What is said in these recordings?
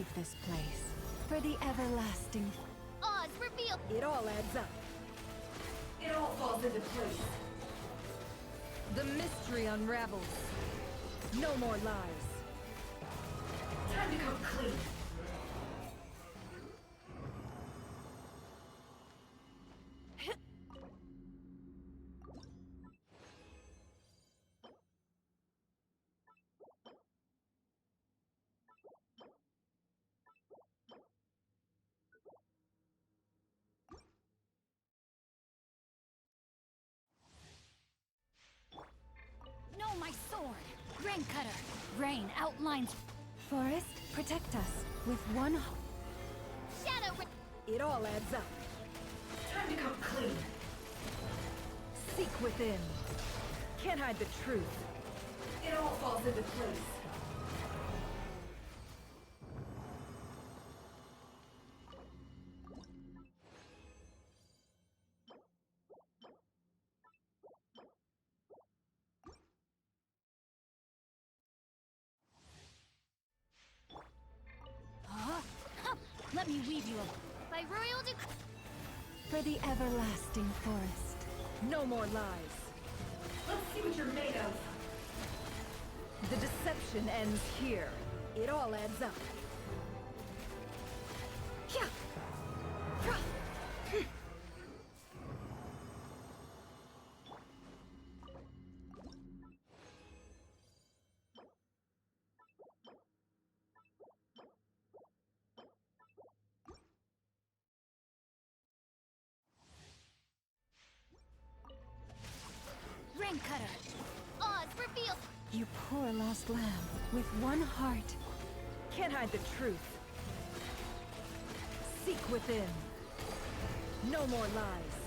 Leave this place for the everlasting. Oz, reveal! It all adds up. It all falls into place. The mystery unravels. No more lies. Time to come clean. No, my sword! Rain cutter! Rain outlines. Forest, protect us with one. Shadow ra It all adds up. Time to come clean. Seek within. Can't hide the truth. It all falls into place. Huh? Huh. Let me weave you a... By royal decree... For the everlasting forest. No more lies. Let's see what you're made of. The deception ends here. It all adds up. Yeah. Rain cutter! Oz, reveal! You poor lost lamb with one heart. Can't hide the truth. Seek within. No more lies.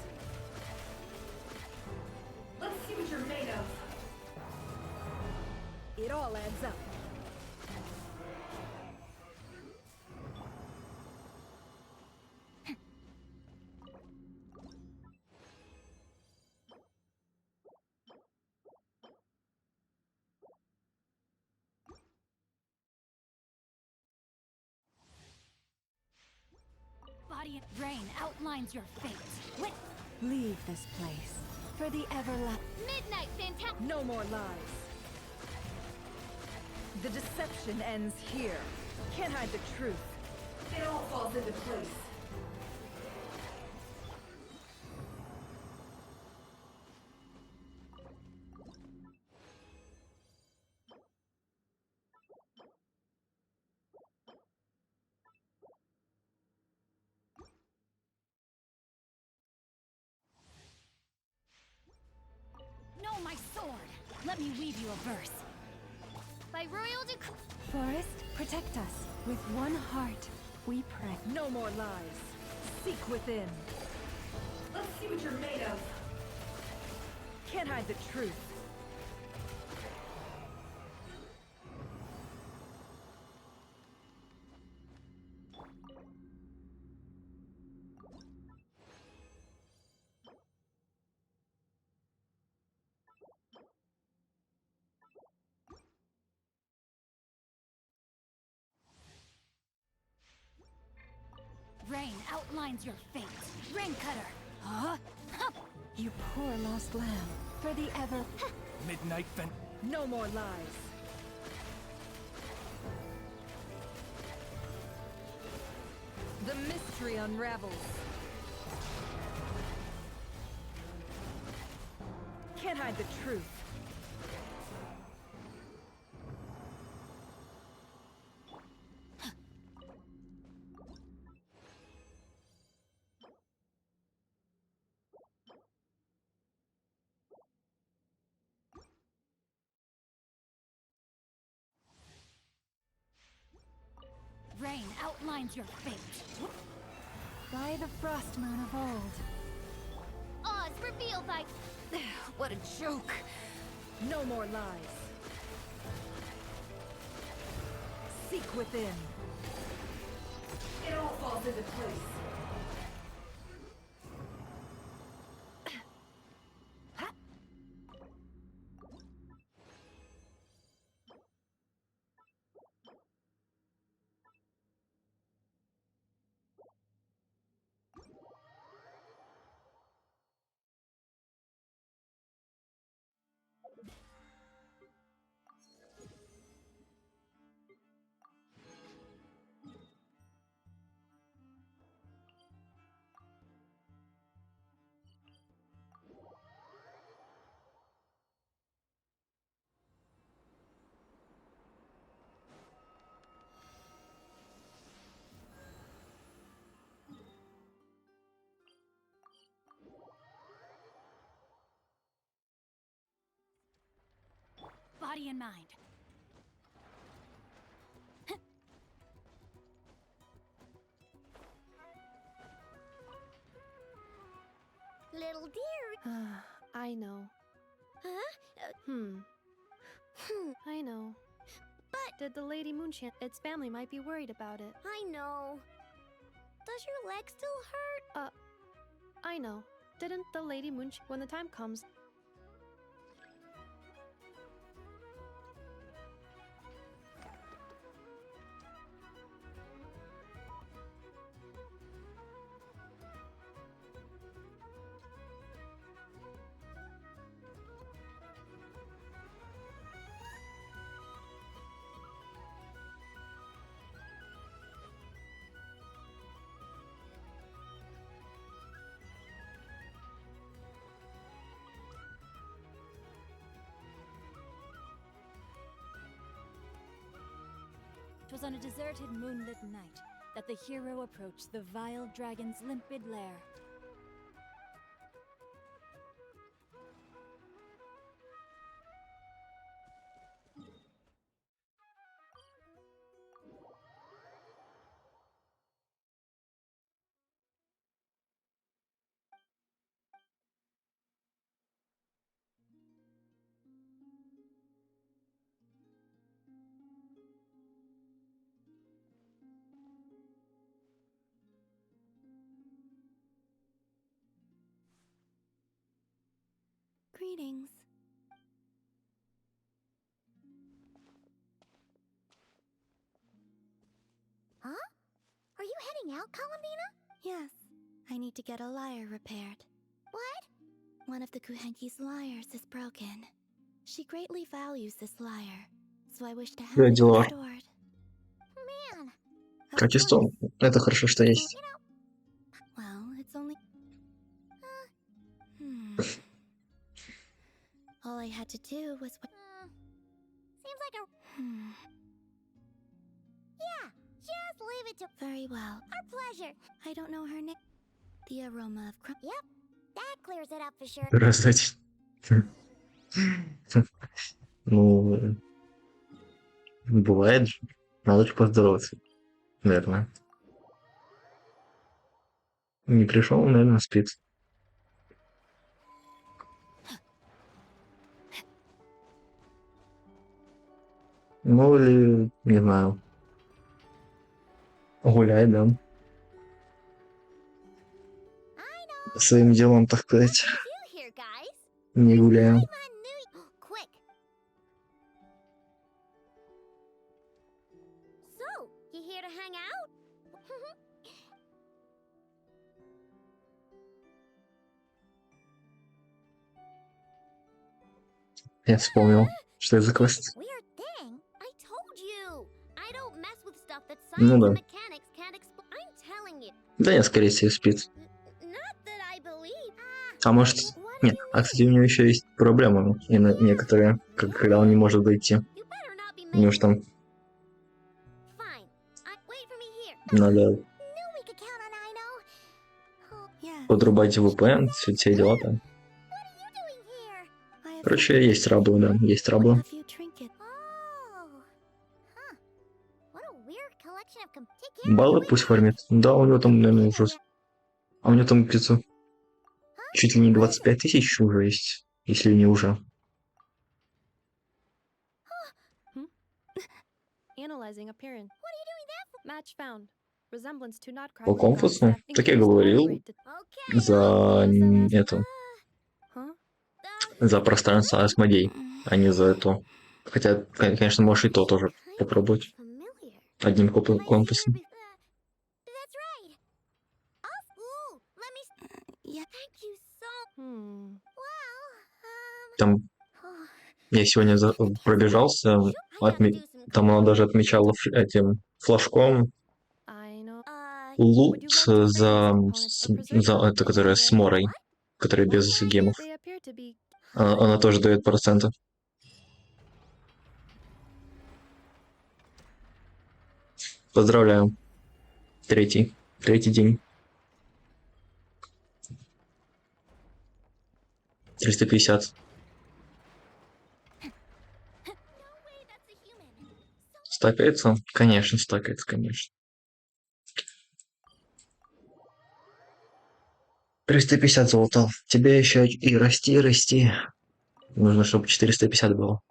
Let's see what you're made of. It all adds up. Body and rain outlines your fate. Wait! Leave this place for the everlasting. Midnight fantastic! No more lies. The deception ends here. Can't hide the truth. It all falls into place. No, my sword! Let me weave you a verse. By royal decree... Forest, protect us. With one heart, we pray. No more lies. Seek within. Let's see what you're made of. Can't hide the truth. Rain outlines your fate. Rain cutter! Huh? Huh. You poor lost lamb. For the ever... Midnight vent. No more lies. The mystery unravels. Can't hide the truth. Rain outlines your fate. By the frost moon of old. Oz, reveal thy... What a joke! No more lies. Seek within. It all falls into place. body and mind. Little dear. I know. Huh? I know. But Did the Lady Moonshine? Its family might be worried about it. I know. Does your leg still hurt? I know. Didn't the Lady Moonshine? When the time comes. It was on a deserted moonlit night that the hero approached the vile dragon's limpid lair. Greetings. Huh? Are you heading out, Columbina? Yes. I need to get a lyre repaired. What? One of the Kuhenki's lyres is broken. She greatly values this lyre, so I wish to have Как it дела? restored. Man. Of Качество. course. Это хорошо, что есть. Well, it's only. All I had to do was. Seems like a... Yeah, just leave it to... Very well. Our pleasure. I don't know her name. The aroma of. Yep, that clears it up for sure. Раздать. Ну, бывает же. Надо же поздороваться, наверное. Не пришел, наверное, спит. Ну, или, не знаю, гуляет, да. Своим делом, так сказать, You here, guys? не гуляем. Quick. So, you here to hang out? Я вспомнил, что это за квест. Weird thing. I told you. I don't mess with stuff that Ну science да. and mechanics can't explain. I'm telling you. Да нет, скорее всего, спит. Not that I believe. А может... What Нет, do you а кстати, у него еще есть проблемы. И некоторые, когда он не может дойти. You better not be У него же там Fine. Wait for me here. надо Knew we could count on Ino. Oh, Yes. подрубать VPN, все те дела там. what are you doing here? I have Короче, есть раблы, да, есть a раблы. few trinkets. Oh. Huh. What a weird collection of Take care of Баллы it, пусть Wizard. фармит. Да, у него там, наверное, уже... А у него там где-то чуть ли не 25 тысяч уже есть, если не уже. Analyzing appearance. What are you doing that for? Match found. Resemblance to not По конкурсу? Так я говорил, Okay. за это, Huh? за пространство осмодей, а не за это. Хотя, конечно, можешь и то тоже попробовать. Familiar. Одним Have I seen her компасом. That's right. Ooh, let me... Yeah. Thank you so... Well, Там я сегодня пробежался, там она даже отмечала этим флажком I know. лут за это, которая с Морой, которая без гемов. They appear to be. Она тоже дает проценты. Поздравляю. Третий день. 350. стакается? Конечно, стакается, конечно. 350 золота. Тебе еще и расти, и расти. Нужно, чтобы 450 было.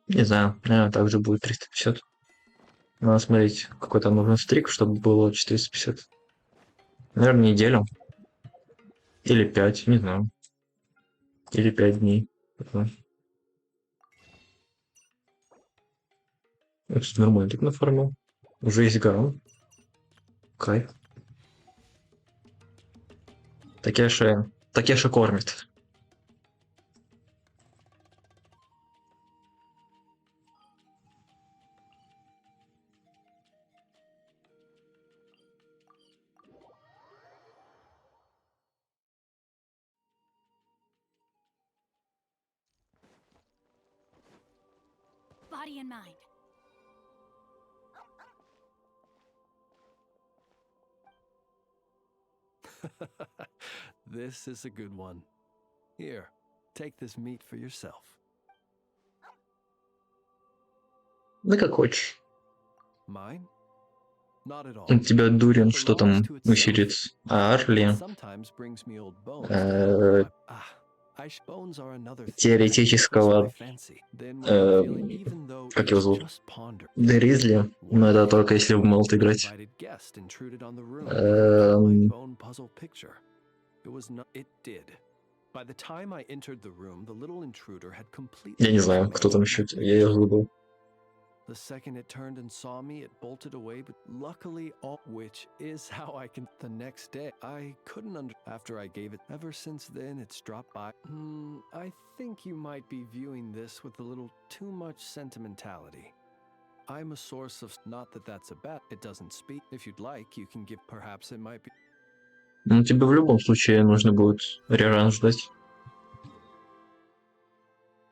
Не знаю, наверное, также будет 350. Надо смотреть, какой там нужен стрик, чтобы было 450. Наверное, неделю. Или 5, не знаю. Или 5 дней. Это нормально так нафармил. Уже есть гора. Кайф. Такеша кормит. Body and mind. This is a good one. Here, take this meat for yourself. Да как хочешь. Mine? Not at all. У тебя Дурин, It что там belongs to itself. усилит? А Арли Sometimes brings me old bones that bones are another thing. теоретического, Twist my fancy. Then when I'm feeling, even though как его it's зовут? just ponder. Деризли, но это только если в Мелт играть. Invited guest intruded on the room. My bone puzzle picture. It was not. It did. By the time I entered the room, the little intruder had completely. Я не знаю, кто там еще, я ее забыл. The second it turned and saw me, it bolted away, but luckily which is how I can. The next day, I couldn't after I gave it. Ever since then, it's dropped by. I think you might be viewing this with a little too much sentimentality. I'm a source of, not that that's a bet, it doesn't speak. If you'd like, you can give, perhaps it might be. Ну, тебе в любом случае нужно будет реран ждать.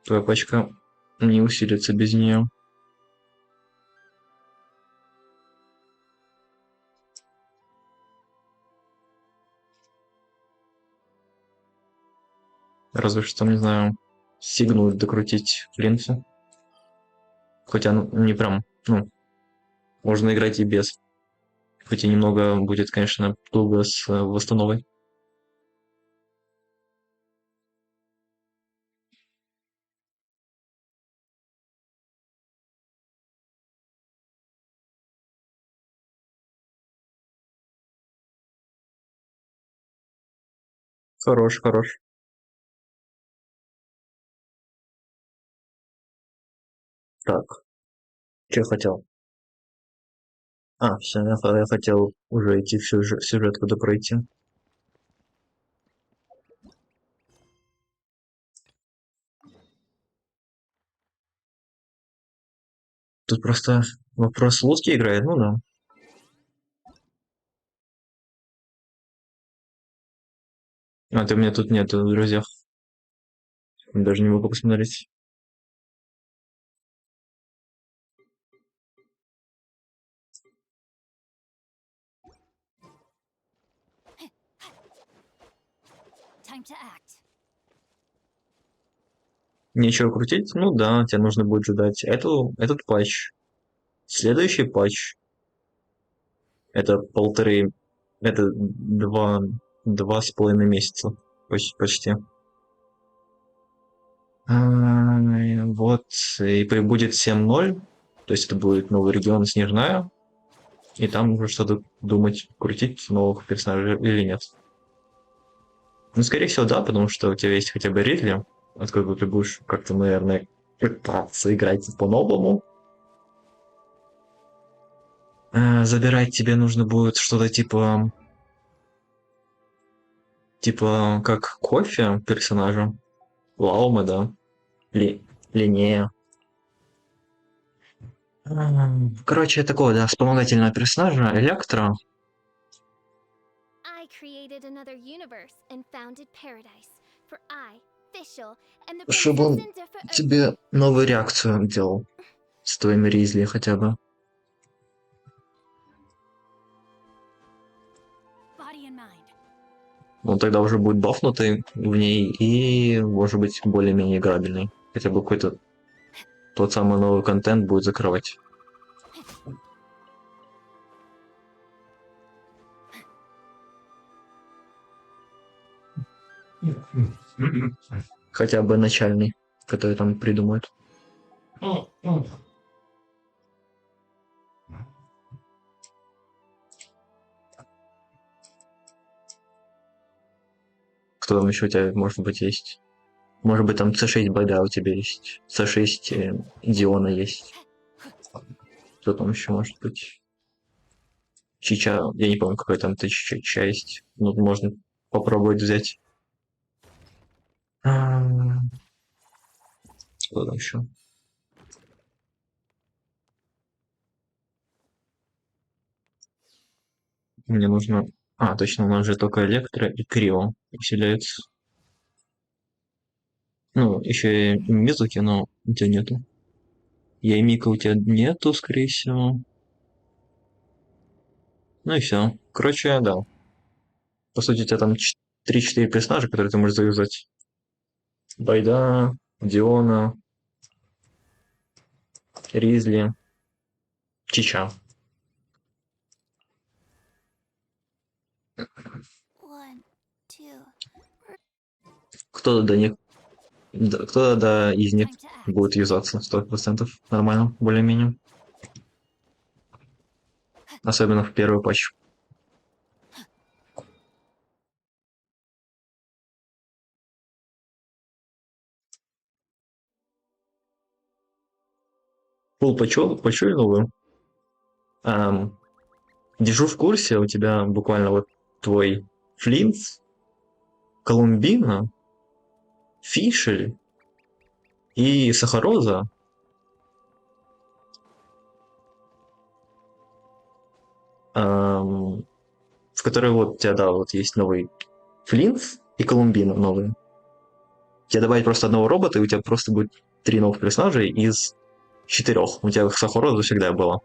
Твоя пачка не усилится без нее. Разве что там, не знаю, Сигну докрутить принца. Хотя, ну, не прям, ну, можно играть и без. Хоть и немного будет, конечно, туго с восстановой. Хорош, хорош. Так, что я хотел? А, все, я хотел уже идти в сюжет куда пройти. Тут просто вопрос лодки играет, ну да. А, ты у меня тут нету в друзьях. Даже не могу посмотреть. Time to act. Нечего крутить? Ну да, тебе нужно будет ждать этот патч. Следующий патч. Это это два с половиной месяца. Почти. Вот, и будет 7.0. То есть это будет новый регион Снежная. И там уже что-то думать, крутить новых персонажей или нет. Ну, скорее всего, да, потому что у тебя есть хотя бы Ридли, от которого ты будешь как-то, наверное, пытаться играть по-новому. Забирать тебе нужно будет что-то типа как кофе персонажа. Лаума, да. Линея. Короче, такого, да, вспомогательного персонажа, Электро. I created another universe and founded paradise. For I, Fischl, and the Чтобы он princess and тебе новую реакцию делал. С твоими Ризли хотя бы. Он тогда уже будет бафнутый в ней и, может быть, более-менее играбельный. Хотя бы какой-то тот самый новый контент будет закрывать. Хотя бы начальный, который там придумают. Кто там еще у тебя, может быть, есть? Может быть, там C6 Байда у тебя есть. C6 Диона есть. Кто там еще может быть? Чича, я не помню, какой там Чича есть. Ну, можно попробовать взять. Что там еще? Мне нужно... А, точно, у нас же только Электро и Крио усиляются. Ну, еще и Мизуки, но у тебя нету. Я и Мика у тебя нету, скорее всего. Ну и все. Короче, да. По сути, у тебя там 3-4 персонажа, которые ты можешь завязать. Байда, Диона, Ризли, Чича. One, two. Кто-то до них... Кто-то до из них Time to act. будет юзаться 100% нормально, более-менее. Особенно в первую патч. Пул почули новую? Держу в курсе, у тебя буквально вот твой Флинц, Колумбина, Фишель и Сахароза. В которой вот у тебя, да, вот есть новый Флинц и Колумбина новые. Тебе добавить просто одного робота, и у тебя просто будет 3 новых персонажа из 4. У тебя Сахароза всегда была.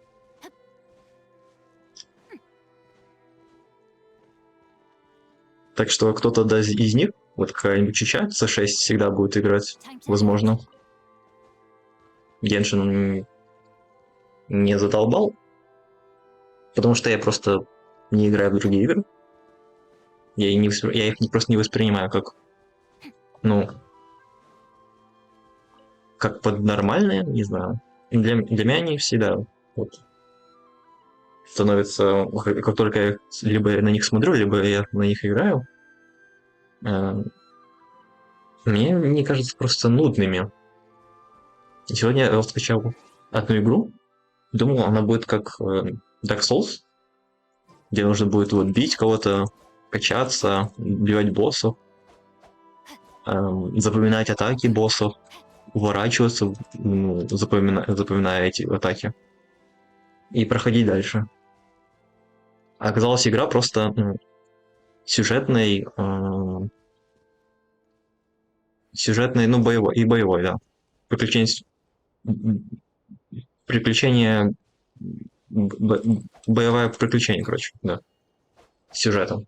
Так что кто-то из них, вот какая-нибудь Чича, C6 всегда будет играть, Time to возможно. Геншин не задолбал, потому что я просто не играю в другие игры. Я их просто не воспринимаю как, ну, как под нормальные, не знаю. Для меня они всегда вот, становятся, как только я либо на них смотрю, либо я на них играю, мне не кажется просто нудными. Сегодня я скачал одну игру, думал, она будет как Dark Souls, где нужно будет вот бить кого-то, качаться, убивать боссов, запоминать атаки боссов, уворачиваться, запоминая эти атаки, и проходить дальше. А оказалась игра просто сюжетной, ну, боевой, да. Приключение, боевое приключение, короче, да, с сюжетом.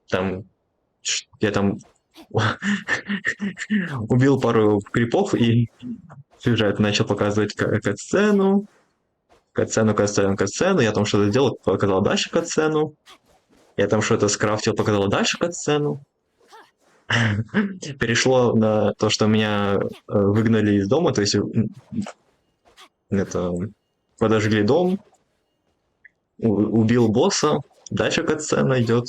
Там, я там убил пару крипов, и сюжет начал показывать катсцену, я там что-то делал, показал дальше катсцену, я там что-то скрафтил, показал дальше катсцену. Перешло на то, что меня выгнали из дома, то есть это подожгли дом, убил босса, дальше катсцена идет.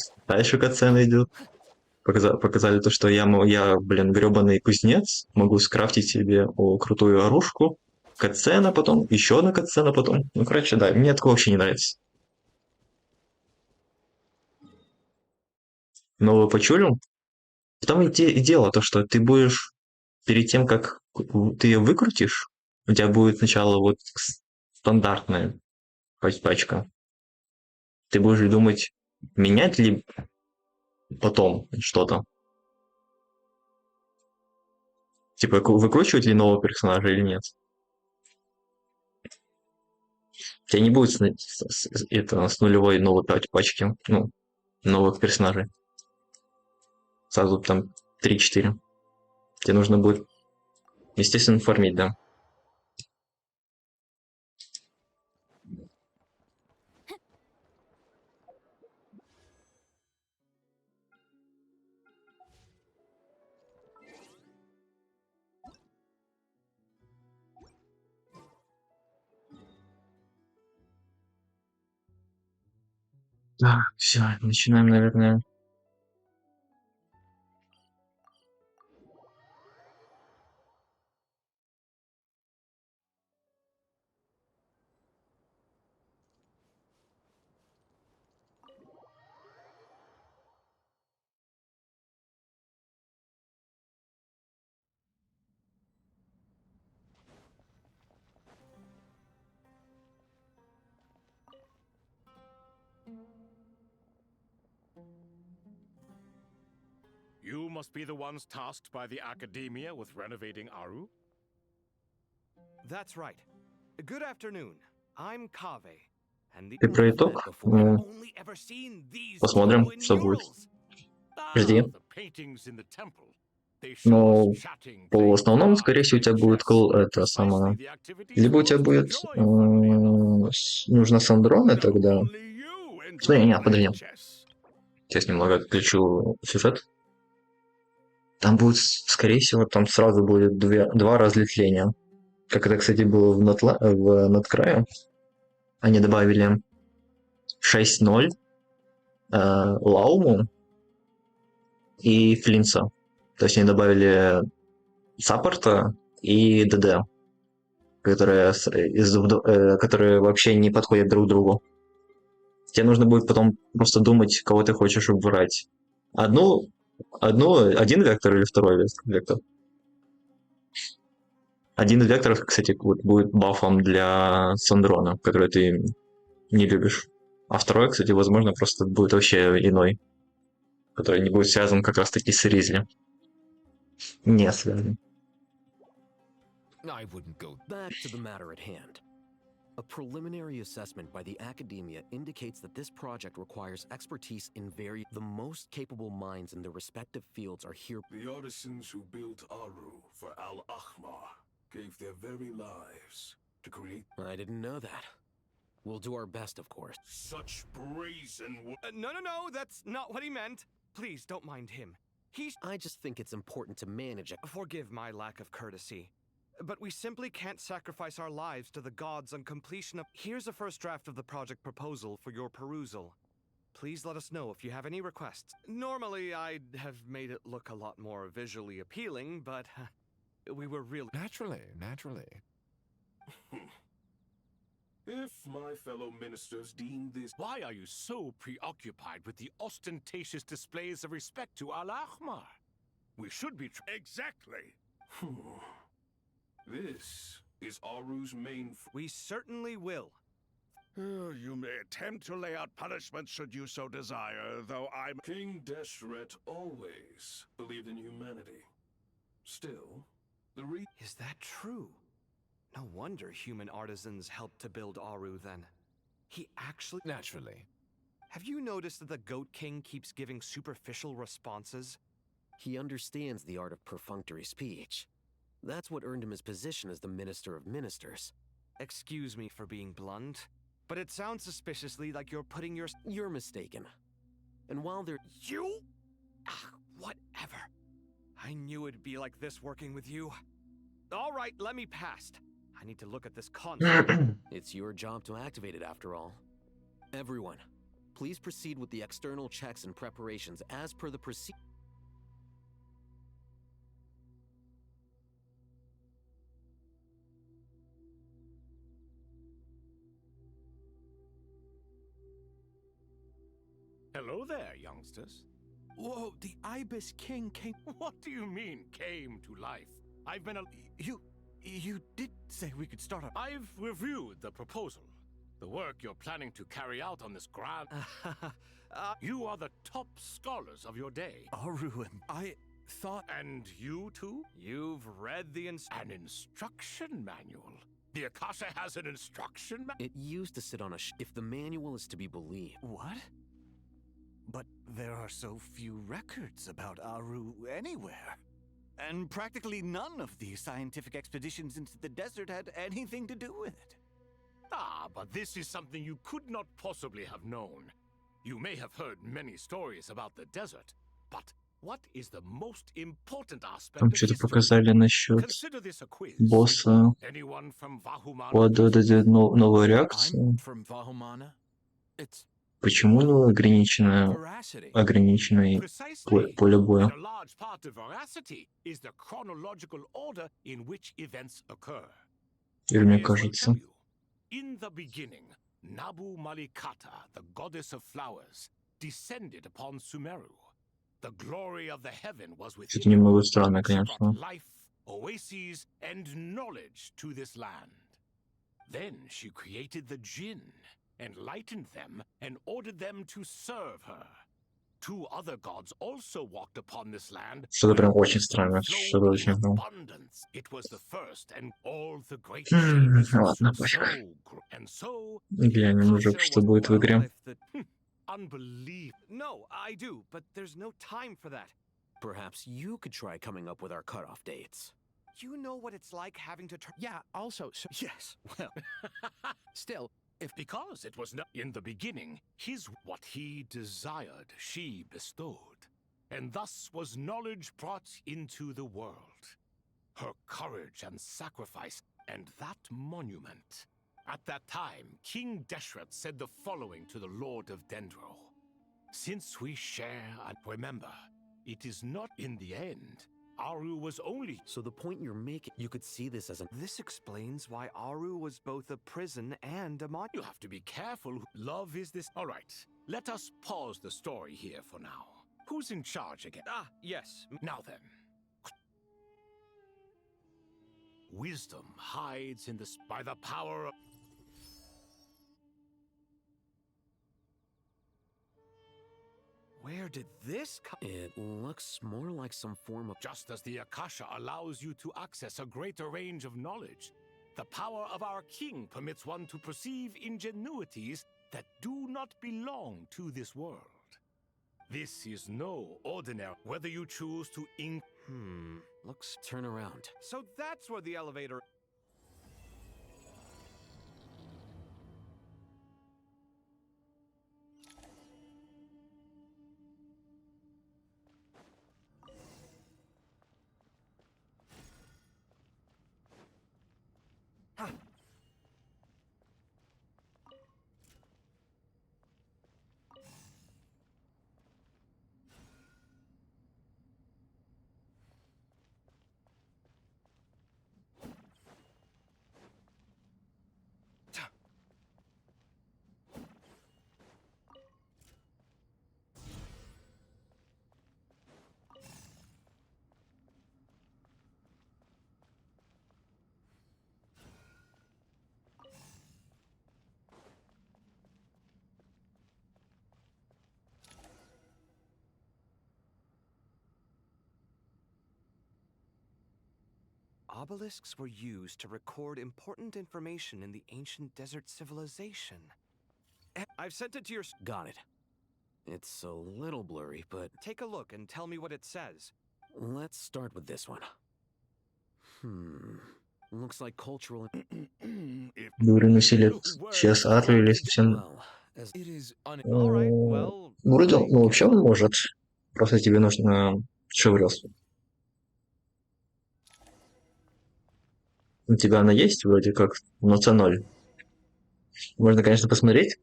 Показали то, что я, гребаный кузнец, могу скрафтить себе крутую оружку. Катсцена потом, еще одна катсцена потом. Ну, короче, да, мне такое вообще не нравится. Но вы почули? В том и дело, то, что ты будешь, перед тем, как ты ее выкрутишь, у тебя будет сначала вот стандартная пачка. Ты будешь думать, менять ли потом что-то. Типа, выкручивать ли нового персонажа или нет. У тебя не будет с нулевой новой пачки, ну, новых персонажей. Сразу там 3-4. Тебе нужно будет, естественно, фармить, да. Так, все, начинаем, наверное. You must be the ones tasked by the Academia with renovating Aru? That's right. Good afternoon. I'm Kave. And the Ты про итог? only ever seen these Посмотрим, two in что будет. murals. Жди. The paintings in the temple. They show Но us chatting, по playing основному, cards, скорее всего, у тебя playing будет chess. это самое. Precisely the activities Либо we у тебя most будет enjoy, funnily enough. нужно с Андроны No, тогда. only you Смотри, enjoy не, подожди. playing chess. Сейчас немного отключу сюжет. Там будет, скорее всего, там сразу будет два разветвления. Как это, кстати, было в Надкрае. Они добавили 6.0 Лауму и Флинса. То есть они добавили саппорта и ДД, которые вообще не подходят друг другу. Тебе нужно будет потом просто думать, кого ты хочешь убрать. Один вектор или второй вектор? Один из векторов, кстати, будет бафом для Сандрона, который ты не любишь. А второй, кстати, возможно, просто будет вообще иной, который не будет связан как раз-таки с Ризли. Не связан. I wouldn't go back to the matter at hand. A preliminary assessment by the academia indicates that this project requires expertise in the most capable minds in their respective fields are here. The artisans who built Aru for Al-Ahmar gave their very lives to create. I didn't know that. We'll do our best, of course. Such brazen No, that's not what he meant. Please don't mind him. I just think it's important to manage it. Forgive my lack of courtesy. But we simply can't sacrifice our lives to the gods on completion of. Here's a first draft of the project proposal for your perusal. Please let us know if you have any requests. Normally, I'd have made it look a lot more visually appealing, but we were really. Naturally. If my fellow ministers deem this. Why are you so preoccupied with the ostentatious displays of respect to Al-Ahmar? We should be. Exactly. This is Aru's main. We certainly will. You may attempt to lay out punishment should you so desire, though I'm. King Deshret always believed in humanity. Still, Is that true? No wonder human artisans helped to build Aru then. He actually. Naturally. Have you noticed that the Goat King keeps giving superficial responses? He understands the art of perfunctory speech. That's what earned him his position as the Minister of Ministers. Excuse me for being blunt, but it sounds suspiciously like you're putting your. You're mistaken. And while they're. You? Whatever. I knew it'd be like this working with you. All right, let me past. I need to look at this concept. It's your job to activate it after all. Everyone, please proceed with the external checks and preparations as per the procedure. Hello there, youngsters. Whoa, the Ibis King came. What do you mean, came to life? I've been a. You did say we could start a. I've reviewed the proposal. The work you're planning to carry out on this grand. You are the top scholars of your day. Aru, I thought. And you too? You've read the An instruction manual. The Akasha has an instruction manual? It used to sit on a if the manual is to be believed. What? But there are so few records about Aru anywhere. And practically none of these scientific expeditions into the desert had anything to do with it. Ah, but this is something you could not possibly have known. You may have heard many stories about the desert, but what is the most important aspect Там of что-то history? показали насчет Consider this a quiz. босса. Anyone from Vahumana? Вот эта новая реакция. I'm from Vahumana. It's Почему ограниченное veracity. ограниченное Precisely. поле боя? And a large part of veracity is the chronological order in which events occur. Или I мне may as well кажется. tell you. In the beginning, Nabu Malikata, the goddess of flowers, descended upon Sumeru. The glory of the heaven was within Это her. немного странно, She brought конечно. life, oases, and knowledge to this land. Then she created the jinn, enlightened them, and ordered them to serve her. Two other gods also walked upon this land. Что-то прям where очень wisdom странно, flowed что-то очень in странно. abundance. It was the first, and all the great things Ладно, were пофиг. so and so Глянем уже, Akasha что was будет в Well, игре. if the... unbelievable. No, I do, but there's no time for that. Perhaps you could try coming up with our cutoff dates. You know what it's like having to turn... Yeah, also, so yes, well, still, Because it was not in the beginning, what he desired, she bestowed. And thus was knowledge brought into the world. Her courage and sacrifice, and that monument. At that time, King Deshret said the following to the Lord of Dendro. Since we share and remember, it is not in the end. Aru was only... So the point you're making, you could see this as an... This explains why Aru was both a prison and a monument. You have to be careful. Love is this... All right, let us pause the story here for now. Who's in charge again? Ah, yes. Now then. Wisdom hides in this by the power of... Where did this come? It looks more like some form of... Just as the Akasha allows you to access a greater range of knowledge, the power of our king permits one to perceive ingenuities that do not belong to this world. This is no ordinary, whether you choose to Looks... Turn around. So that's where the elevator... Obelisks were used to record important information in the ancient desert civilization. I've sent it to your... Got it. It's a little blurry, but... Take a look and tell me what it says. Let's start with this one. Looks like cultural... Дури населят сейчас Ару или совсем... Well, as... it is All right, well... Ну, вроде, ну, вообще он может. Просто тебе нужно шеврёс. У тебя она есть вроде как на C0. Можно, конечно, посмотреть,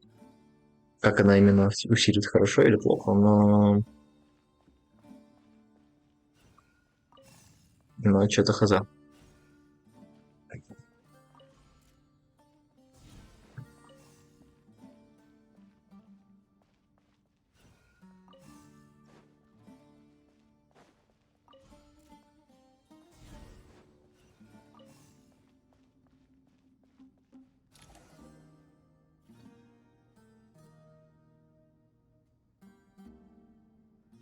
как она именно усилит, хорошо или плохо, но что-то хаза.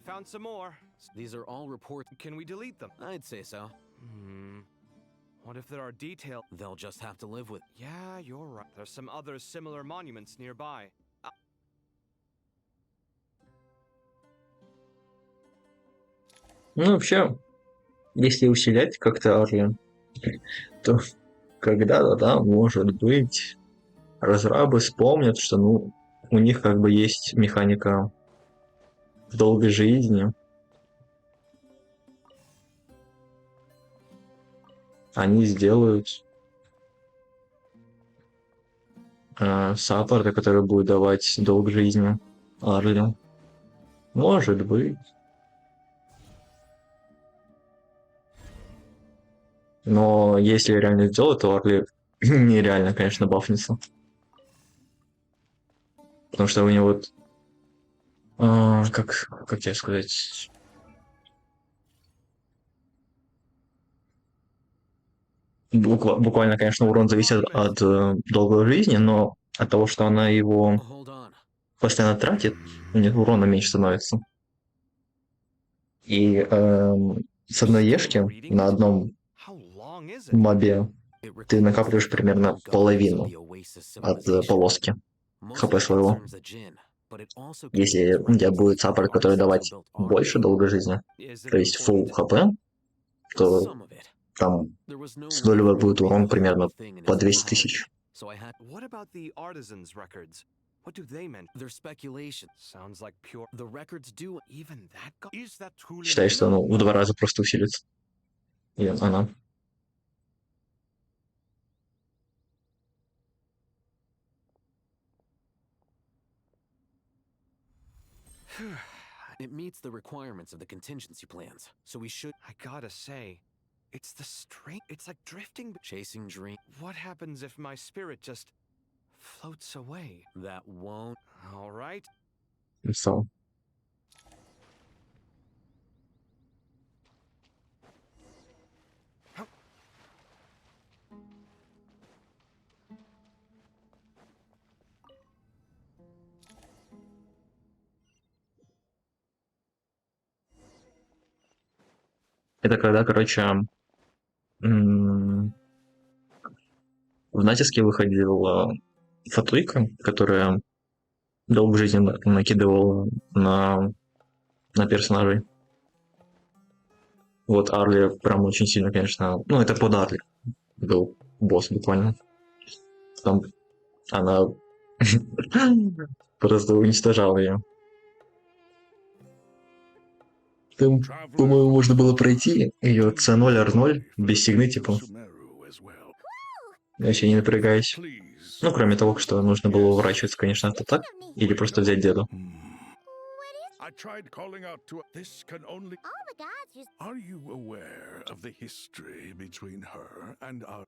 Found some more. These are all reports. Can we delete them? I'd say so. What if there are details? They'll just have to live with... Yeah, you're right. There's some other similar monuments nearby. Ну, вообще, если усилять как-то Арли, то когда-то, да, может быть, разрабы вспомнят, что, ну, у них как бы есть механика в долгой жизни. Они сделают саппорта, который будет давать долг жизни Арли. Может быть. Но если реально сделать, то Арли нереально, конечно, бафнется. Потому что у него вот... как тебе сказать... Буквально, конечно, урон зависит от долгой жизни, но от того, что она его Hold on. постоянно тратит, у них урона меньше становится. И с одной ешки на одном мобе ты накапливаешь примерно половину от полоски хп своего. Если у тебя будет саппорт, который давать больше долгой жизни, то есть full хп, то там с нулевой будет урон примерно по 200 тысяч. What about the artisans' records? What do they mean? They're speculation. Sounds like pure. The records do Even that guy? Is that truly Считай, что ну, в 2 раза просто усилится. И она. It meets the requirements of the contingency plans, so we should... I gotta say, it's the string. It's like drifting. Chasing dream... What happens if my spirit just floats away? That won't... All right. So. Это когда, короче, в натиске выходила фатуйка, которая долг жизни накидывала на персонажей. Вот Арли прям очень сильно, конечно... Ну, это под Арли был босс буквально. Там она просто уничтожала ее. Там, по-моему, можно было пройти ее C0, R0 без сигны, типа. Вообще не напрягаясь. Ну, кроме того, что нужно было уворачиваться, конечно, от атак, или просто взять деду. I tried calling out to this can only. All the gods just... Are you aware of the history between her and our...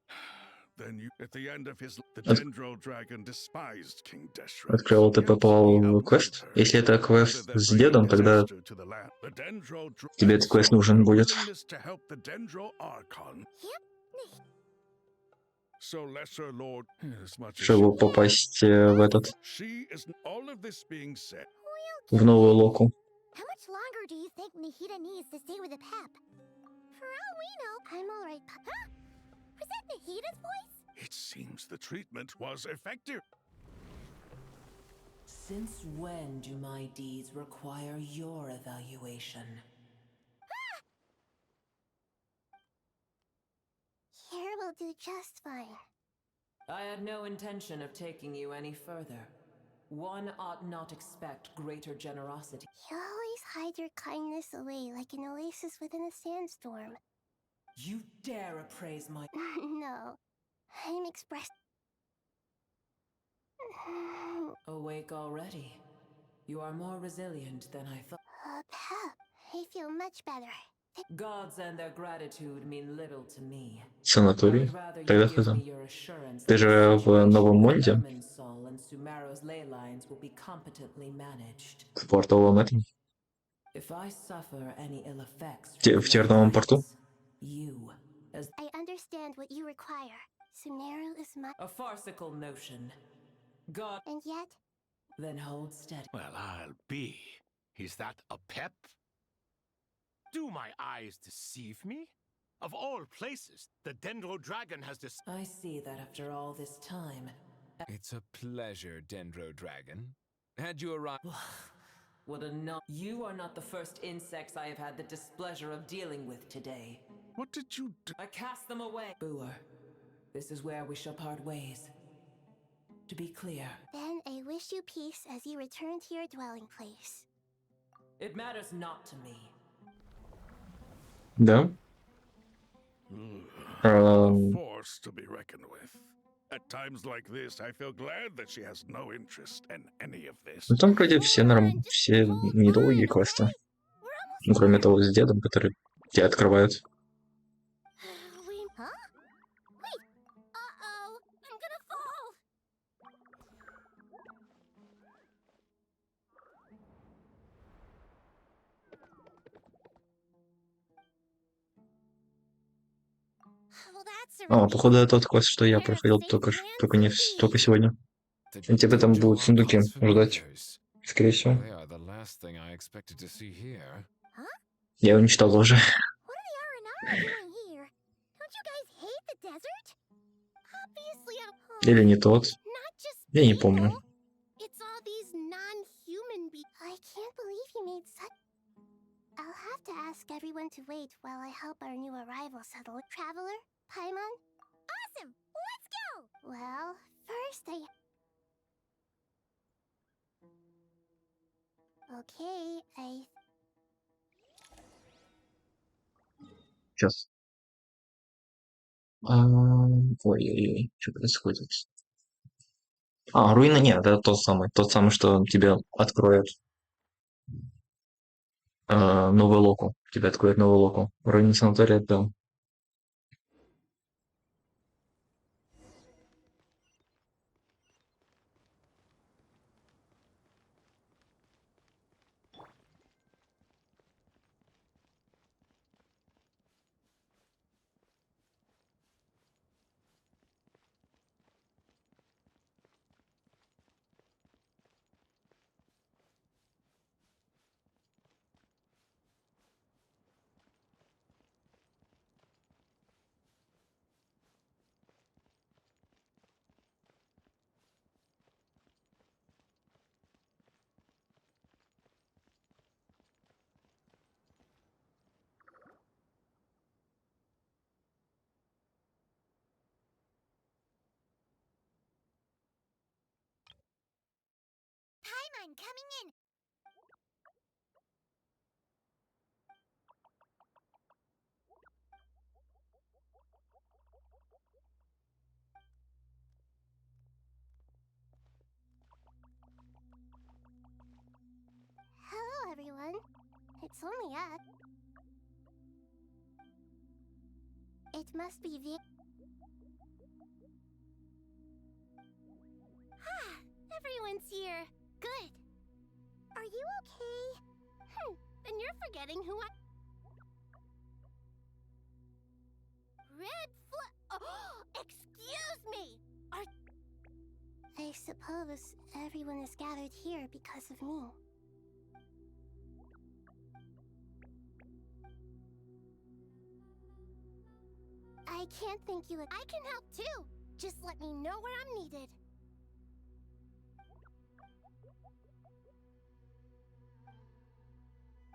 Then you, at the end of his, the Dendro Dragon despised King Deshret. Открыл, ты попал в квест. Если это квест с дедом, тогда тебе этот квест нужен будет. Чтобы попасть в этот... в новую локу. How much longer do you think Nahida needs to stay with the Pep? For all we know, I'm alright. Huh? Was that Nahida's voice? It seems the treatment was effective. Since when do my deeds require your evaluation? Here will do just fine. I had no intention of taking you any further. One ought not expect greater generosity. You always hide your kindness away like an oasis within a sandstorm. You dare appraise my... No, I'm expressing... Awake already. You are more resilient than I thought. Pep, I feel much better. Gods and their gratitude mean little to me. Санаторий? Тогда хз. Ты же в новом монде? В портовом этом? В терновом порту? I understand what you require. Sumeru is my... A farcical notion. God... And yet... Then hold steady. Well, I'll be. Is that a pep? Do my eyes deceive me? Of all places, the Dendro Dragon has this. I see that after all this time. It's a pleasure, Dendro Dragon. Had you arrived... What a no- You are not the first insects I have had the displeasure of dealing with today. What did you do? I cast them away. Booer, this is where we shall part ways. To be clear, Then I wish you peace as you return to your dwelling place. it matters not to me. Да. A Эм, force to be reckoned with. At times like this, I feel glad that she has no interest in any of this. Ну там вроде все недолгие квесты. Ну, кроме того с дедом, который тебе открывают. Huh? Wait! Uh-oh! I'm gonna fall! Well, that's a relief. Походу, это тот квест, что я проходил только не только сегодня. И тебя там будут сундуки ждать, скорее всего. They are the last thing I expected to see here. Я уничтожил уже. What are the R&R doing here? Don't you guys hate the desert? Obviously, Или не тот. not just Я не people. помню. It's all these non-human I can't believe you made such... I'll have to ask everyone to wait while I help our new arrival settle. Traveler? Paimon? Awesome! Let's go! Well, first Okay, Сейчас. Ой-ой-ой, что происходит? Руины нет, это тот самый, что тебе откроет новую локу. Тебе откроет новую локу. Руины санатория, да. Paimon coming in! Hello, everyone. It's only us. It must be everyone's here. Good. Are you okay? And you're forgetting who I... Excuse me! I suppose everyone is gathered here because of me. I can't thank you. I can help too. Just let me know where I'm needed.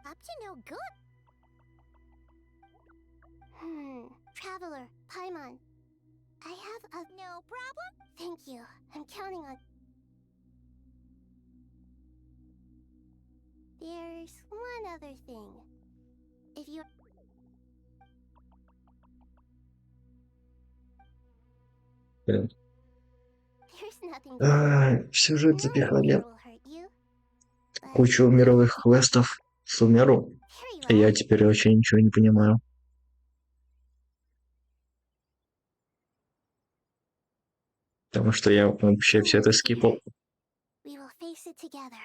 Up to no good. Traveler, Paimon. I have a... No problem? Thank you. I'm counting on... There's one other thing. If you... Блин. There's nothing... Сюжет запихали. will hurt you. Кучу мировых квестов в сумеру. И я теперь вообще ничего не понимаю. Потому что я вообще все это скипал. We will face it together.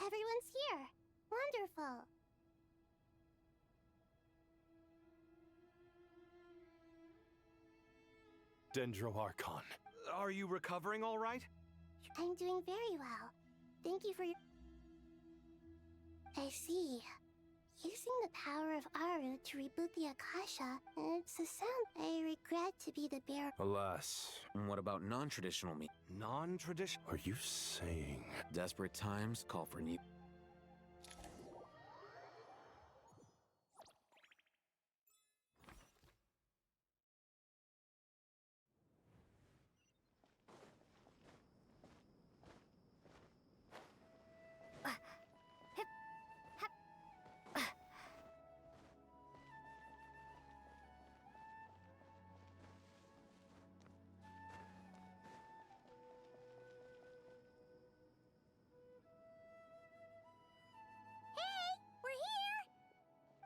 Everyone's here. Wonderful. Dendroarchon. Are you recovering all right? I'm doing very well. Thank you for your... I see. Using the power of Aru to reboot the Akasha, it's a sound I regret to be the bearer. Alas. What about non-traditional means? Non-traditional? Are you saying... Desperate times call for new...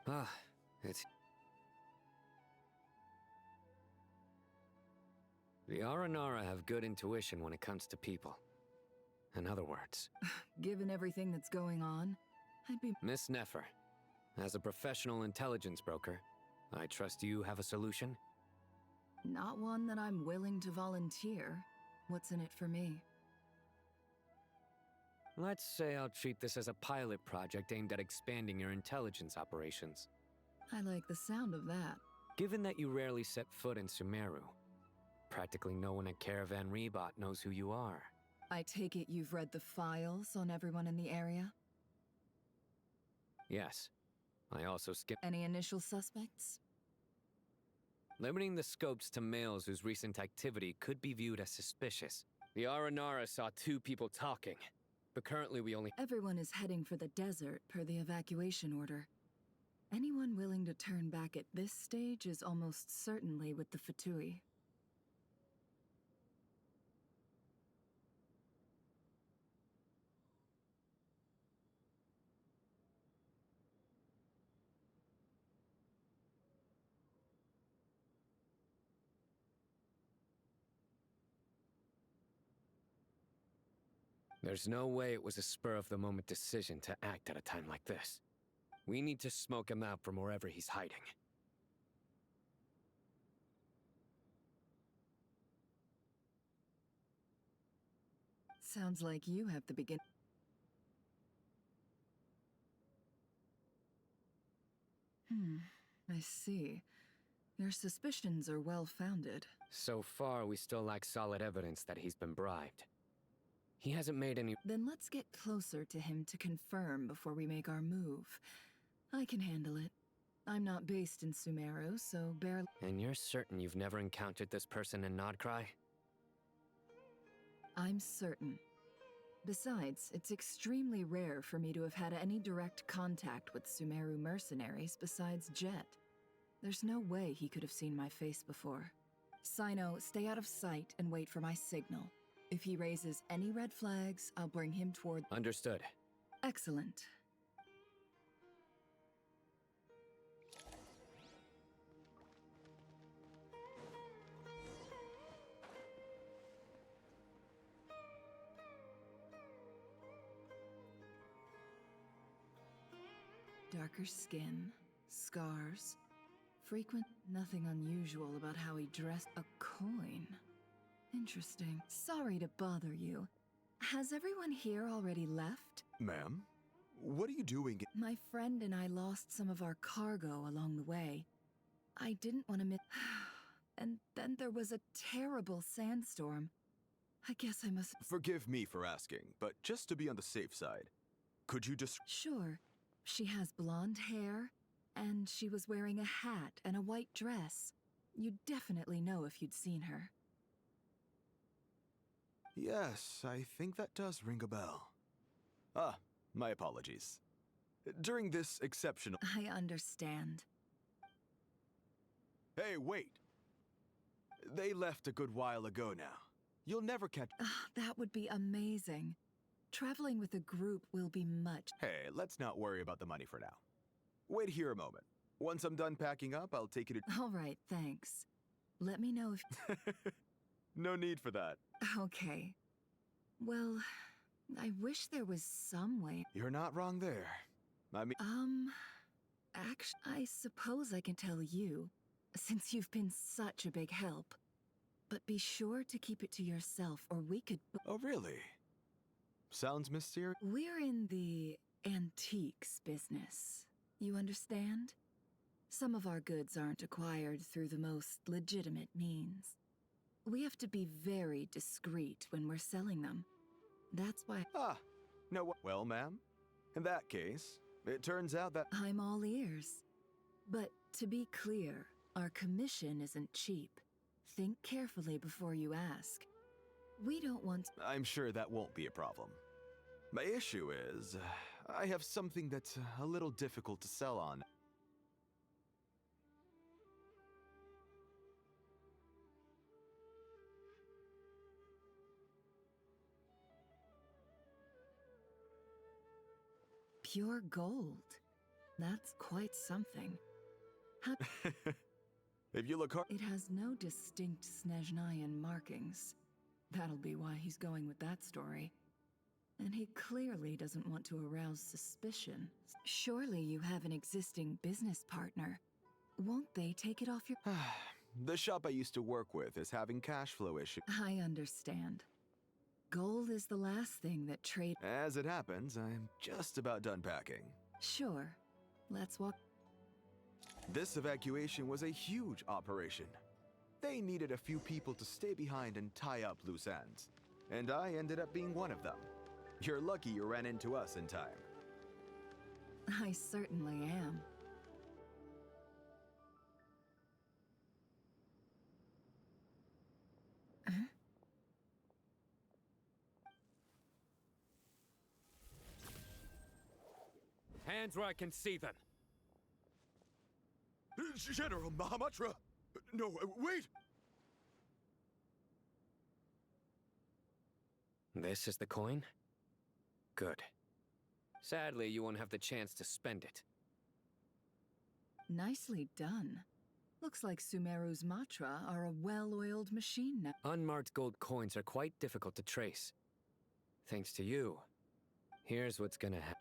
Ah, it's... The Aranara have good intuition when it comes to people. In other words... Given everything that's going on, I'd be... Miss Nefer, as a professional intelligence broker, I trust you have a solution? Not one that I'm willing to volunteer. What's in it for me? Let's say I'll treat this as a pilot project aimed at expanding your intelligence operations. I like the sound of that. Given that you rarely set foot in Sumeru, practically no one at Caravan Rebot knows who you are. I take it you've read the files on everyone in the area? Yes. I also skipped... Any initial suspects? Limiting the scopes to males whose recent activity could be viewed as suspicious. The Aranara saw 2 people talking, but currently we only... Everyone is heading for the desert per the evacuation order. Anyone willing to turn back at this stage is almost certainly with the Fatui. There's no way it was a spur-of-the-moment decision to act at a time like this. We need to smoke him out from wherever he's hiding. Sounds like you have the begin... I see. Your suspicions are well-founded. So far, we still lack solid evidence that he's been bribed. He hasn't made any... Then let's get closer to him to confirm before we make our move. I can handle it. I'm not based in Sumeru, so barely... And you're certain you've never encountered this person in Nodcry? I'm certain. Besides, it's extremely rare for me to have had any direct contact with Sumeru mercenaries besides Jet. There's no way he could have seen my face before. Sino, stay out of sight and wait for my signal. If he raises any red flags, I'll bring him toward... Understood. Excellent. Darker skin, scars, frequent... Nothing unusual about how he dressed. A coin. Interesting. Sorry to bother you. Has everyone here already left? Ma'am? What are you doing? My friend and I lost some of our cargo along the way. I didn't want to miss... And then there was a terrible sandstorm. I guess I must... Forgive me for asking, but just to be on the safe side, could you just... Sure. She has blonde hair, and she was wearing a hat and a white dress. You'd definitely know if you'd seen her. Yes, I think that does ring a bell. Ah, my apologies. During this exceptional... I understand. Hey, wait! They left a good while ago now. You'll never catch... That would be amazing. Traveling with a group will be much... Hey, let's not worry about the money for now. Wait here a moment. Once I'm done packing up, I'll take you to... All right, thanks. Let me know if... No need for that. Okay. Well, I wish there was some way... You're not wrong there. I mean... Actually, I suppose I can tell you, since you've been such a big help. But be sure to keep it to yourself, or we could. Oh, really? Sounds mysterious. We're in the antiques business. You understand? Some of our goods aren't acquired through the most legitimate means. We have to be very discreet when we're selling them. That's why. Ah, no. Well, ma'am, in that case, it turns out that I'm all ears. But to be clear, our commission isn't cheap. Think carefully before you ask. We don't want. I'm sure that won't be a problem. My issue is, I have something that's a little difficult to sell on. Pure gold. That's quite something. If you look hard. It has no distinct Snezhnayan markings. That'll be why he's going with that story. And he clearly doesn't want to arouse suspicion. Surely you have an existing business partner. Won't they take it off your... The shop I used to work with is having cash flow issues. I understand. Gold is the last thing that trade... As it happens, I'm just about done packing. Sure. Let's walk... This evacuation was a huge operation. They needed a few people to stay behind and tie up loose ends. And I ended up being one of them. You're lucky you ran into us in time. I certainly am. Hands where I can see them. General Mahamatra! No, wait! This is the coin? Good. Sadly, you won't have the chance to spend it. Nicely done. Looks like Sumeru's Matra are a well-oiled machine now. Unmarked gold coins are quite difficult to trace. Thanks to you. Here's what's gonna happen.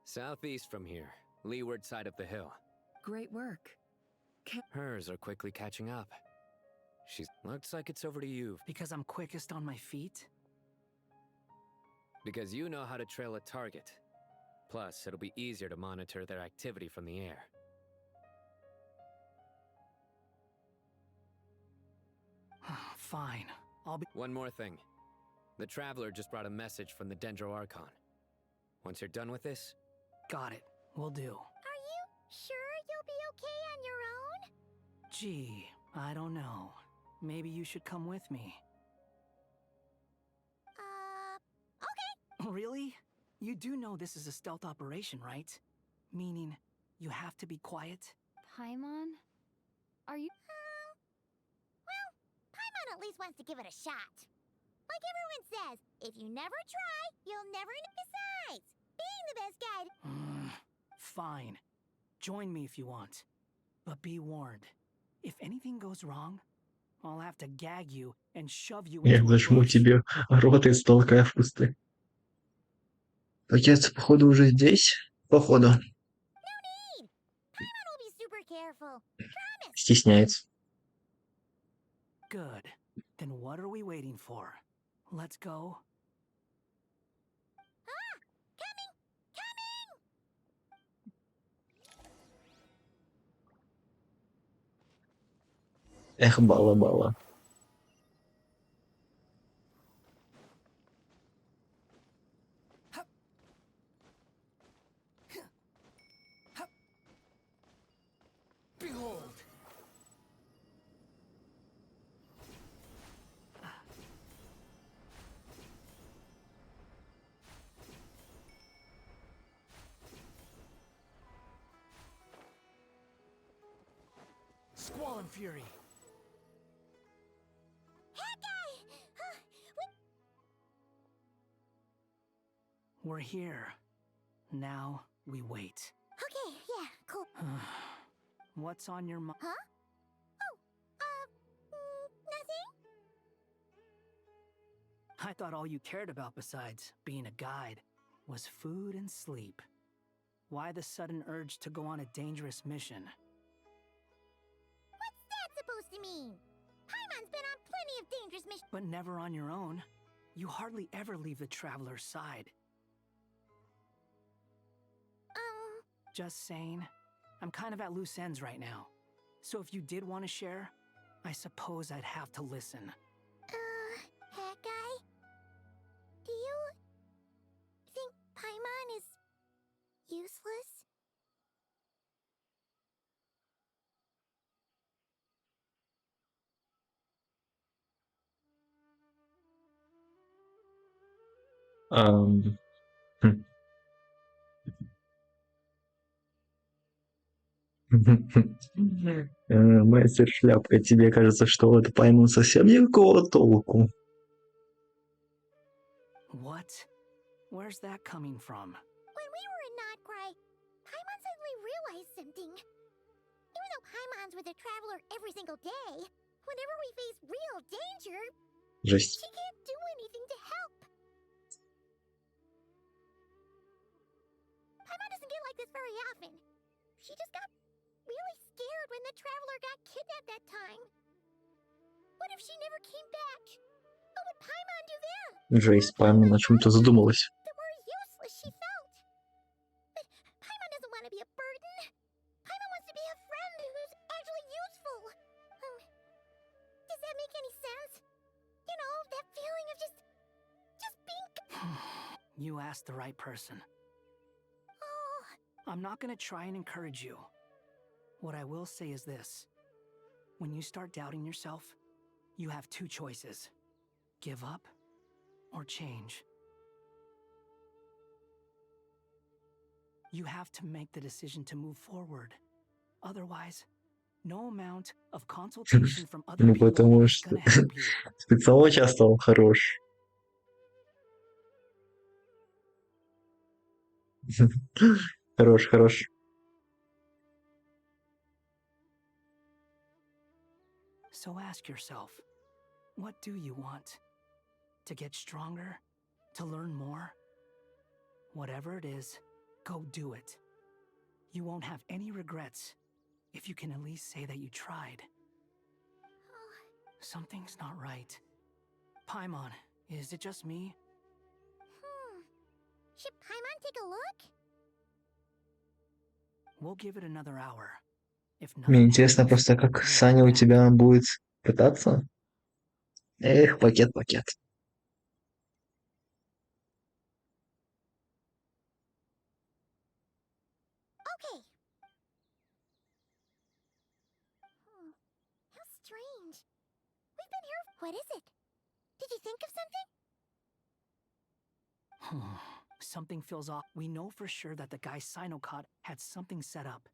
Southeast from here, leeward side of the hill. Great work. Hers are quickly catching up. Looks like it's over to you. Because I'm quickest on my feet? Because you know how to trail a target. Plus, it'll be easier to monitor their activity from the air. Fine. I'll be... One more thing. The Traveler just brought a message from the Dendro Archon. Once you're done with this... Got it. Will do. Are you sure you'll be okay on your own? Gee, I don't know. Maybe you should come with me. Okay. Really? You do know this is a stealth operation, right? Meaning, you have to be quiet? Paimon? Are you... Well, Paimon at least wants to give it a shot. Like everyone says, if you never try, you'll never know. Besides, being the best guide... Fine. Join me if you want. But be warned. If anything goes wrong, I'll have to gag you and shove you Я into a зажму bush. тебе рот и столкаю в кусты. Отец, походу, уже здесь? Походу. No need! Paimon will be super careful. Promise! Стесняется. Good. Then what are we waiting for? Let's go. Ah! Coming! Coming! Эх, бала-бала. Behold! Squall and Fury! We're here. Now we wait. Okay, yeah, cool. What's on your mind? Huh? Nothing? I thought all you cared about besides being a guide was food and sleep. Why the sudden urge to go on a dangerous mission? What's that supposed to mean? Paimon's been on plenty of dangerous missions. But never on your own. You hardly ever leave the Traveler's side. Just saying. I'm kind of at loose ends right now. So if you did want to share, I suppose I'd have to listen. Hat guy? Do you think Paimon is useless? Мастер Шляпка, тебе кажется, что это поймут совсем никакого толку? What? Where's that coming from? When we were in Notcry, Paimon suddenly realized something. Even though Paimon's with a traveler every single day, whenever we face real danger, Жесть. she can't do anything to help. Paimon doesn't get like this very often. She just got really scared when the traveler got kidnapped that time. What if she never came back? What would Paimon do then? Жесть, Паймон о чем-то задумалась. The more useless she felt. But Paimon doesn't want to be a burden. Paimon wants to be a friend who's actually useful. Does that make any sense? You know, that feeling of just being... You asked the right person. I'm not gonna try and encourage you. What I will say is this. When you start doubting yourself, you have two choices. Give up or change. You have to make the decision to move forward. Otherwise, no amount of consultation from other Ну, people потому is что gonna help you. специально участвовал, хорош. Хорош, хорош. So ask yourself, what do you want? To get stronger? To learn more? Whatever it is, go do it. You won't have any regrets if you can at least say that you tried. Something's not right. Paimon, is it just me? Should Paimon take a look? We'll give it another hour. If Мне nothing интересно happens, просто, как we'll Саня head у back. тебя будет пытаться. Эх, пакет. Okay. How strange. We've been here... What is it? Did you think of something? Something feels off. We know for sure that the guy Sinocot had something set up.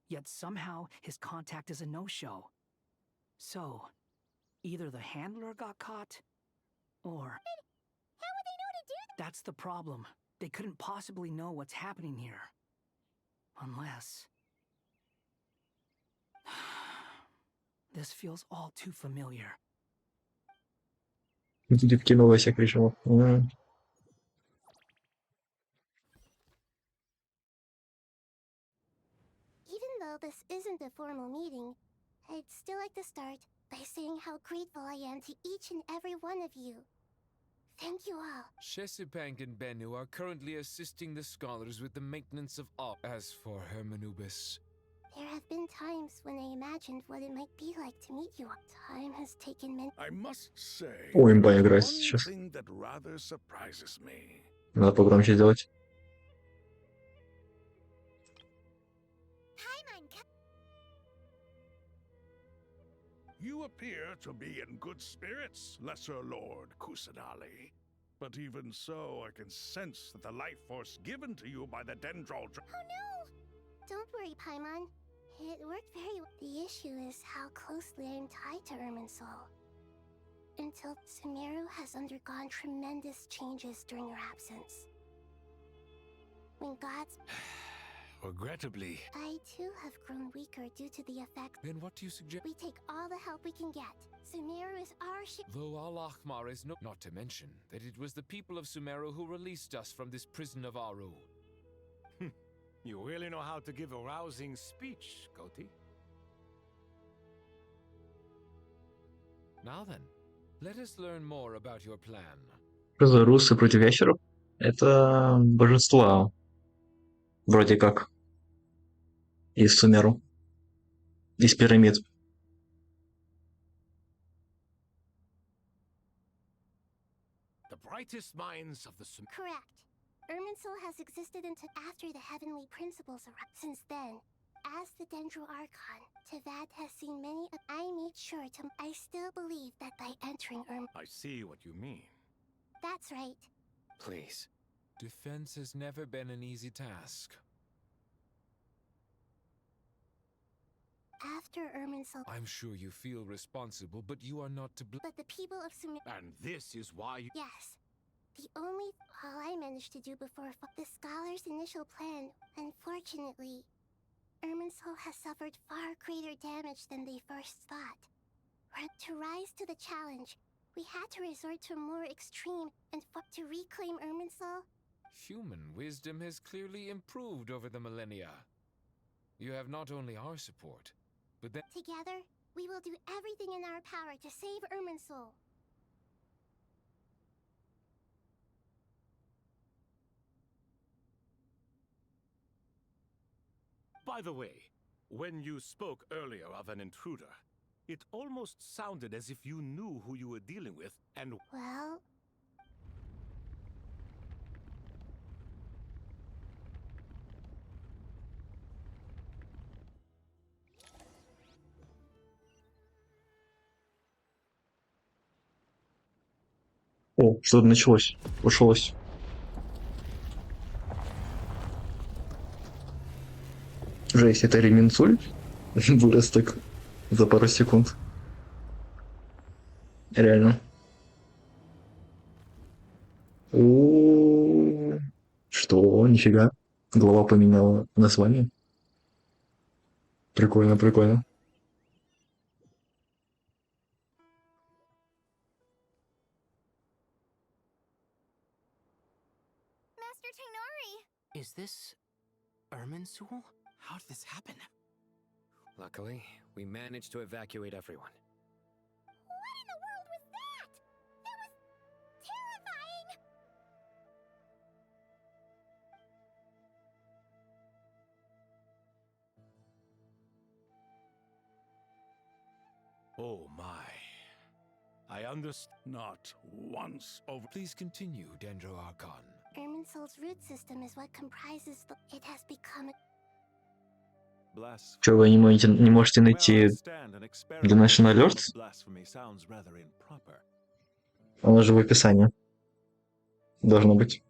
Yet somehow his contact is a no-show. So, either the handler got caught, or... How would they know to do that? That's the problem. They couldn't possibly know what's happening here. Unless... This feels all too familiar. Будет кино во всех режимах. Even though this isn't a formal meeting, I'd still like to start by saying how grateful I am to each and every one of you. Thank you all. Shesipank and Bennu are currently assisting the scholars with the maintenance of all. As for Hermanubis, There have been times when I imagined what it might be like to meet you. Time has taken many... I must say, Ой, имба there's играет one сейчас. thing that rather surprises me. Надо погромче сделать. You appear to be in good spirits, Lesser Lord Kusanali. But even so, I can sense that the life force given to you by the Dendral... Oh no! Don't worry, Paimon. It worked very well. The issue is how closely I am tied to Irminsul. Until Sumeru has undergone tremendous changes during her absence. When gods... regrettably. I too have grown weaker due to the effect. Then what do you suggest? We take all the help we can get. Sumeru is our Though Al-Ahmar is not to mention that it was the people of Sumeru who released us from this prison of Aru. You really know how to give a rousing speech, Koti. Now then, let us learn more about your plan. Что за русы против ящеров? Это божества, вроде как, из Сумеру, из пирамид. The brightest minds of the Correct. Irminsul has existed until after the heavenly principles arrived. Since then, as the Dendro Archon, Tavad has seen many. I made sure to. I still believe that by entering I see what you mean. That's right. Please. Defense has never been an easy task. After Irminsul. I'm sure you feel responsible, but you are not to blame. But the people of Sumer. And this is why you... Yes. All I managed to do before the scholar's initial plan, unfortunately, Irminsul has suffered far greater damage than they first thought. To rise to the challenge, we had to resort to more extreme and to reclaim Irminsul. Human wisdom has clearly improved over the millennia. You have not only our support, but that Together, we will do everything in our power to save Irminsul. By the way, when you spoke earlier of an intruder, it almost sounded as if you knew who you were dealing with and... Well... О, что-то началось. Ушелось. Жесть, это Реминцуль вырос так за пару секунд. Реально. О, что? Нифига. Глава поменяла название. Прикольно, прикольно. Master Tainari! Is this Irminsul? How did this happen? Luckily, we managed to evacuate everyone. What in the world was that? That was terrifying! Oh my. I understand. Not once over. Please continue, Dendro Archon. Irminsul's root system is what comprises the... It has become... Что, вы не можете найти Donation Alert? Оно же в описании. Должно быть.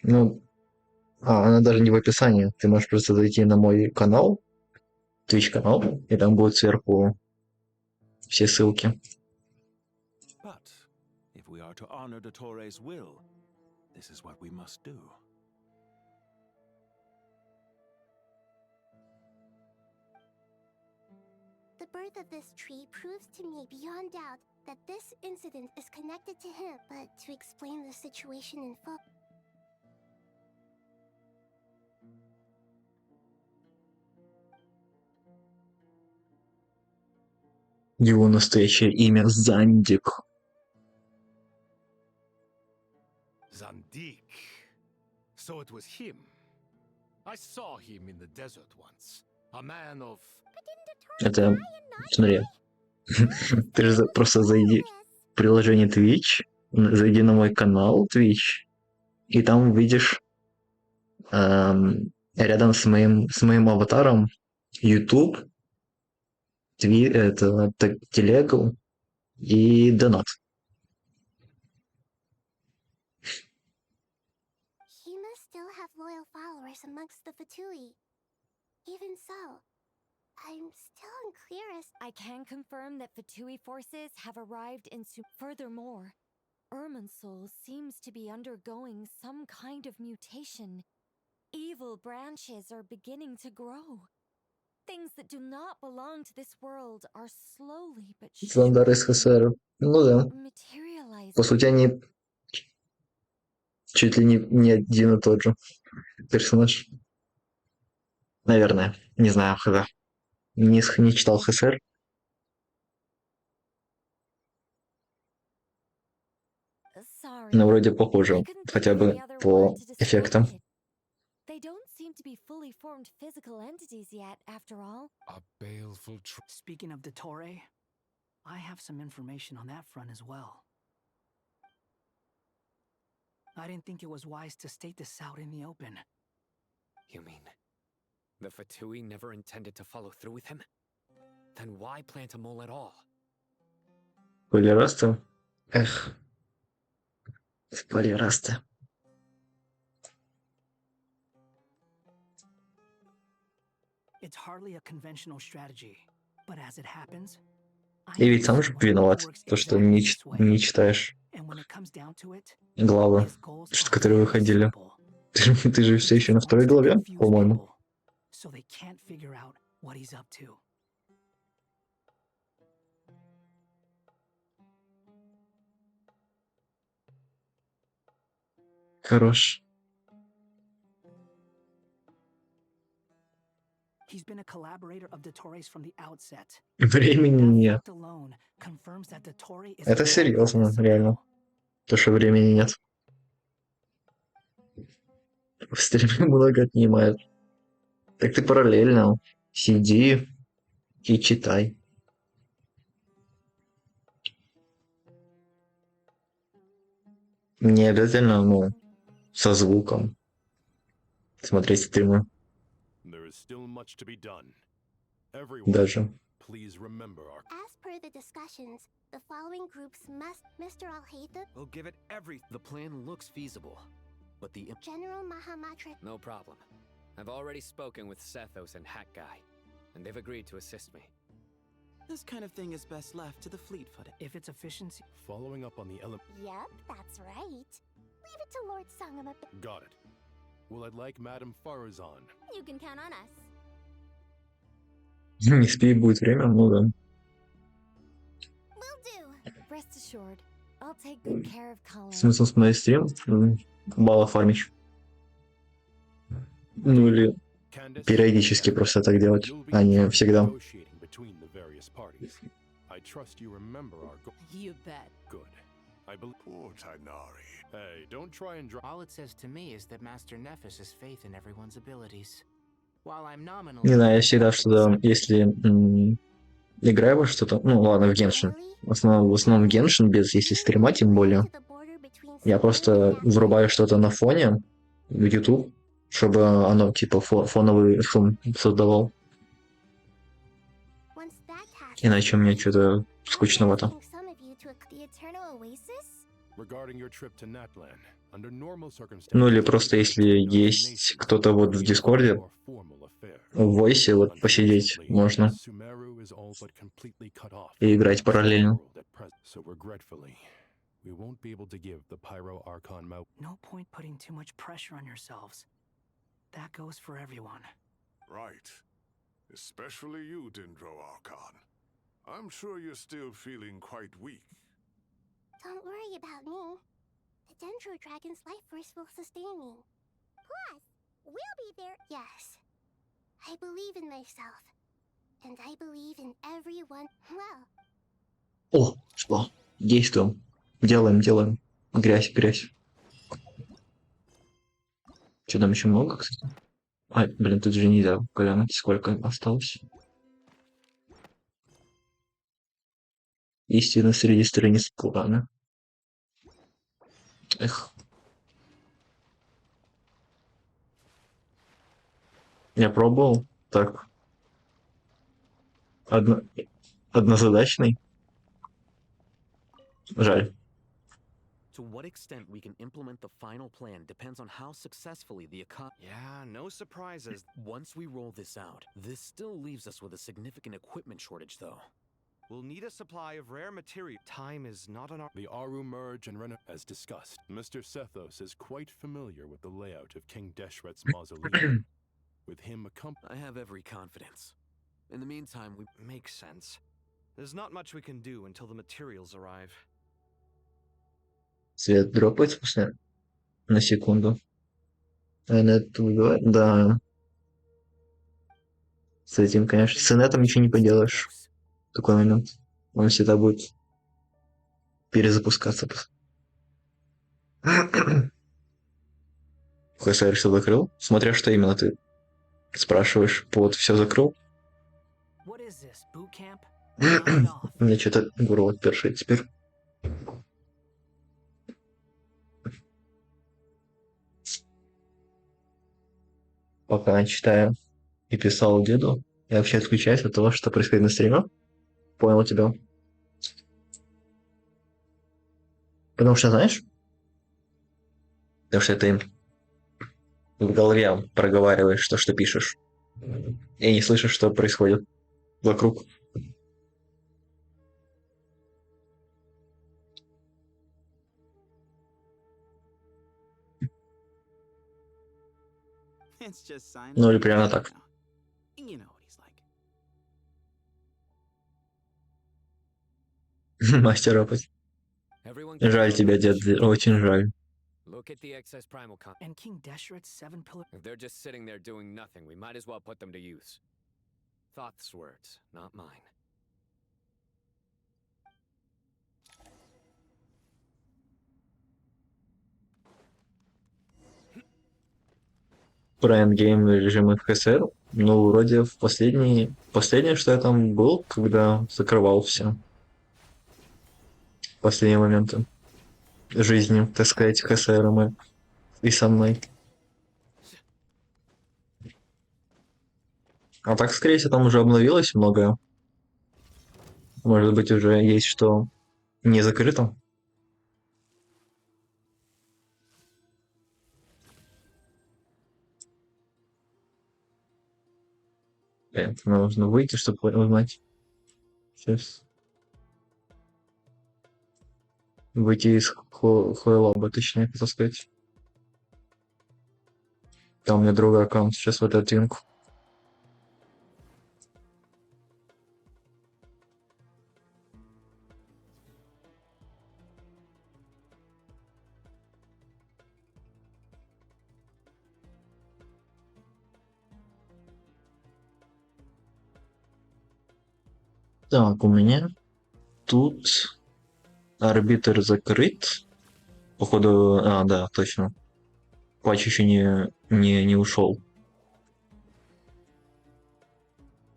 Ну, она даже не в описании. Ты можешь просто зайти на мой канал, Twitch-канал, и там будут сверху все ссылки. But if we are to honor Dottores' will, this is what we must do. The birth of this tree proves to me beyond doubt that this incident is connected to him. But to explain the situation in full... Его настоящее имя Зандик. Zandik. So it was him. I saw him in the desert once. A man of... Это, смотри, ты же просто зайди в приложение Twitch, зайди на мой канал Twitch, и там увидишь рядом с моим аватаром YouTube, телегу и донат. He must still have loyal followers amongst the Fatui. Even so, I'm still unclear as... I can confirm that Fatui forces have arrived in Furthermore, Irminsul seems to be undergoing some kind of mutation. Evil branches are beginning to grow. Things that do not belong to this world are slowly but Фландар из ХСР. Ну да. materializing. По сути, они Чуть ли не один и тот же персонаж. Наверное. Не знаю, когда. Не читал ХСР. Sorry, Но вроде похоже. I couldn't think Хотя of any бы other по word to describe эффектам. it. They don't seem to be fully formed physical entities yet, after all. A baleful Speaking of Dottore, I have some information on that front as well. I didn't think it was wise to state this out in the open. You mean the Fatui never intended to follow through with him? Then why plant a mole at all? Спойлерасты. Эх. Спойлерасты. It's hardly a conventional strategy, but as it happens, И ведь сам же виноват, то, что не читаешь главы, которые выходили. Ты же все еще на второй главе, по-моему. so they can't figure out what he's up to. Хорош. He's been a collaborator of Dottore's from the outset. Времени нет. Alone confirms that Dottore is Это серьезно, реально. То, что времени нет. В стриме много отнимает. Так ты параллельно сиди и читай. Не обязательно, ну, со звуком смотреть стримы. Даже. As per the discussions, the following groups must Mr. Alhaita We'll give it every. The plan looks feasible, but the General Mahamatra. No problem. I've already spoken with Sethos and Hat Guy, and they've agreed to assist me. This kind of thing is best left to the fleet-foot. If it's efficiency. Following up on the Yep, that's right. Leave it to Lord Sangam. Got it. Well, I'd like Madame Farazan. You can count on us. Не спи, будет время, ну да. Will do. Rest assured, I'll take good care of Colin. Смысл смотреть стрим? Балла фармить. Ну или периодически просто так делать, а не всегда. You bet. Good. I believe. Poor Tainari. Hey, don't try and All it says to me is that Master Nephis has faith in everyone's abilities. While I'm nominally... Не знаю, я всегда что-то, если играю во что-то, ну ладно, в Геншин. В основном в Геншин, без если стрима, тем более. Я просто врубаю что-то на фоне в YouTube, чтобы оно типа фоновый шум создавал. Иначе мне что-то скучновато. Ну или просто если есть кто-то вот в Дискорде, в войсе вот посидеть можно и играть параллельно. No point putting too much pressure on yourselves. That goes for everyone. Right. Especially you, Dendro Archon. I'm sure you're still feeling quite weak. Don't worry about me. The Dendro Dragon's life force will sustain me. Plus, we'll be there. Yes. I believe in myself. And I believe in everyone. Well. О, что? Действуем. Делаем. Грязь. Что там еще много, кстати? Ай, блин, тут же нельзя глянуть, сколько осталось. Истина среди страниц плана. Эх. Я пробовал. Так. Однозадачный. Жаль. To what extent we can implement the final plan depends on how successfully the Yeah, no surprises. Once we roll this out, this still leaves us with a significant equipment shortage, though. We'll need a supply of rare material. Time is not on our... The Aru merge and as discussed. Mr. Sethos is quite familiar with the layout of King Deshret's mausoleum. With him I have every confidence. In the meantime, we... Makes sense. There's not much we can do until the materials arrive. Свет дропает, в смысле? на секунду. Нет выбивает? Да. С этим, конечно, с инетом ничего не поделаешь. Такой момент. Он всегда будет перезапускаться. ХСР все закрыл? Смотря что именно ты спрашиваешь. Вот, все закрыл? У меня что-то горло першит теперь. Пока читаю и писал деду, я вообще отключаюсь от того, что происходит на стриме. Понял тебя. Потому что, знаешь, потому что ты в голове проговариваешь то, что пишешь. И не слышишь, что происходит вокруг. Ну или примерно так. Мастер опыт. Жаль тебя, дед, очень жаль. Look at the excess primal And King Deshret's 7 pillar. If they're just sitting there doing nothing, we might as well put them to use. Thoth's words, not mine. Про эндгейм режимы в ХСР. Ну, вроде в последнее, что я там был, когда закрывал все. Последние моменты жизни, так сказать, ХСР и со мной. А так, скорее всего, там уже обновилось многое. Может быть, уже есть что не закрыто. Это нужно выйти, чтобы узнать. Сейчас. Выйти из хойлаба, точнее, хотел сказать. Там у меня другой аккаунт, сейчас вот отвинку. Так, у меня тут арбитр закрыт. Походу, да, точно. Патч еще не ушел.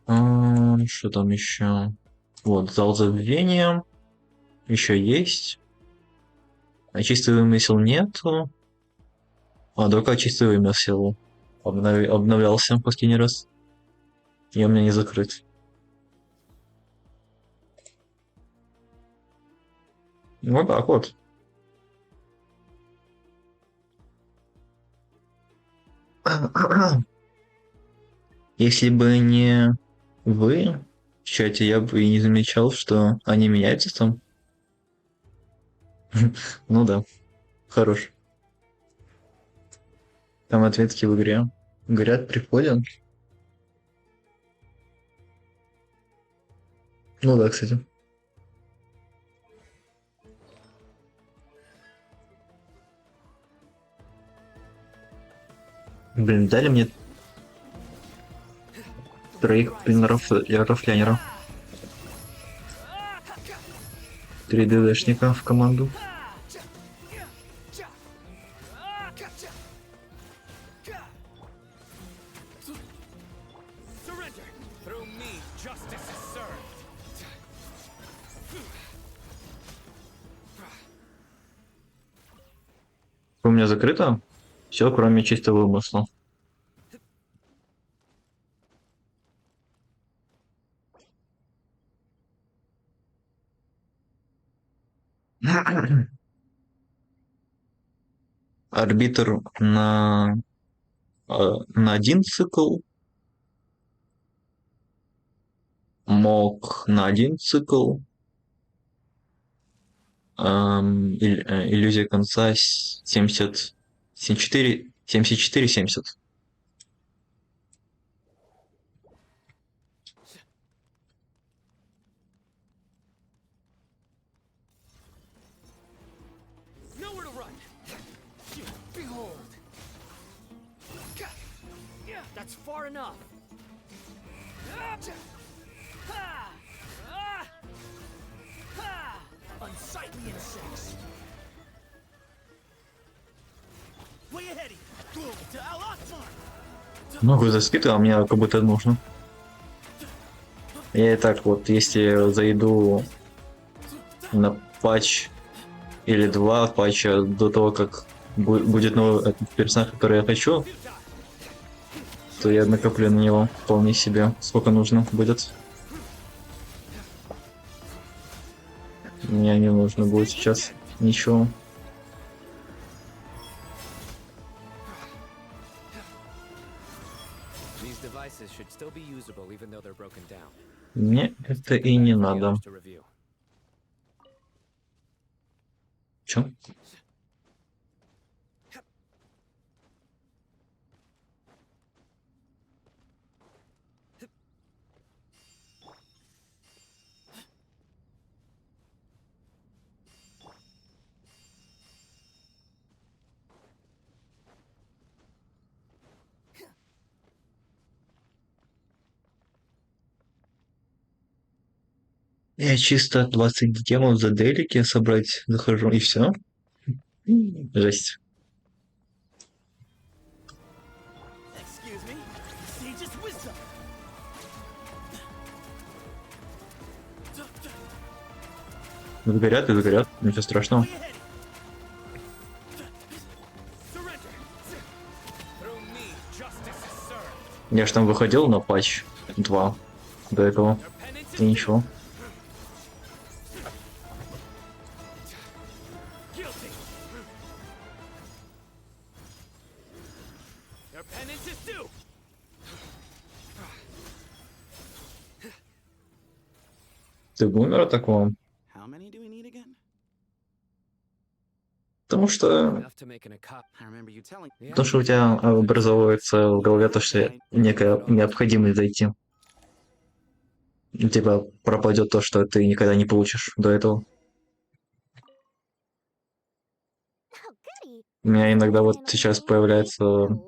Что там еще? Вот, зал забвения. Еще есть. А чистый вымысел нету. Только чистый вымысел обновлялся последний раз. И у меня не закрыт. Вот так вот. Если бы не вы в чате, я бы и не замечал, что они меняются там. Ну да, хорош. Там ответки в игре. Говорят, приходят. Ну да, кстати. Блин, дали мне троих рафлянеров. 3 ДДшника в команду. У меня закрыто? Все, кроме чистого вымысла. Арбитр на один цикл. Мог на один цикл. Иллюзия конца 70, 74, 74, 70. That's far enough. Unsightly insects. Way ahead of you. To Al-Akbar. Много заскиты, а мне как будто нужно. Я и так вот, если зайду на патч или 2 патча до того, как будет новый этот персонаж, который я хочу, то я накоплю на него вполне себе, сколько нужно будет. Мне не нужно будет сейчас ничего. These devices should still be usable even though they're broken down. Мне это и не надо. Чё? Я чисто 20 демов за делики собрать захожу и все. Жесть. Excuse me. Sage's wisdom. Загорят и загорят, ничего страшного. Я ж там выходил на патч 2 до этого. И ничего. Ты умер от такого? Потому что у тебя образовывается в голове то, что некая необходимость зайти. У тебя пропадет то, что ты никогда не получишь до этого. У меня иногда вот сейчас появляется... у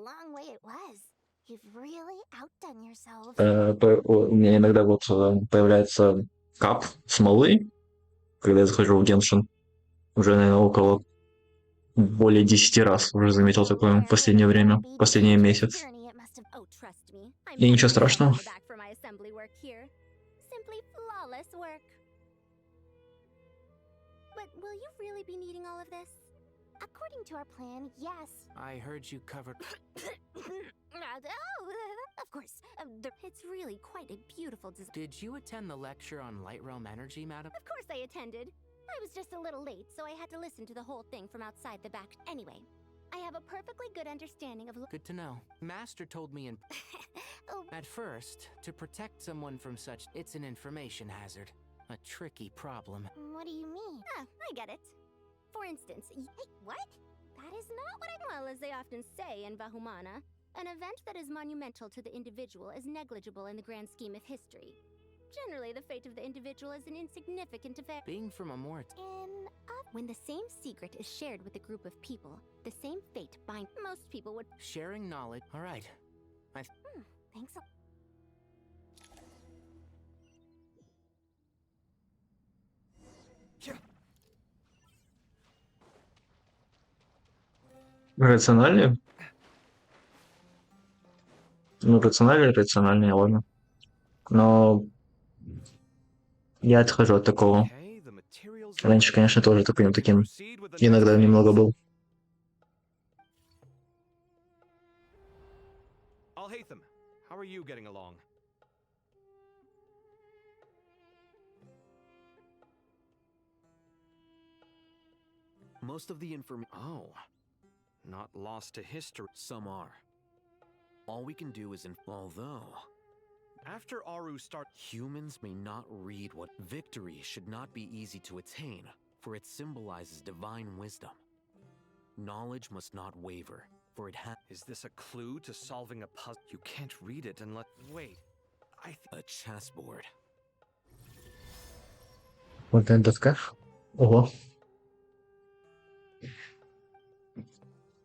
меня иногда вот появляется кап смолы, когда я захожу в Геншин. Уже, наверное, около более 10 раз уже заметил такое в последнее время, последний месяц. И ничего страшного. According to our plan, yes. I heard you covered. Of course. It's really quite a beautiful design. Did you attend the lecture on Light Realm Energy, madam? Of course I attended. I was just a little late, so I had to listen to the whole thing from outside the back. Anyway, I have a perfectly good understanding of... Good to know. Master told me in... At first, to protect someone from such... It's an information hazard. A tricky problem. What do you mean? I get it. For instance, hey, what? That is not what well, as they often say in Bahumana, an event that is monumental to the individual is negligible in the grand scheme of history. Generally, the fate of the individual is an insignificant affair. Being from a more... When the same secret is shared with a group of people, the same fate binds... Most people would... Sharing knowledge... All right. Thanks a... Рациональнее? Ну, рациональнее, ладно. Но я отхожу от такого. Раньше, конечно, тоже таким иногда немного был. Al-Haytham, how are you getting along? Most of the information... Oh. Not lost to history. Some are. All we can do is... Although... After Aru start... Humans may not read what... Victory should not be easy to attain, for it symbolizes divine wisdom. Knowledge must not waver, for it has... Is this a clue to solving a puzzle? You can't read it unless... Wait, A chessboard. Вот эта доска. Ого.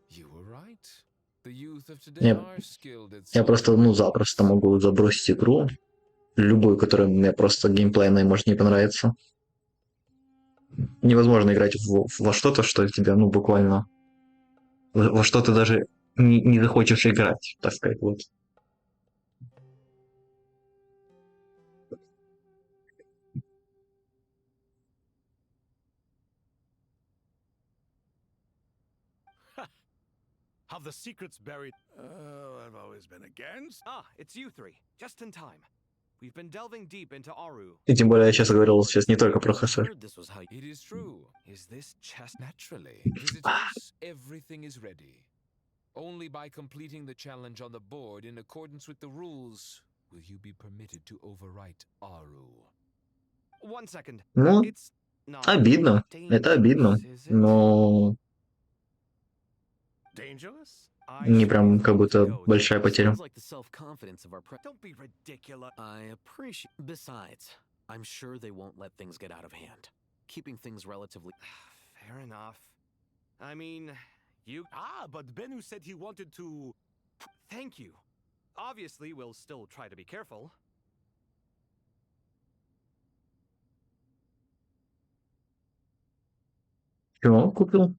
You were right. The youth of today Я, are skilled at я просто, solving запросто могу забросить игру. Любую, которая мне просто геймплейная может не понравиться. Невозможно играть во что-то, что тебе, буквально... Во что ты даже не захочешь играть, так сказать, вот. Have the secrets buried. Oh, I've always been against. Ah, it's you three. Just in time. We've been delving deep into Aru. И тем более я сейчас говорил сейчас не только про ХСР. It is true. Is this chest naturally? Visitors, everything is ready. Only by completing the challenge on the board in accordance with the rules will you be permitted to overwrite Aru. 1 second. Ну, It's not обидно. Это обидно. dangerous, is it? Но Dangerous? не прям как будто большая потеря. Sounds like the self-confidence of our Don't be ridiculous. I appreciate. Besides, I'm sure they won't let things get out of hand. Keeping things relatively. Fair enough. I mean, you. Ah, but Bennu said he wanted to. Thank you. Obviously, we'll still try to be careful. Чего он купил?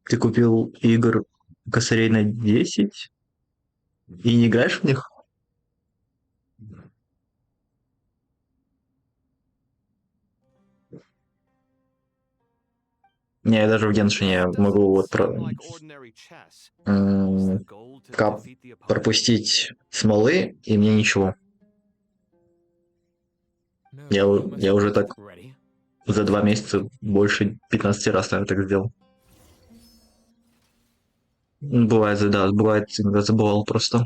Ты купил игр косарей на 10 и не играешь в них? Не, я даже в Геншине могу вот пропустить смолы, и мне ничего. Я уже так за 2 месяца больше 15 раз, наверное, так сделал. Бывает, да, бывает, иногда забывал просто.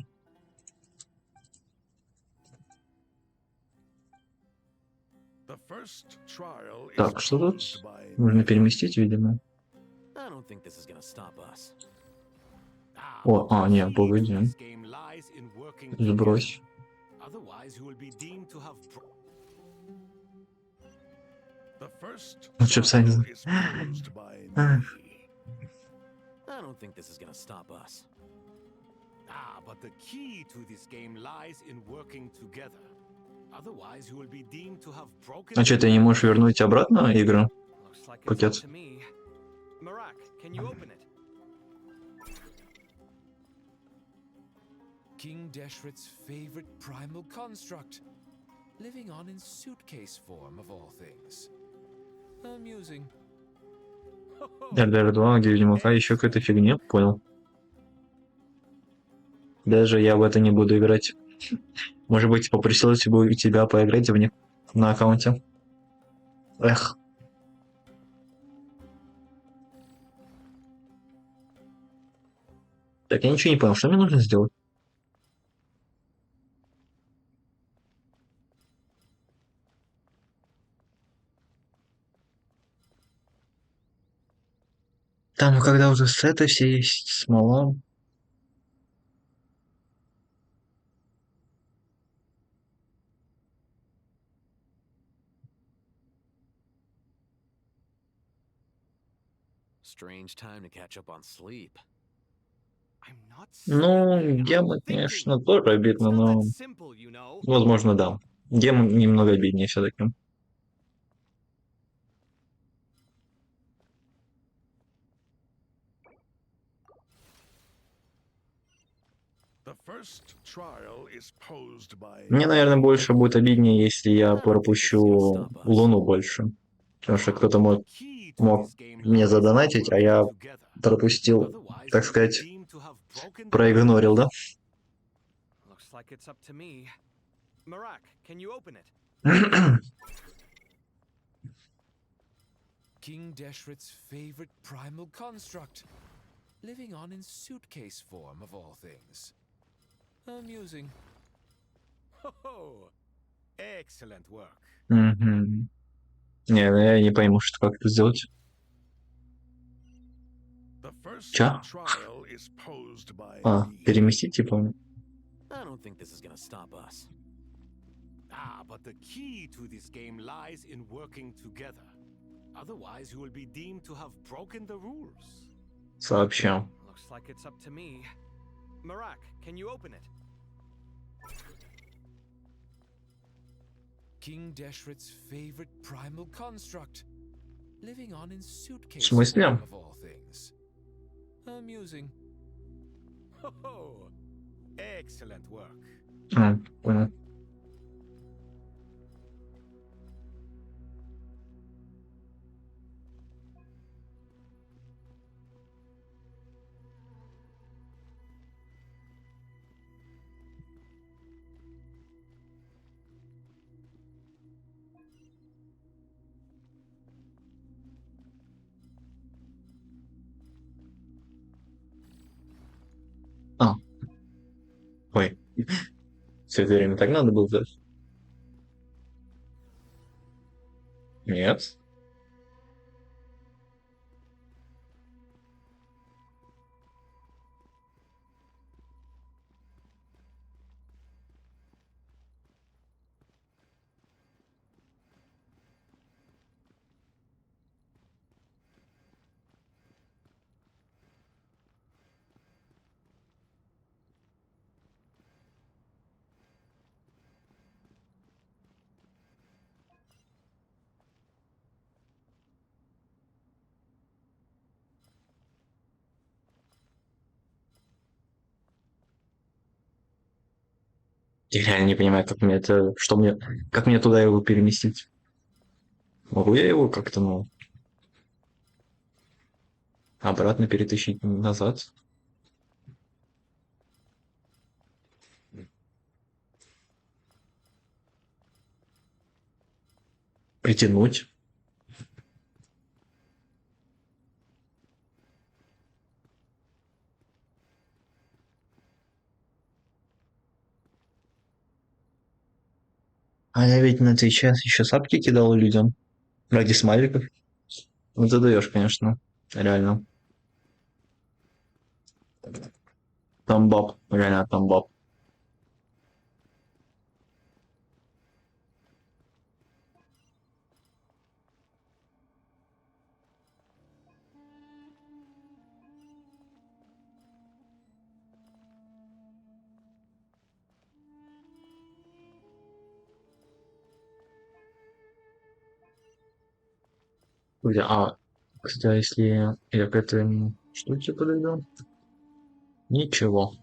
Так, что тут? Нужно переместить, видимо. О, не, погоди. Сбрось. Лучше писать. I don't think this is gonna stop us. Ah, but the key to this game lies in working together. Otherwise, you will be deemed to have broken. А что, ты не можешь вернуть обратно игру? Пакет. Marak, can you open it? King Deshret's favorite primal construct, living on in suitcase form of all things. Amusing. РДР-2, где Ведьмака, еще какая-то фигня, понял. Даже я в это не буду играть. Может быть, попросилось бы у тебя поиграть в них на аккаунте. Эх. Так, я ничего не понял, что мне нужно сделать? Там, когда уже с этой всей есть смола. Strange time to catch up on sleep. Ну, гемы, конечно, тоже обидно, но... Возможно, да. Гемы немного обиднее все-таки. Мне, наверное, больше будет обиднее, если я пропущу Луну больше. Потому что кто-то мог мне задонатить, а я пропустил, так сказать, проигнорил, да? Looks like it's up to me. Marak, can you open it? King Deshret's favorite primal construct, living on in suitcase form of all things. Amusing. Oh, excellent work. Не, я не пойму, что как это сделать. Чё? Переместить, типа? I don't think this is gonna stop us. Ah, but the key to this game lies in working together. Otherwise, you will be deemed to have broken the rules. Сообщу. Looks like it's up to me. Marak, can you open it? King Deshret's favorite primal construct. Living on in В suitcases смысле? of all things. Amusing. Ho-ho! Excellent work. Понял. А. Ой. Все это время так надо было делать? Нет. Я реально не понимаю, как мне это... Что мне... Как мне туда его переместить? Могу я его как-то, ну... Обратно перетащить назад? Притянуть? А я ведь на Твиче еще сапки кидал людям. Ради смайликов. Ну ты даешь, конечно. Реально. Тамбап. Реально тамбап. Кстати, если я к этой штуке подойду? Ничего.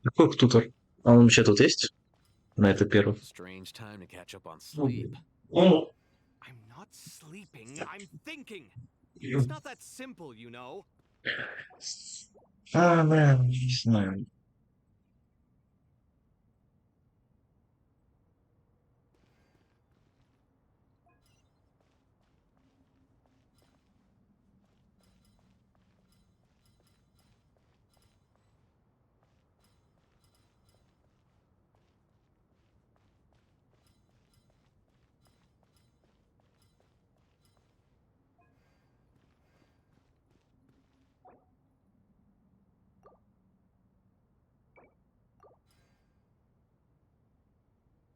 Какой тутор? А он вообще тут есть? На это первый. Strange time to catch up on sleep. I'm not sleeping, I'm thinking. It's not that simple, you know. Бля, не знаю.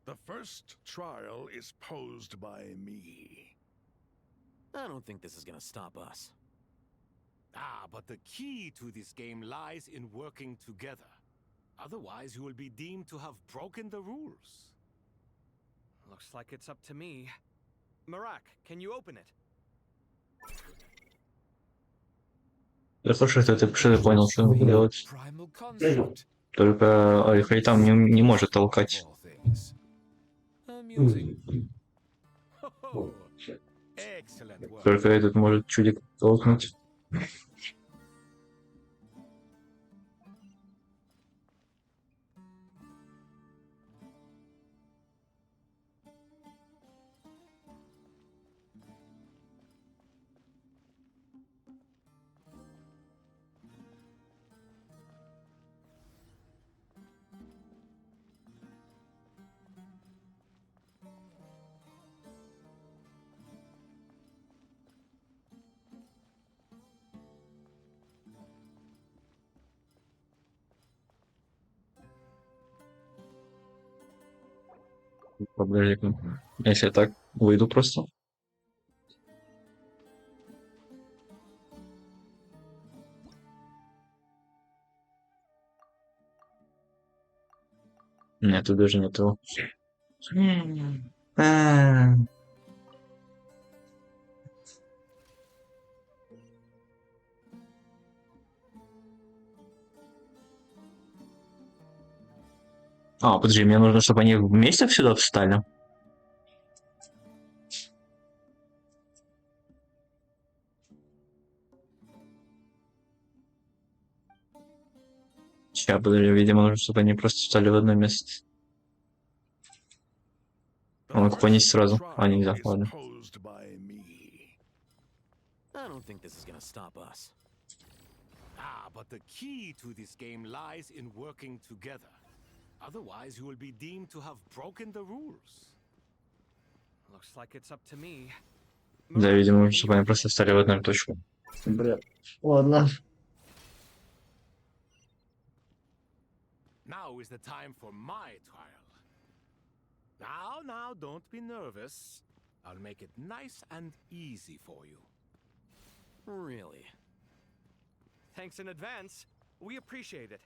The first trial is posed by me. I don't think this is gonna stop us. Ah, but the key to this game lies in working together. Otherwise, you will be deemed to have broken the rules. Looks like it's up to me. Marak, can you open it? Я слушаю, что ты понял, что надо делать. Primal construct. Только Хайтам не может толкать. Amusing. Excellent work. Только этот может чудик толкнуть. Подожди-ка. Если я так выйду просто. Нет, тут даже нет его. А. Подожди, мне нужно, чтобы они вместе сюда встали. Сейчас, подожди, видимо, нужно, чтобы они просто встали в одно место. Он их понести сразу. Нельзя, ладно. I don't think this is gonna stop us. But the key to this game lies in working together. Otherwise, you will be deemed to have broken the rules. Looks like it's up to me. Да, видимо, чтобы они просто встали в одну точку. Бля. Ладно. Now is the time for my trial. Now, don't be nervous. I'll make it nice and easy for you. Really? Thanks in advance. We appreciate it.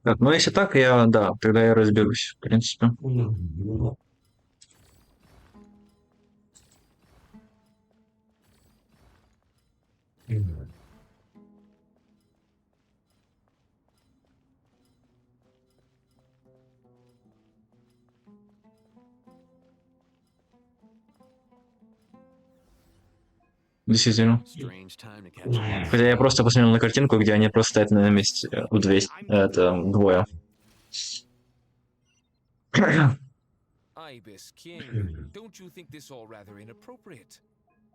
Так, ну если так, да, тогда я разберусь, в принципе. Действительно. Хотя я просто посмотрел на картинку, где они просто стоят на месте в две. Это двое. Ibis King, don't you think this all rather inappropriate?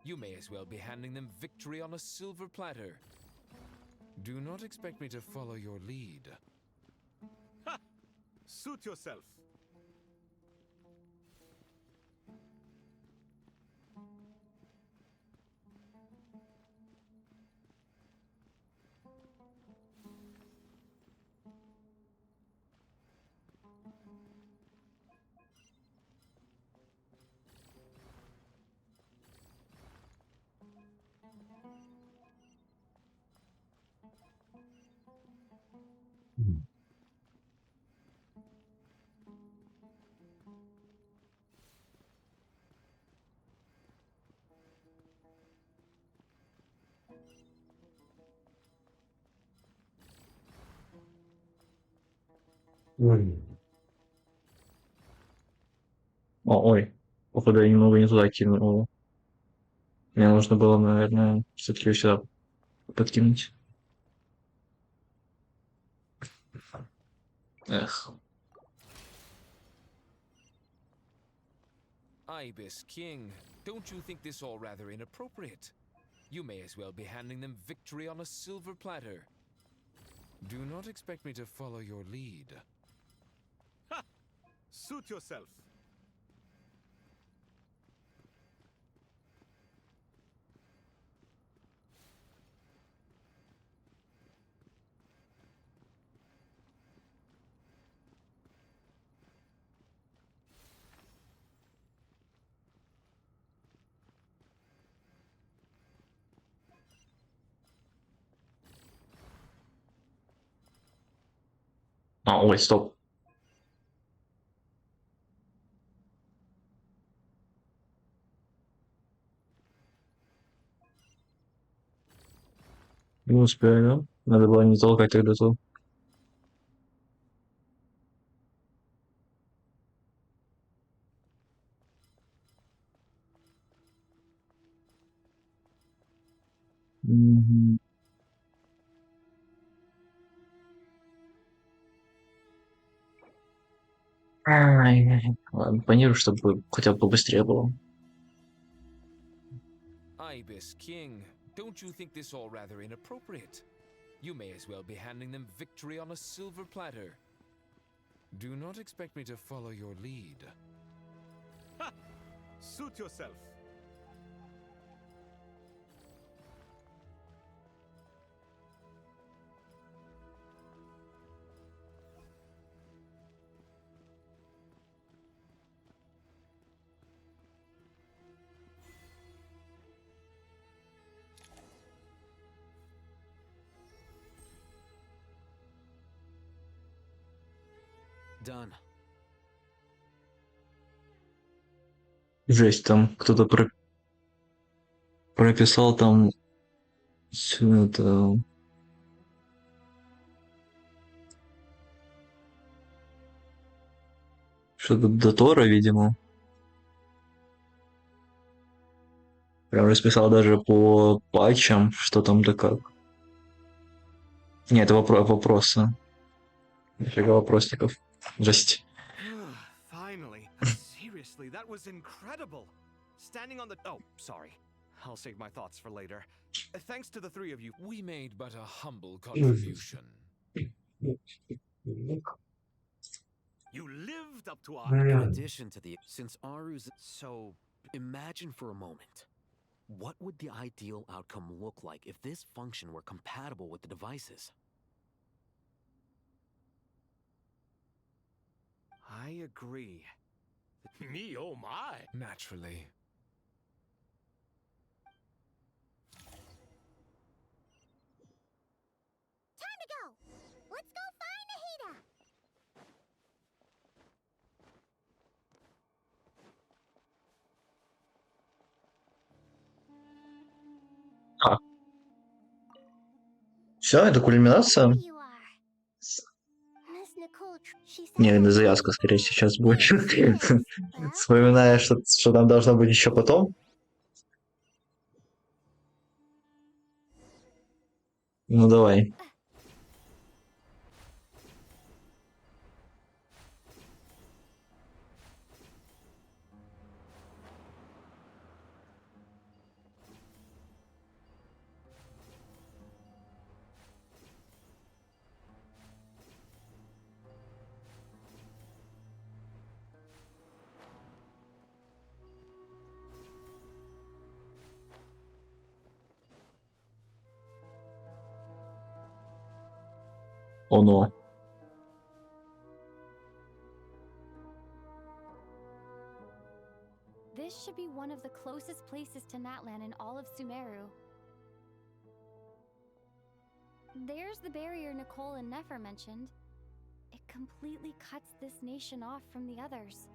You may as well be handing them victory on a silver platter. Do not expect me to follow your lead. Ha! Suit yourself. Ой. Походу, я немного не туда кинул. Мне нужно было, наверное, все-таки сюда подкинуть. Эх. Ibis King, don't you think this all rather inappropriate? You may as well be handing them victory on a silver platter. Do not expect me to follow your lead. Ha! Suit yourself. Ой, стоп. Не успею, да? Надо было не толкать тогда то. Мгм. Ладно, планирую, чтобы хотя бы побыстрее было. Ibis King, don't you think this all rather inappropriate? You may as well be handing them victory on a silver platter. Do not expect me to follow your lead. Ha! Suit yourself. Done. Жесть, там кто-то прописал там всё это. Что-то до Тора, видимо. Прям расписал даже по патчам, что там да как. Не, это вопросы. Нифига вопросников. Жесть. Finally. Seriously, that was incredible. Standing on the... Oh, sorry. I'll save my thoughts for later. Thanks to the three of you. We made but a humble contribution. You lived up to our... In addition to the... Since Aru's... So, imagine for a moment. What would the ideal outcome look like if this function were compatible with the devices? I agree. Me, oh my. Naturally. Time to go! Let's go find Nahida! Все, это кульминация? There you are. Miss Nicole, she said Не, that завязка, скорее, сейчас будет. Well? Вспоминая, что там должно быть еще потом. Ну, давай. Оно. This should be one of the closest places to Natlan in all of Sumeru. There's the barrier Nicole and Nefer mentioned. It completely cuts this nation off from the others.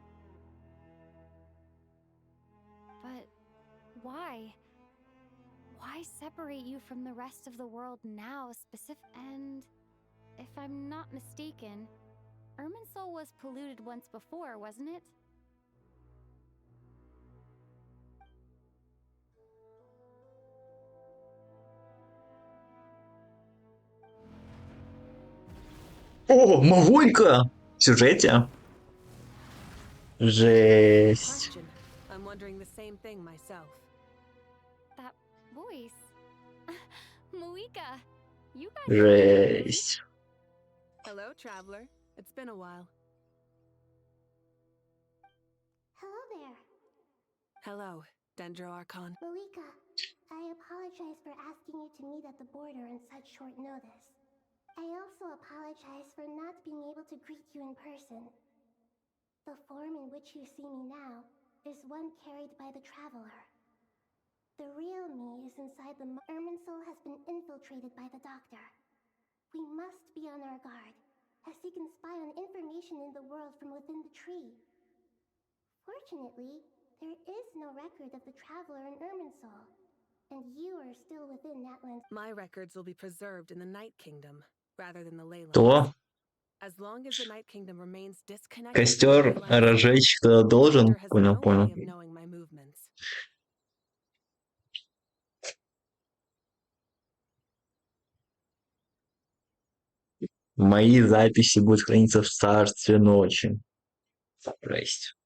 But why? Why separate you from the rest of the world now, And if I'm not mistaken, Irminsul was polluted once before, wasn't it? О, Мавулька! В сюжете. Жесть. I'm wondering the same thing myself. That voice. Muika, you got Жесть. Hello, traveler. It's been a while. Hello there. Hello, Dendro Archon. Malika, I apologize for asking you to meet at the border on such short notice. I also apologize for not being able to greet you in person. The form in which you see me now is one carried by the Traveler. The real me is inside the Irminsul has been infiltrated by the Doctor. We must be on our guard. as he can spy on information in the world from within the tree. Fortunately, there is no record of the Traveler in Irminsul, and you are still within Natlan's. My records will be preserved in the Night Kingdom, rather than the Leylands. То As long as the Night Kingdom remains disconnected from the костер Leyland system, разжечь кто должен. Doctor has Понял, no понял. way of knowing my movements. Мои записи будут храниться в царстве ночи. Жесть.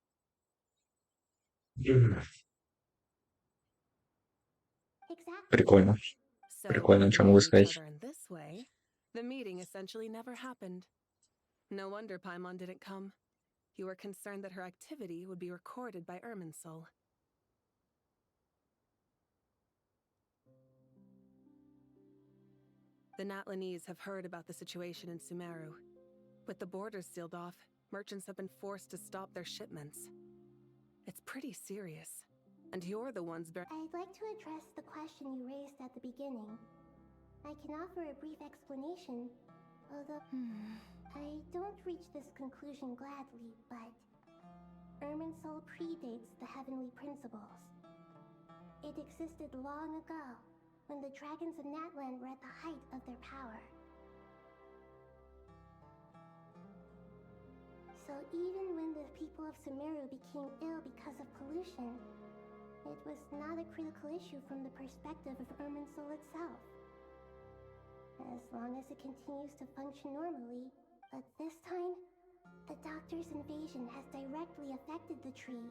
Прикольно. So Прикольно, by что могу meeting each сказать. other in this way, the meeting essentially never happened. No wonder Paimon didn't come. You were concerned that her activity would be recorded by Irminsul. The Natlanese have heard about the situation in Sumeru. With the borders sealed off, merchants have been forced to stop their shipments. It's pretty serious. And you're the ones I'd like to address the question you raised at the beginning. I can offer a brief explanation, although I don't reach this conclusion gladly, but Irminsul predates the Heavenly Principles. It existed long ago, when the dragons of Natlan were at the height of their power. So even when the people of Sumeru became ill because of pollution, it was not a critical issue from the perspective of Irminsul itself. As long as it continues to function normally, but this time, the Doctor's invasion has directly affected the tree.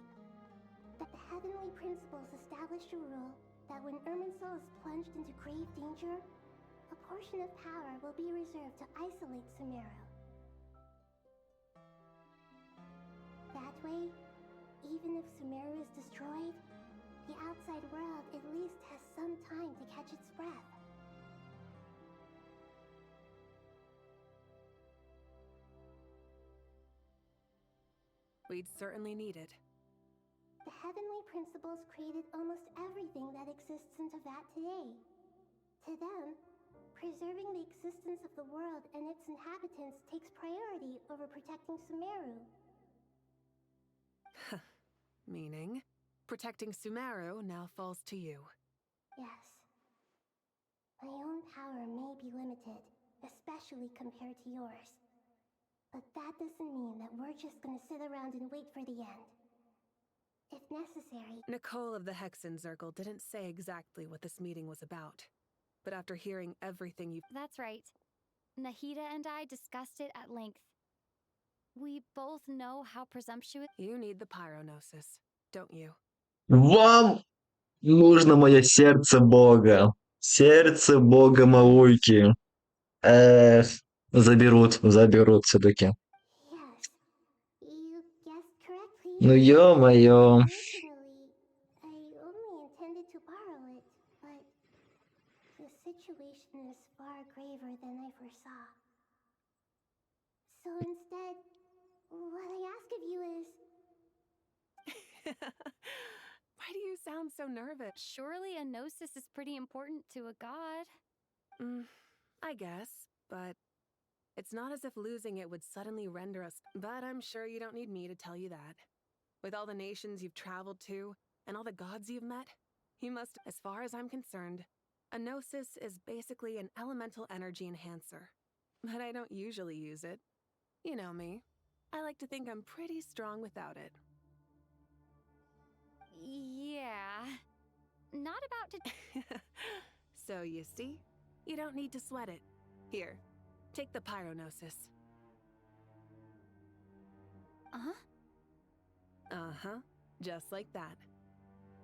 The Heavenly Principles established a rule that when Irminsul is plunged into grave danger, a portion of power will be reserved to isolate Sumeru. That way, even if Sumeru is destroyed, the outside world at least has some time to catch its breath. We'd certainly need it. The Heavenly Principles created almost everything that exists in Teyvat today. To them, preserving the existence of the world and its inhabitants takes priority over protecting Sumeru. Meaning, protecting Sumeru now falls to you. Yes. My own power may be limited, especially compared to yours. But that doesn't mean that we're just gonna sit around and wait for the end. If necessary... Nicole of the Hexen Circle didn't say exactly what this meeting was about. But after hearing everything you've... That's right. Nahida and I discussed it at length. We both know how presumptuous... You need the pyronosis, don't you? Вам нужно мое сердце Бога. Сердце Бога Малуйки. Заберут все-таки. You guessed correctly. Ну ё-моё. Originally, I only intended to borrow it, but the situation is far graver than I foresaw. So instead, what I ask of you is... Why do you sound so nervous? Surely a gnosis is pretty important to a god. I guess, but it's not as if losing it would suddenly render us... But I'm sure you don't need me to tell you that. With all the nations you've traveled to, and all the gods you've met, you must, as far as I'm concerned, a gnosis is basically an elemental energy enhancer. But I don't usually use it. You know me. I like to think I'm pretty strong without it. Yeah. Not about to... So you see? You don't need to sweat it. Here, take the pyronosis. Uh-huh. Just like that.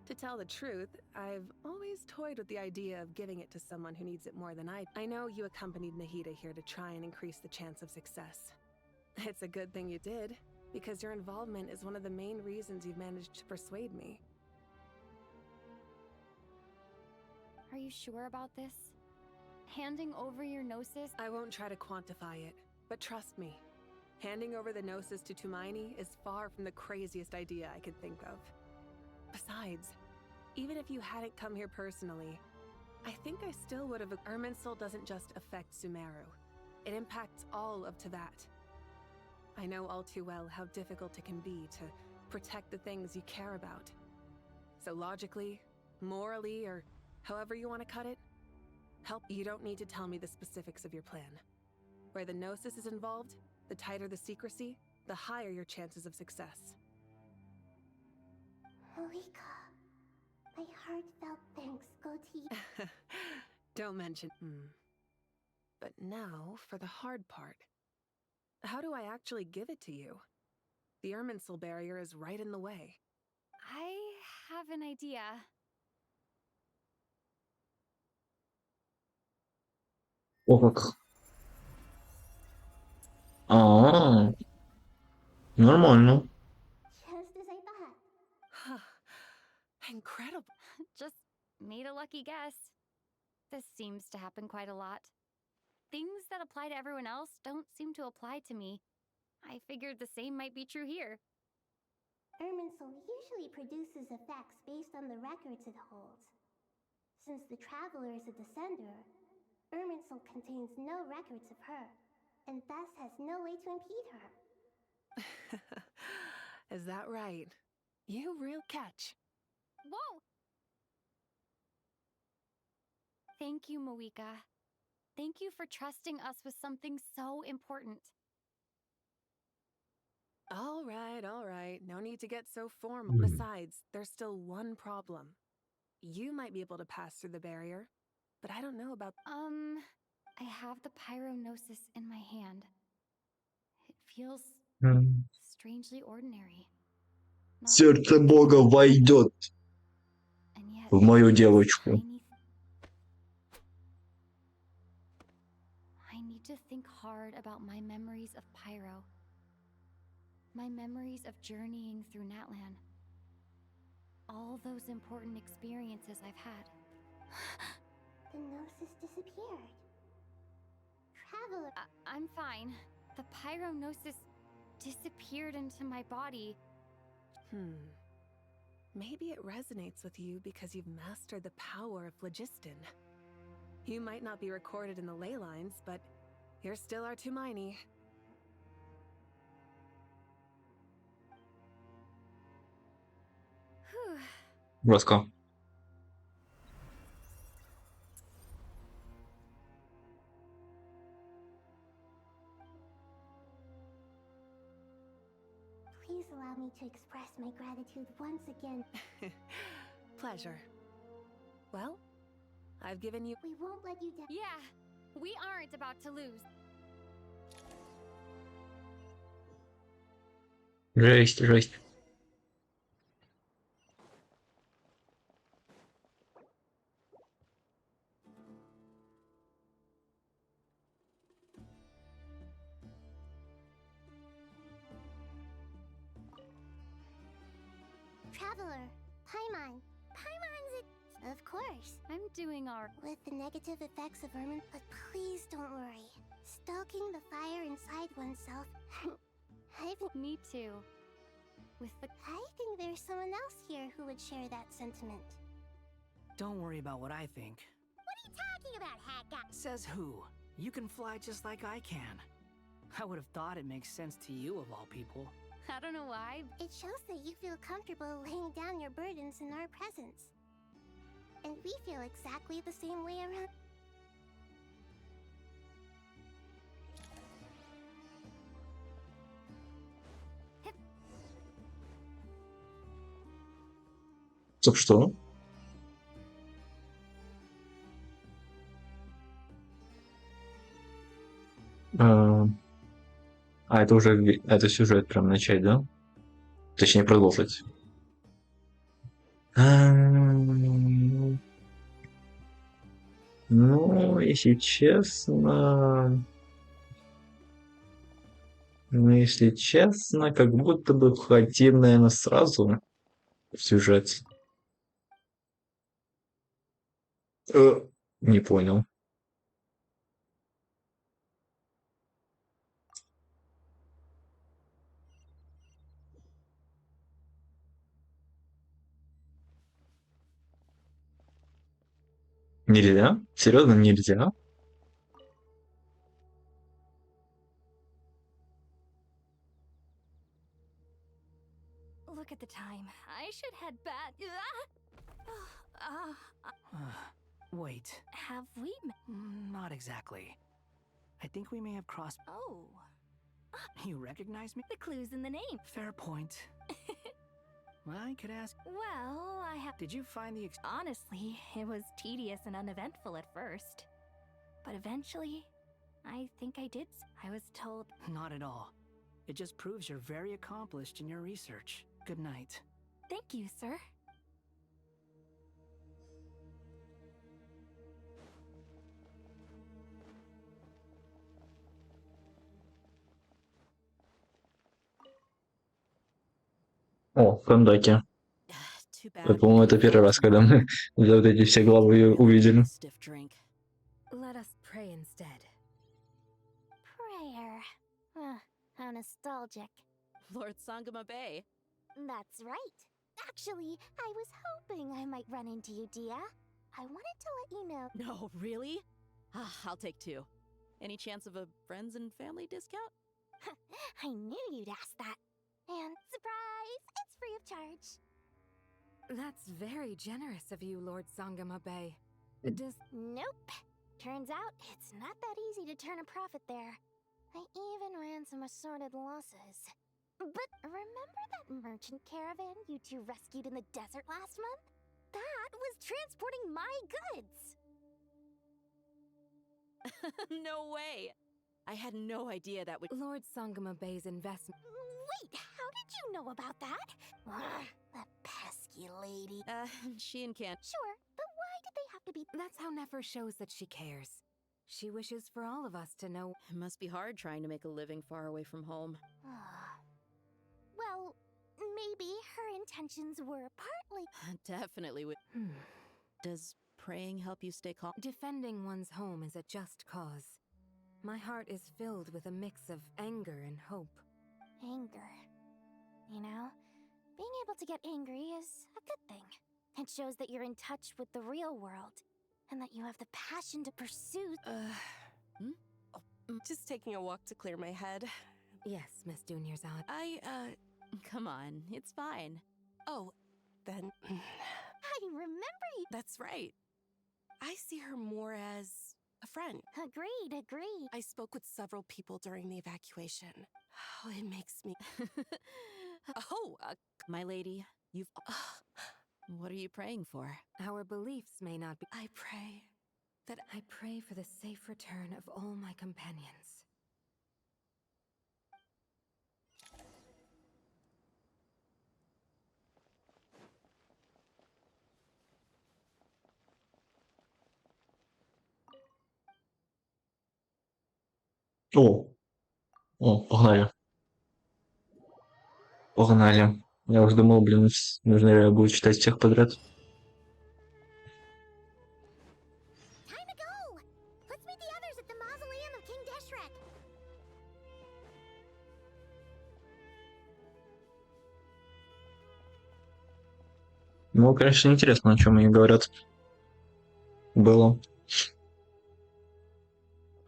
To tell the truth, I've always toyed with the idea of giving it to someone who needs it more than I know you accompanied Nahida here to try and increase the chance of success. It's a good thing you did, because your involvement is one of the main reasons you've managed to persuade me. Are you sure about this? Handing over your gnosis? I won't try to quantify it, but trust me. Handing over the gnosis to Tumaini is far from the craziest idea I could think of. Besides, even if you hadn't come here personally, I think I still would have... Irminsul doesn't just affect Sumeru. It impacts all of Teyvat. I know all too well how difficult it can be to protect the things you care about. So logically, morally, or however you want to cut it, you don't need to tell me the specifics of your plan. Where the Gnosis is involved, the tighter the secrecy, the higher your chances of success. Moika, my heartfelt thanks go to you. Don't mention. But now for the hard part. How do I actually give it to you? The Irminsul barrier is right in the way. I have an idea. О, как. А, нормально. Just as I thought. Incredible. Just made a lucky guess. This seems to happen quite a lot. Things that apply to everyone else don't seem to apply to me. I figured the same might be true here. Irminsul usually produces effects based on the records it holds. Since the Traveler is a descender, Irminsul contains no records of her, and thus has no way to impede her. Is that right? You real catch. Whoa! Thank you, Moika. Thank you for trusting us with something so important. All right. No need to get so formal. Besides, there's still one problem. You might be able to pass through the barrier, but I don't know about... I have the Pyrognosis in my hand. It feels strangely ordinary. Сердце Бога войдет в мою девочку. I need to think hard about my memories of Pyro. My memories of journeying through Natlan. All those important experiences I've had. The Gnosis disappeared. Traveler... I'm fine. The Pyrognosis disappeared into my body. Maybe it resonates with you because you've mastered the power of phlogiston. You might not be recorded in the ley lines, but you're still our Tumini. Жестко. Please allow me to express my gratitude once again. Pleasure. Well, I've given you... We won't let you down. Yeah, we aren't about to lose. Жесть. Traveler, Paimon. Paimon's it. Of course. I'm doing all right. With the negative effects of Irmin, but please don't worry. Stoking the fire inside oneself. Me too. I think there's someone else here who would share that sentiment. Don't worry about what I think. What are you talking about, Hat Guy? Says who? You can fly just like I can. I would have thought it makes sense to you of all people. I don't know why. It shows that you feel comfortable laying down your burdens in our presence. And we feel exactly the same way around... Стоп, что? Это уже... Это сюжет прям начать, да? Точнее, продолжить. Ну, если честно... как будто бы хотим, наверное, сразу в сюжет. Не понял. Нельзя? Серьезно, нельзя? Look at the time. I should head back. Wait. Have we? Not exactly. I think we may have crossed. Oh. You recognize me? The clue's in the name. Fair point. I could ask. Well, I have. Did you find the? Honestly, it was tedious and uneventful at first. But eventually, I think I did. I was told. Not at all. It just proves you're very accomplished in your research. Good night. Thank you, sir. О, в Кондаке. Я, по-моему, это первый раз, когда мы за вот эти все главы увидели. Let us pray instead. Prayer. How nostalgic. Lord Sangama Bay. That's right. Actually, I was hoping I might run into you, Dia. I wanted to let you know. No, really? I'll take 2. Any chance of a friends and family discount? I knew you'd ask that. And surprise! It's free of charge. That's very generous of you, Lord Sangama Bay. Nope. Turns out it's not that easy to turn a profit there. I even ran some assorted losses. But remember that merchant caravan you two rescued in the desert last month? That was transporting my goods! No way! I had no idea that would. Lord Sangama Bay's investment. Wait, how did you know about that? That pesky lady. She and Can. Sure, but why did they have to be? That's how Nefer shows that she cares. She wishes for all of us to know. It must be hard trying to make a living far away from home. Well, maybe her intentions were partly. Definitely would. Does praying help you stay calm? Defending one's home is a just cause. My heart is filled with a mix of anger and hope. Anger. You know, being able to get angry is a good thing. It shows that you're in touch with the real world, and that you have the passion to pursue. Just taking a walk to clear my head. Yes, Miss Dunyarzad. Come on, it's fine. Oh, then. I remember you. That's right. I see her more as a friend. Agreed. I spoke with several people during the evacuation. Oh, it makes me. My lady, you've. What are you praying for? Our beliefs may not be. I pray that I pray for the safe return of all my companions. Погнали. Погнали. Я уже думал, блин, нужно ли я буду читать всех подряд. Time to go! Let's meet the others at the mausoleum of King Deshret. Ну, конечно, интересно, о чем они говорят. Было.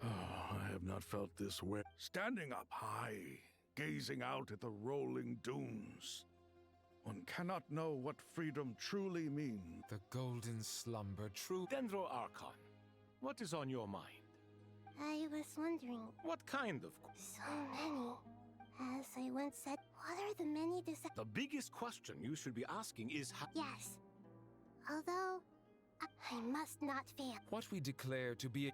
I have not felt this way. Standing up high, gazing out at the rolling dunes. One cannot know what freedom truly means. The golden slumber, true. Dendro Archon, what is on your mind? I was wondering. What kind of... So many. As I once said, what are the many The biggest question you should be asking is how... Yes. Although, I must not fail. What we declare to be...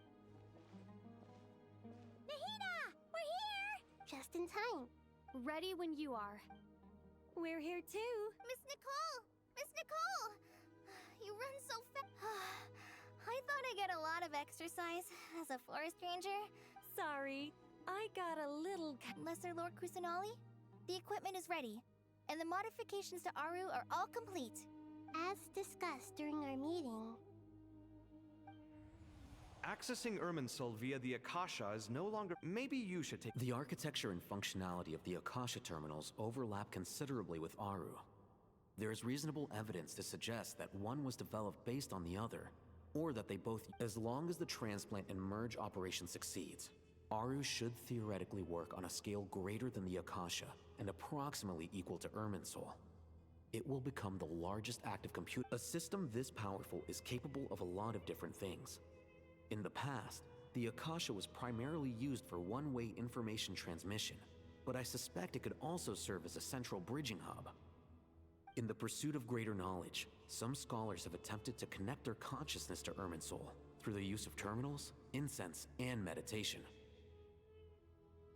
Nahida! We're here! Just in time. Ready when you are. We're here too. Miss Nicole! Miss Nicole! You run so fast. I thought I'd get a lot of exercise as a forest ranger. Sorry, I got a little... Lesser Lord Kusanali, the equipment is ready, and the modifications to Aru are all complete. As discussed during our meeting. Accessing Irminsul via the Akasha is no longer... Maybe you should take... The architecture and functionality of the Akasha terminals overlap considerably with Aru. There is reasonable evidence to suggest that one was developed based on the other, or that they both... As long as the transplant and merge operation succeeds, Aru should theoretically work on a scale greater than the Akasha and approximately equal to Irminsul. it will become the largest active computer. A system this powerful is capable of a lot of different things. In the past, the Akasha was primarily used for one-way information transmission, but I suspect it could also serve as a central bridging hub. In the pursuit of greater knowledge, some scholars have attempted to connect their consciousness to Irminsul through the use of terminals, incense, and meditation.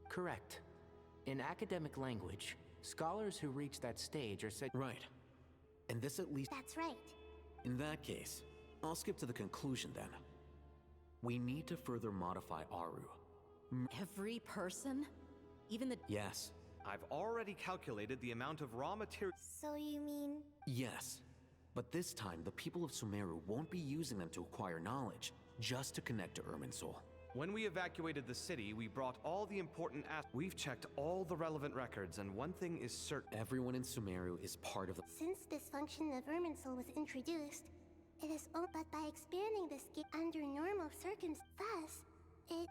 Correct. In academic language, scholars who reach that stage are said— Right. And this at least— That's right. In that case, I'll skip to the conclusion then. We need to further modify Aru. Every person? Even the— Yes. I've already calculated the amount of raw material. So you mean... Yes. But this time, the people of Sumeru won't be using them to acquire knowledge, just to connect to Irminsul. When we evacuated the city, we brought all the important We've checked all the relevant records, and one thing is certain. Everyone in Sumeru is part of the— Since this function of Irminsul was introduced, it is but by expanding this gate under normal circumstances, it...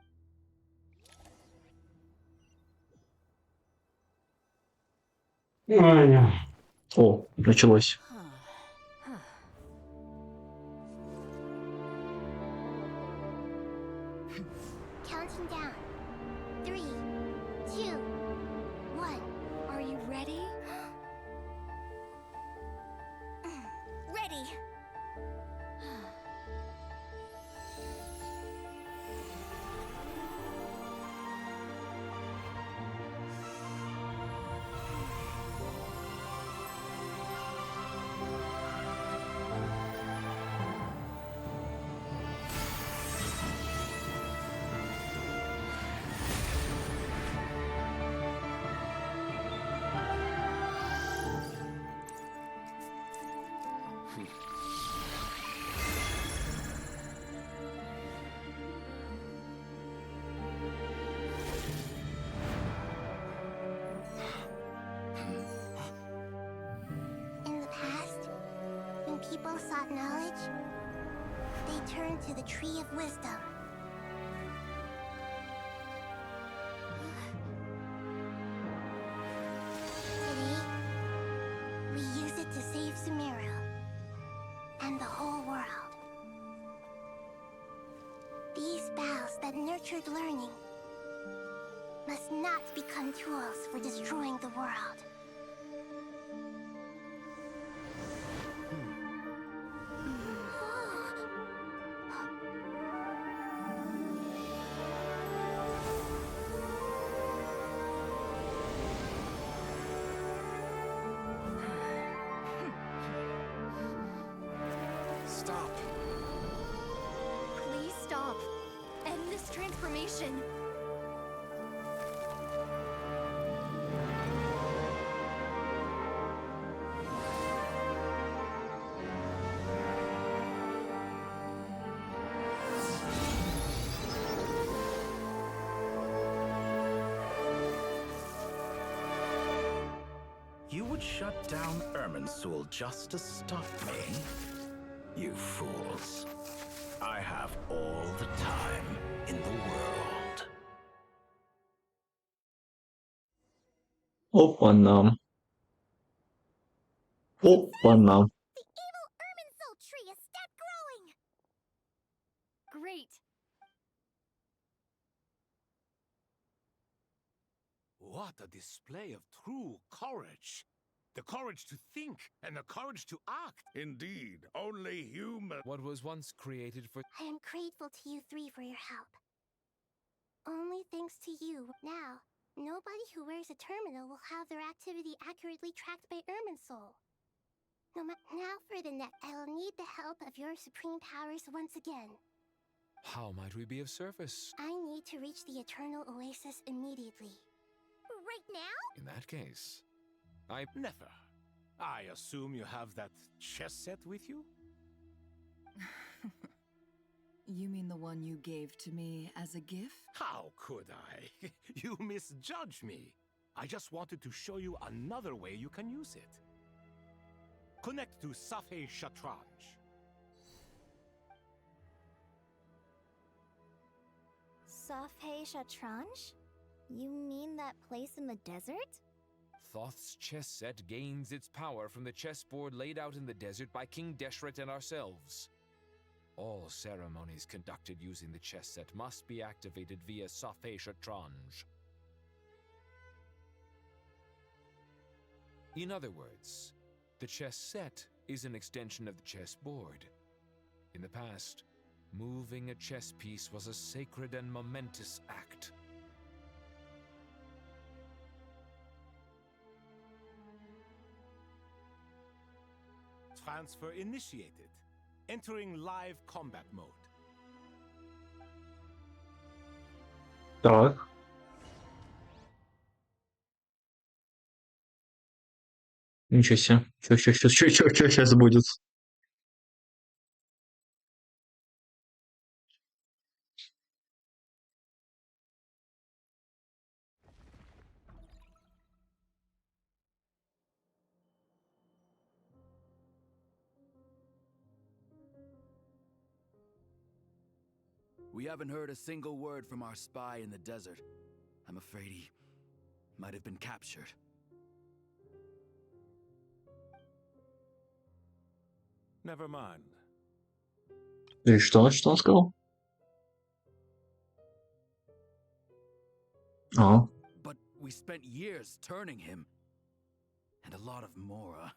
О, началось. Counting down. 3, 2, 1. Are you ready? Ready! People sought knowledge, they turned to the Tree of Wisdom. Today, we use it to save Sumeru and the whole world. These boughs that nurtured learning must not become tools for destroying the world. Stop. Please stop. End this transformation. You would shut down Irminsul just to stop me? You fools. I have all the time in the world. Опа-на. Опа-на. The evil Irminsul tree is still growing! Great. What a display of true courage! The courage to think and the courage to act. Indeed, only human. What was once created for— I am grateful to you three for your help. Only thanks to you, now, nobody who wears a terminal will have their activity accurately tracked by Irminsul. Now for the next, I will need the help of your supreme powers once again. How might we be of service? I need to reach the Eternal Oasis immediately. Right now? In that case, Never. I assume you have that chess set with you? You mean the one you gave to me as a gift? How could I? You misjudge me. I just wanted to show you another way you can use it. Connect to Safhe Shatranj. Safhe Shatranj? You mean that place in the desert? Thoth's chess set gains its power from the chessboard laid out in the desert by King Deshret and ourselves. All ceremonies conducted using the chess set must be activated via Safé Shatranj. In other words, the chess set is an extension of the chessboard. In the past, moving a chess piece was a sacred and momentous act. Transfer initiated. Entering live combat mode. Так. Ничего себе. Что сейчас будет? We haven't heard a single word from our spy in the desert. I'm afraid he might have been captured. Never mind. И что он сказал? А. But we spent years turning him. And a lot of more.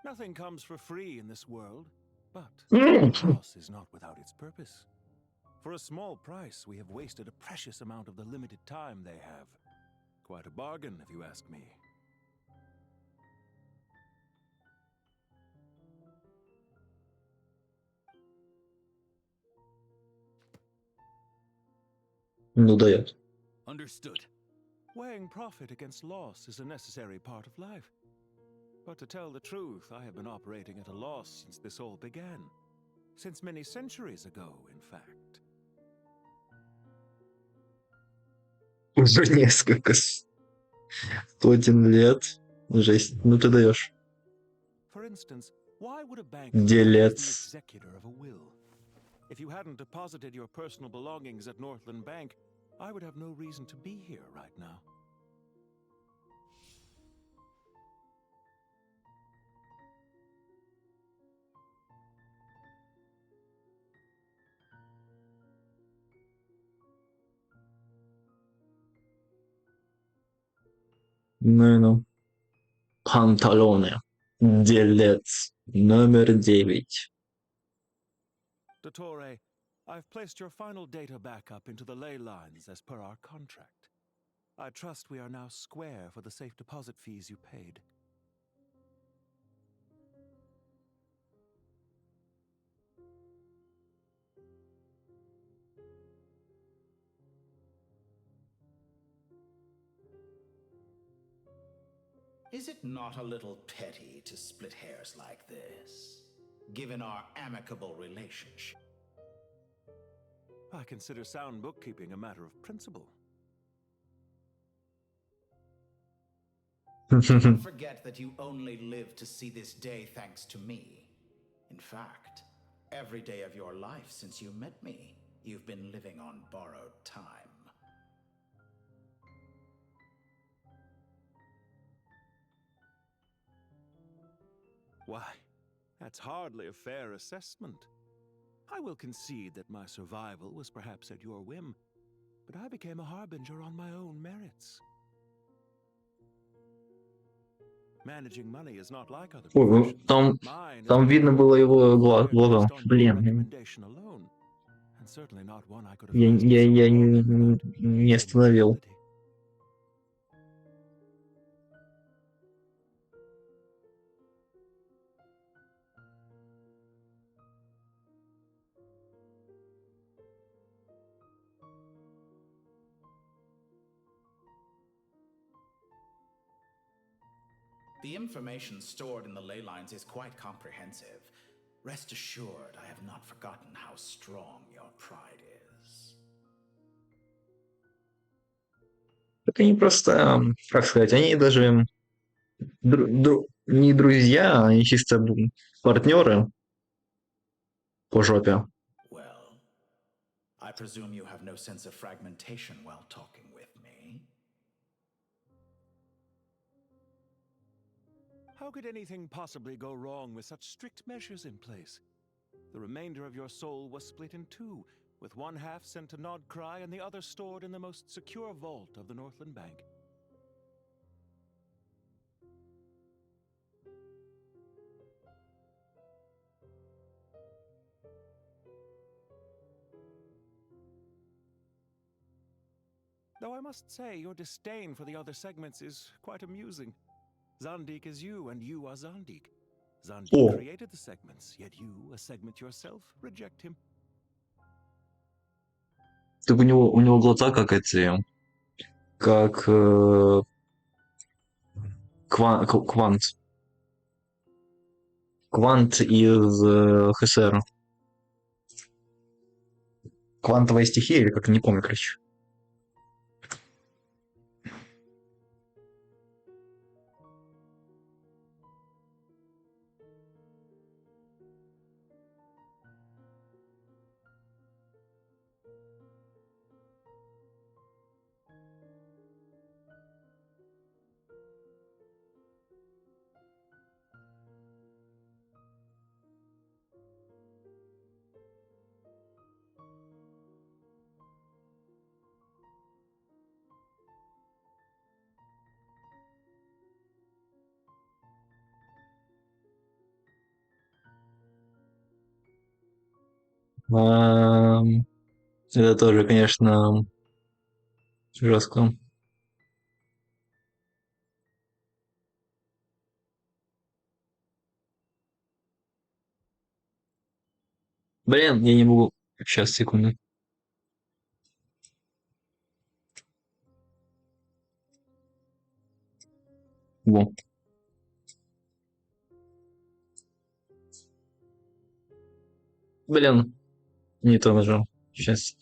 Nothing comes for free in this world, but the house is not without its purpose. For a small price, we have wasted a precious amount of the limited time they have. Quite a bargain, if you ask me. Ну дает. Understood. Weighing profit against loss is a necessary part of life. But to tell the truth, I have been operating at a loss since this all began. Since many centuries ago, in fact. Уже несколько сотен лет. Жесть. Ну ты даешь. For instance, why would a bank Делец. be the executor of a will? If you hadn't deposited your personal belongings at Northland Bank, I would have no reason to be here right now. Ну. Панталоны. Делец. Номер 9. Dottore, I've placed your final data backup into the ley lines as per our contract. I trust we are now square for the safe deposit fees you paid. Is it not a little petty to split hairs like this, given our amicable relationship? I consider sound bookkeeping a matter of principle. Don't forget that you only live to see this day thanks to me. In fact, every day of your life since you met me, you've been living on borrowed time. Why, that's hardly a fair assessment. I will concede that my survival was perhaps at your whim, but I became a harbinger on my own merits. Managing money is not like other Ой, professions. там видно было его глаза. Блин. Recommendation alone, and certainly not one I could have asked to Я support не остановил. The information stored in the ley lines is quite comprehensive. Rest assured, I have not forgotten how strong your pride is. Так они просто, как сказать, они даже не друзья, они чисто партнеры по жопе. Well, I presume you have no sense of fragmentation while talking with me. How could anything possibly go wrong with such strict measures in place? The remainder of your soul was split in two, with one half sent to Nodcry and the other stored in the most secure vault of the Northland Bank. Though I must say, your disdain for the other segments is quite amusing. Zandik is you, and you are Zandik. Zandik created the segments, yet you, a segment yourself, reject him. Так у него глаза как эти, как Квант. Квант из ХСР. Квантовая стихия, или как, не помню, короче. Это тоже, конечно, жестко. Блин, я не могу. Сейчас, секунду. Во. Блин, не то нажал. Сейчас.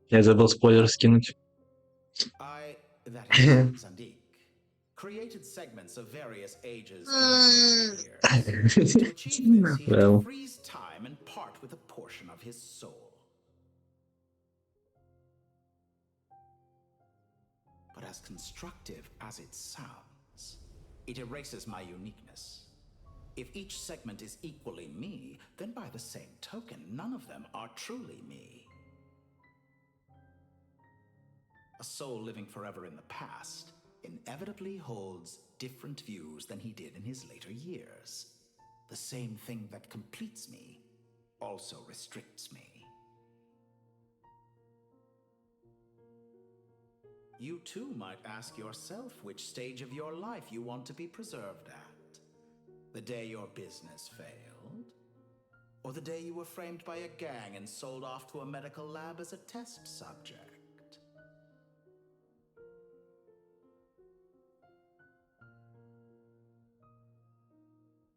Я забыл спойлер скинуть. That is, Zandik, created segments of various ages in years. To achieve this, he had to freeze time and part with a portion of his soul. But as constructive as it sounds, it erases my uniqueness. If each segment is equally me, then by the same token, none of them are truly me. A soul living forever in the past inevitably holds different views than he did in his later years. The same thing that completes me also restricts me. You too might ask yourself which stage of your life you want to be preserved at. The day your business failed? Or the day you were framed by a gang and sold off to a medical lab as a test subject?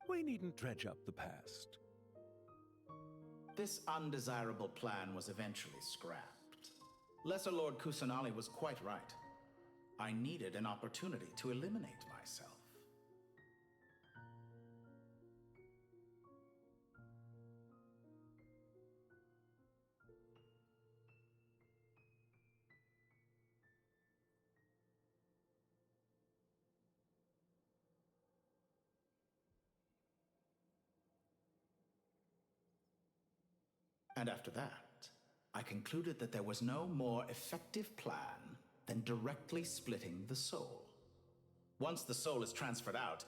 We needn't dredge up the past. This undesirable plan was eventually scrapped. Lesser Lord Kusanali was quite right. I needed an opportunity to eliminate myself. And after that, I concluded that there was no more effective plan than directly splitting the soul. Once the soul is transferred out,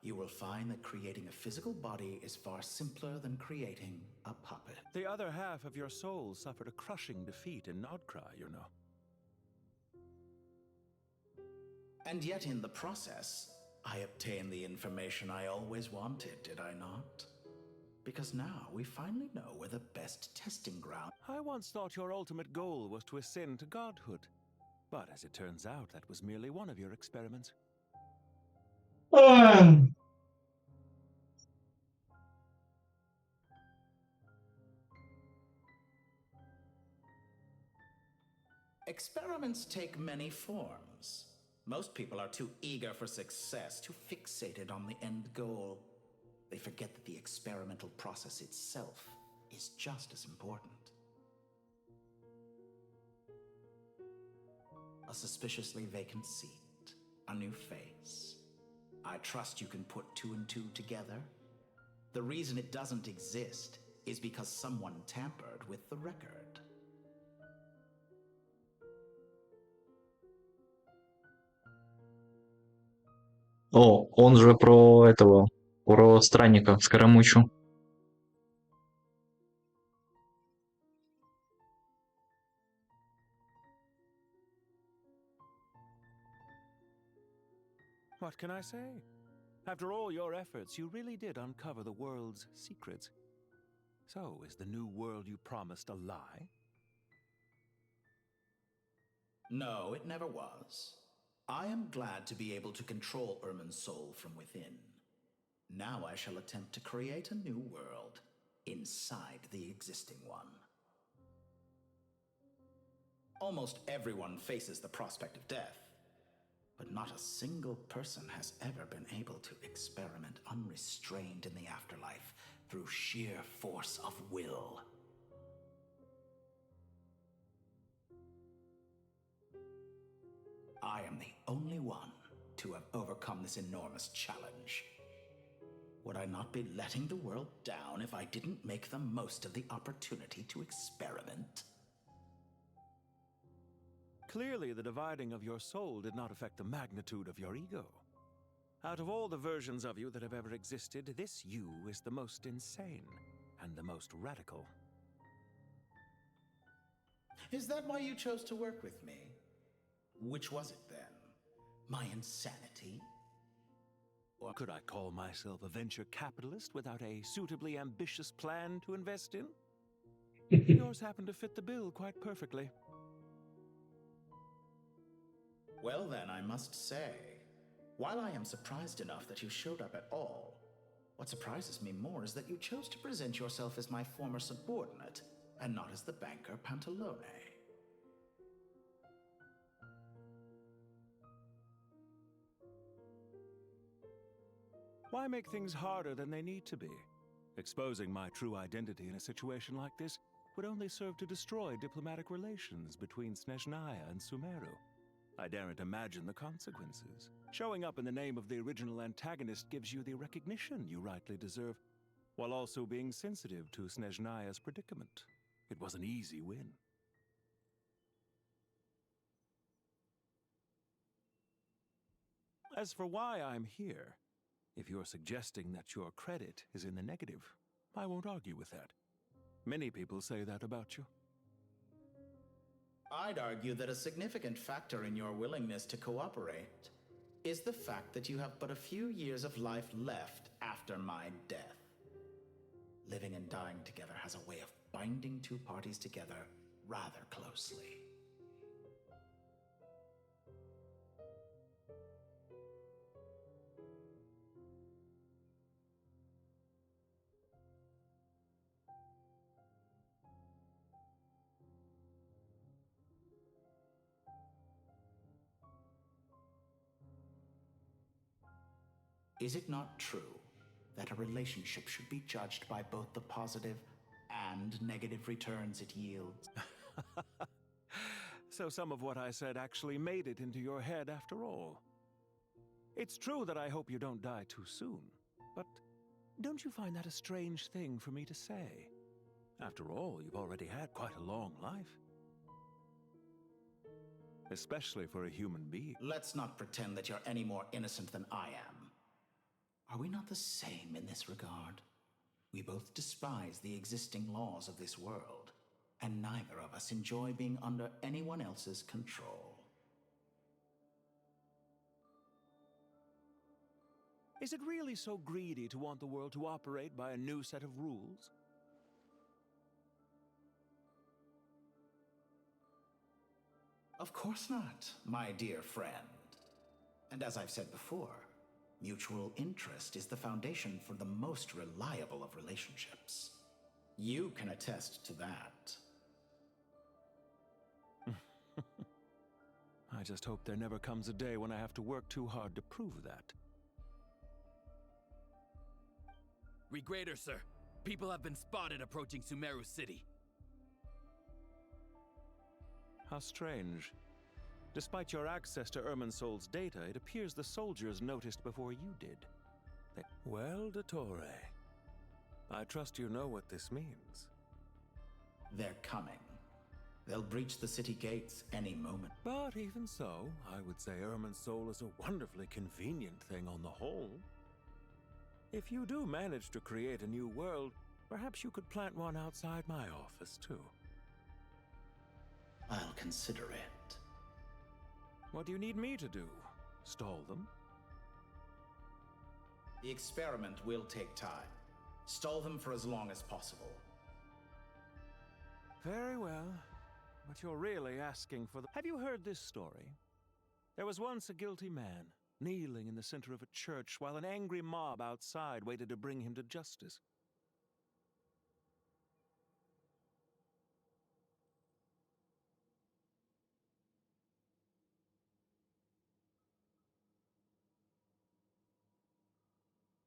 you will find that creating a physical body is far simpler than creating a puppet. The other half of your soul suffered a crushing defeat in Nodcry, you know. And yet in the process, I obtained the information I always wanted, did I not? Because now we finally know where the best testing ground... I once thought your ultimate goal was to ascend to godhood. But as it turns out, that was merely one of your experiments. Experiments take many forms. Most people are too eager for success, too fixated on the end goal. They forget that the experimental process itself is just as important. A suspiciously vacant seat, a new face. I trust you can put two and two together. The reason it doesn't exist is because someone tampered with the record. О, он же про этого, про странника Скоромучу. What can I say? After all your efforts, you really did uncover the world's secrets. So, is the new world you promised a lie? No, it never was. I am glad to be able to control Irmin's soul from within. Now I shall attempt to create a new world inside the existing one. Almost everyone faces the prospect of death, but not a single person has ever been able to experiment unrestrained in the afterlife through sheer force of will. I am the only one to have overcome this enormous challenge. Would I not be letting the world down if I didn't make the most of the opportunity to experiment? Clearly, the dividing of your soul did not affect the magnitude of your ego. Out of all the versions of you that have ever existed, this you is the most insane and the most radical. Is that why you chose to work with me? Which was it then? My insanity? Or could I call myself a venture capitalist without a suitably ambitious plan to invest in? Yours happened to fit the bill quite perfectly. Well then, I must say, while I am surprised enough that you showed up at all, what surprises me more is that you chose to present yourself as my former subordinate, and not as the banker Pantalone. Why make things harder than they need to be? Exposing my true identity in a situation like this would only serve to destroy diplomatic relations between Snezhnaya and Sumeru. I daren't imagine the consequences. Showing up in the name of the original antagonist gives you the recognition you rightly deserve, while also being sensitive to Snezhnaya's predicament. It was an easy win. As for why I'm here, if you're suggesting that your credit is in the negative, I won't argue with that. Many people say that about you. I'd argue that a significant factor in your willingness to cooperate is the fact that you have but a few years of life left after my death. Living and dying together has a way of binding two parties together rather closely. Is it not true that a relationship should be judged by both the positive and negative returns it yields? So some of what I said actually made it into your head after all. It's true that I hope you don't die too soon, but don't you find that a strange thing for me to say? After all, you've already had quite a long life. Especially for a human being. Let's not pretend that you're any more innocent than I am. Are we not the same in this regard? We both despise the existing laws of this world, and neither of us enjoy being under anyone else's control. Is it really so greedy to want the world to operate by a new set of rules? Of course not, my dear friend. And as I've said before, mutual interest is the foundation for the most reliable of relationships. You can attest to that. I just hope there never comes a day when I have to work too hard to prove that. Regrader, sir. People have been spotted approaching Sumeru City. How strange. Despite your access to Irminsol's data, it appears the soldiers noticed before you did. Well, Dottore, I trust you know what this means. They're coming. They'll breach the city gates any moment. But even so, I would say Irminsol is a wonderfully convenient thing on the whole. If you do manage to create a new world, perhaps you could plant one outside my office, too. I'll consider it. What do you need me to do? Stall them? The experiment will take time. Stall them for as long as possible. Very well. But you're really asking for the... Have you heard this story? There was once a guilty man, kneeling in the center of a church while an angry mob outside waited to bring him to justice.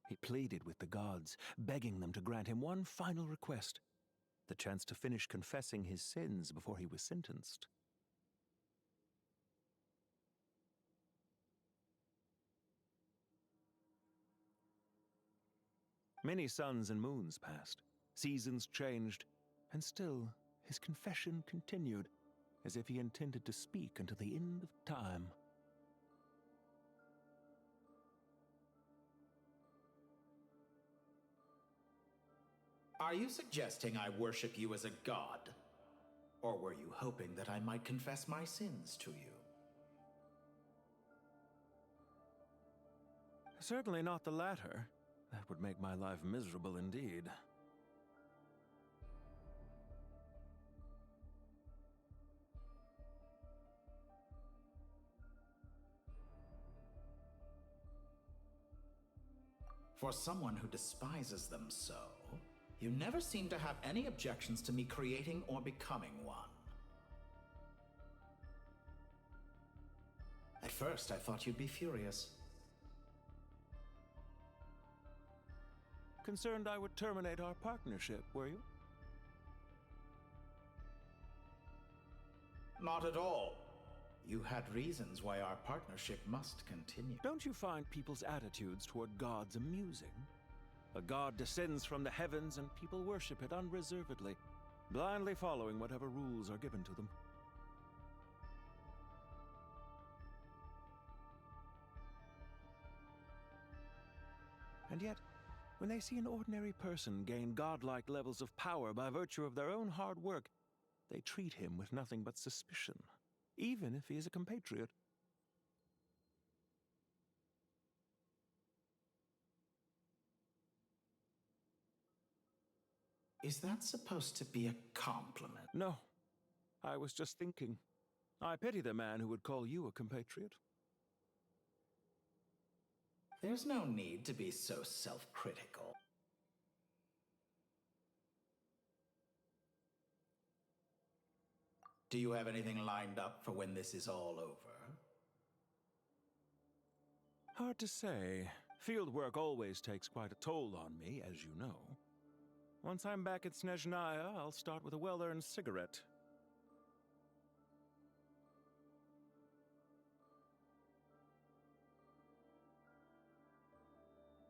He pleaded with the gods, begging them to grant him one final request: the chance to finish confessing his sins before he was sentenced. Many suns and moons passed, seasons changed, and still his confession continued, as if he intended to speak until the end of time. Are you suggesting I worship you as a god? Or were you hoping that I might confess my sins to you? Certainly not the latter. That would make my life miserable indeed. For someone who despises them so, you never seem to have any objections to me creating or becoming one. At first, I thought you'd be furious. Concerned I would terminate our partnership, were you? Not at all. You had reasons why our partnership must continue. Don't you find people's attitudes toward gods amusing? A god descends from the heavens and people worship it unreservedly, blindly following whatever rules are given to them. And yet, when they see an ordinary person gain godlike levels of power by virtue of their own hard work, they treat him with nothing but suspicion, even if he is a compatriot. Is that supposed to be a compliment? No. I was just thinking. I pity the man who would call you a compatriot. There's no need to be so self-critical. Do you have anything lined up for when this is all over? Hard to say. Field work always takes quite a toll on me, as you know. Once I'm back at Snezhnaya, I'll start with a well-earned cigarette.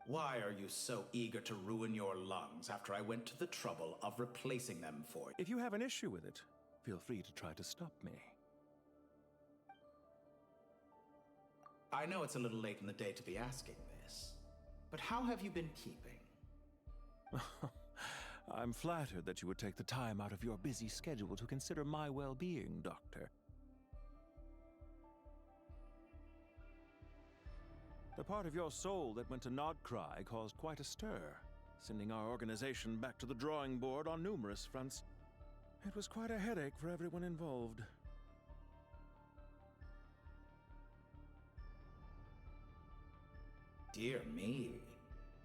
Why are you so eager to ruin your lungs after I went to the trouble of replacing them for you? If you have an issue with it, feel free to try to stop me. I know it's a little late in the day to be asking this, but how have you been keeping? I'm flattered that you would take the time out of your busy schedule to consider my well-being, Doctor. The part of your soul that went to Nodcry caused quite a stir, sending our organization back to the drawing board on numerous fronts. It was quite a headache for everyone involved. Dear me,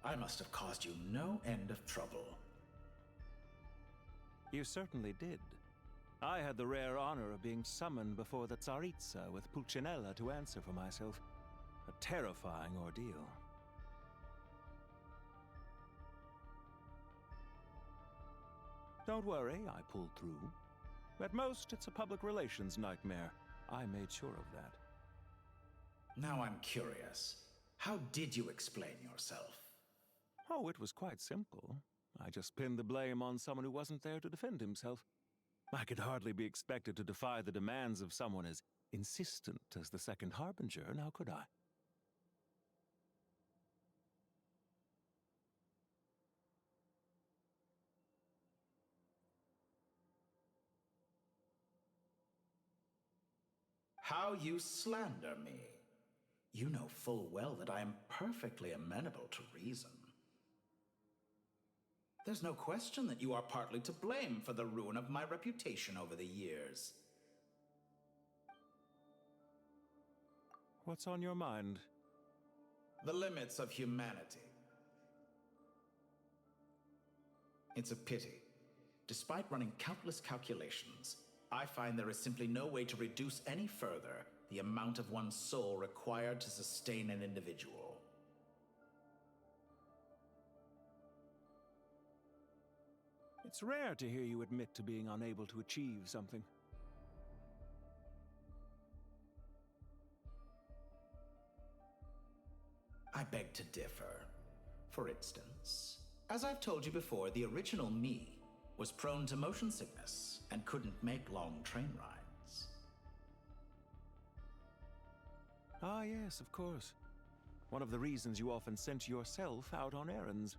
I must have caused you no end of trouble. You certainly did. I had the rare honor of being summoned before the Tsaritsa with Pulcinella to answer for myself. A terrifying ordeal. Don't worry, I pulled through. At most, it's a public relations nightmare. I made sure of that. Now I'm curious. How did you explain yourself? Oh, it was quite simple. I just pinned the blame on someone who wasn't there to defend himself. I could hardly be expected to defy the demands of someone as insistent as the Second Harbinger, now could I? How you slander me. You know full well that I am perfectly amenable to reason. There's no question that you are partly to blame for the ruin of my reputation over the years. What's on your mind? The limits of humanity. It's a pity. Despite running countless calculations, I find there is simply no way to reduce any further the amount of one's soul required to sustain an individual. It's rare to hear you admit to being unable to achieve something. I beg to differ. For instance, as I've told you before, the original me was prone to motion sickness and couldn't make long train rides. Ah, yes, of course. One of the reasons you often sent yourself out on errands.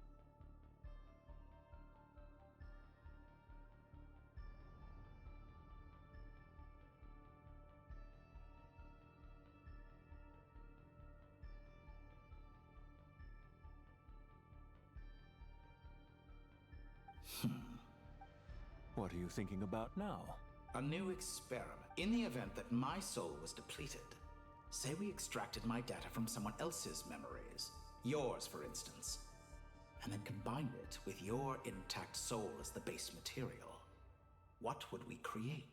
What are you thinking about now? A new experiment. In the event that my soul was depleted, say we extracted my data from someone else's memories, yours for instance, and then combined it with your intact soul as the base material, what would we create?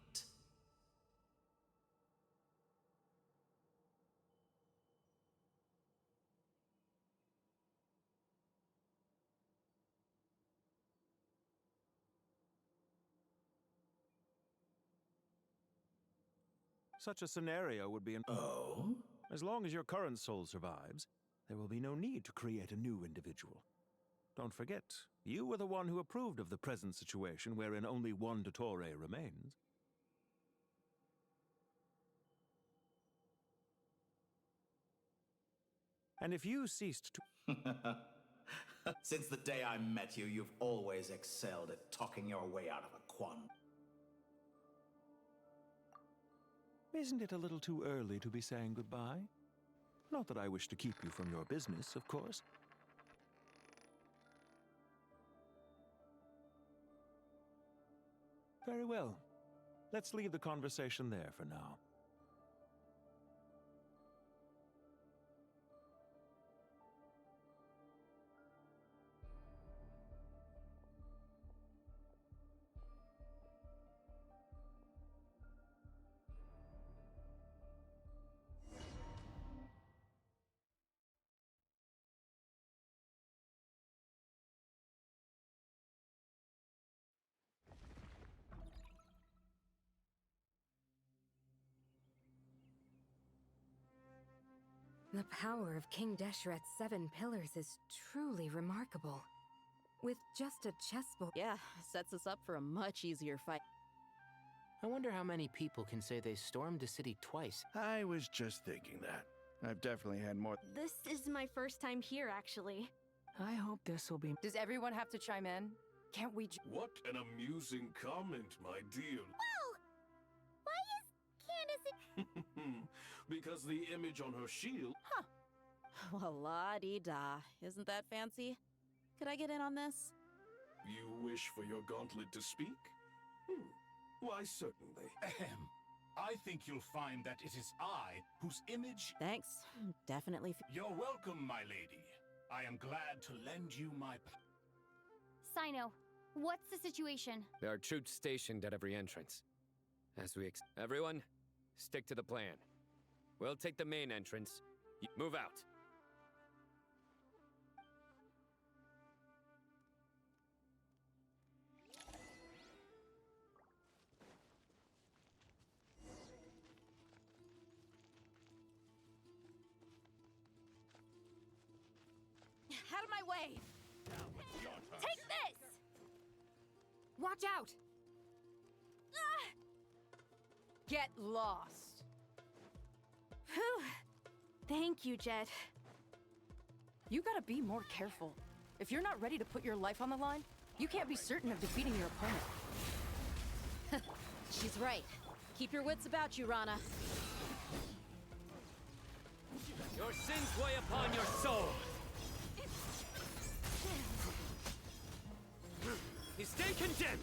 Such a scenario would be Oh? As long as your current soul survives, there will be no need to create a new individual. Don't forget, you were the one who approved of the present situation wherein only one Dottore remains. And if you ceased to... Since the day I met you, you've always excelled at talking your way out of a quandary. Isn't it a little too early to be saying goodbye? Not that I wish to keep you from your business, of course. Very well. Let's leave the conversation there for now. The power of King Deshret's 7 pillars is truly remarkable. With just a chessboard... Yeah, sets us up for a much easier fight. I wonder how many people can say they stormed a city twice. I was just thinking that. I've definitely had more. This is my first time here, actually. I hope this will be... Does everyone have to chime in? Can't we What an amusing comment, my dear. Whoa! Why is Candace... Because the image on her shield... Huh. Well, la-dee-da. Isn't that fancy? Could I get in on this? You wish for your gauntlet to speak? Why, certainly. Ahem. I think you'll find that it is I whose image... Thanks. Definitely... You're welcome, my lady. I am glad to lend you my... Sino, what's the situation? There are troops stationed at every entrance. Everyone, stick to the plan. We'll take the main entrance. Move out. out of my way! Take this! Watch out! Get lost. Whew. Thank you, Jet. You gotta be more careful. If you're not ready to put your life on the line, you can't be certain of defeating your opponent. She's right. Keep your wits about you, Rana. Your sins weigh upon your soul. You stay condemned.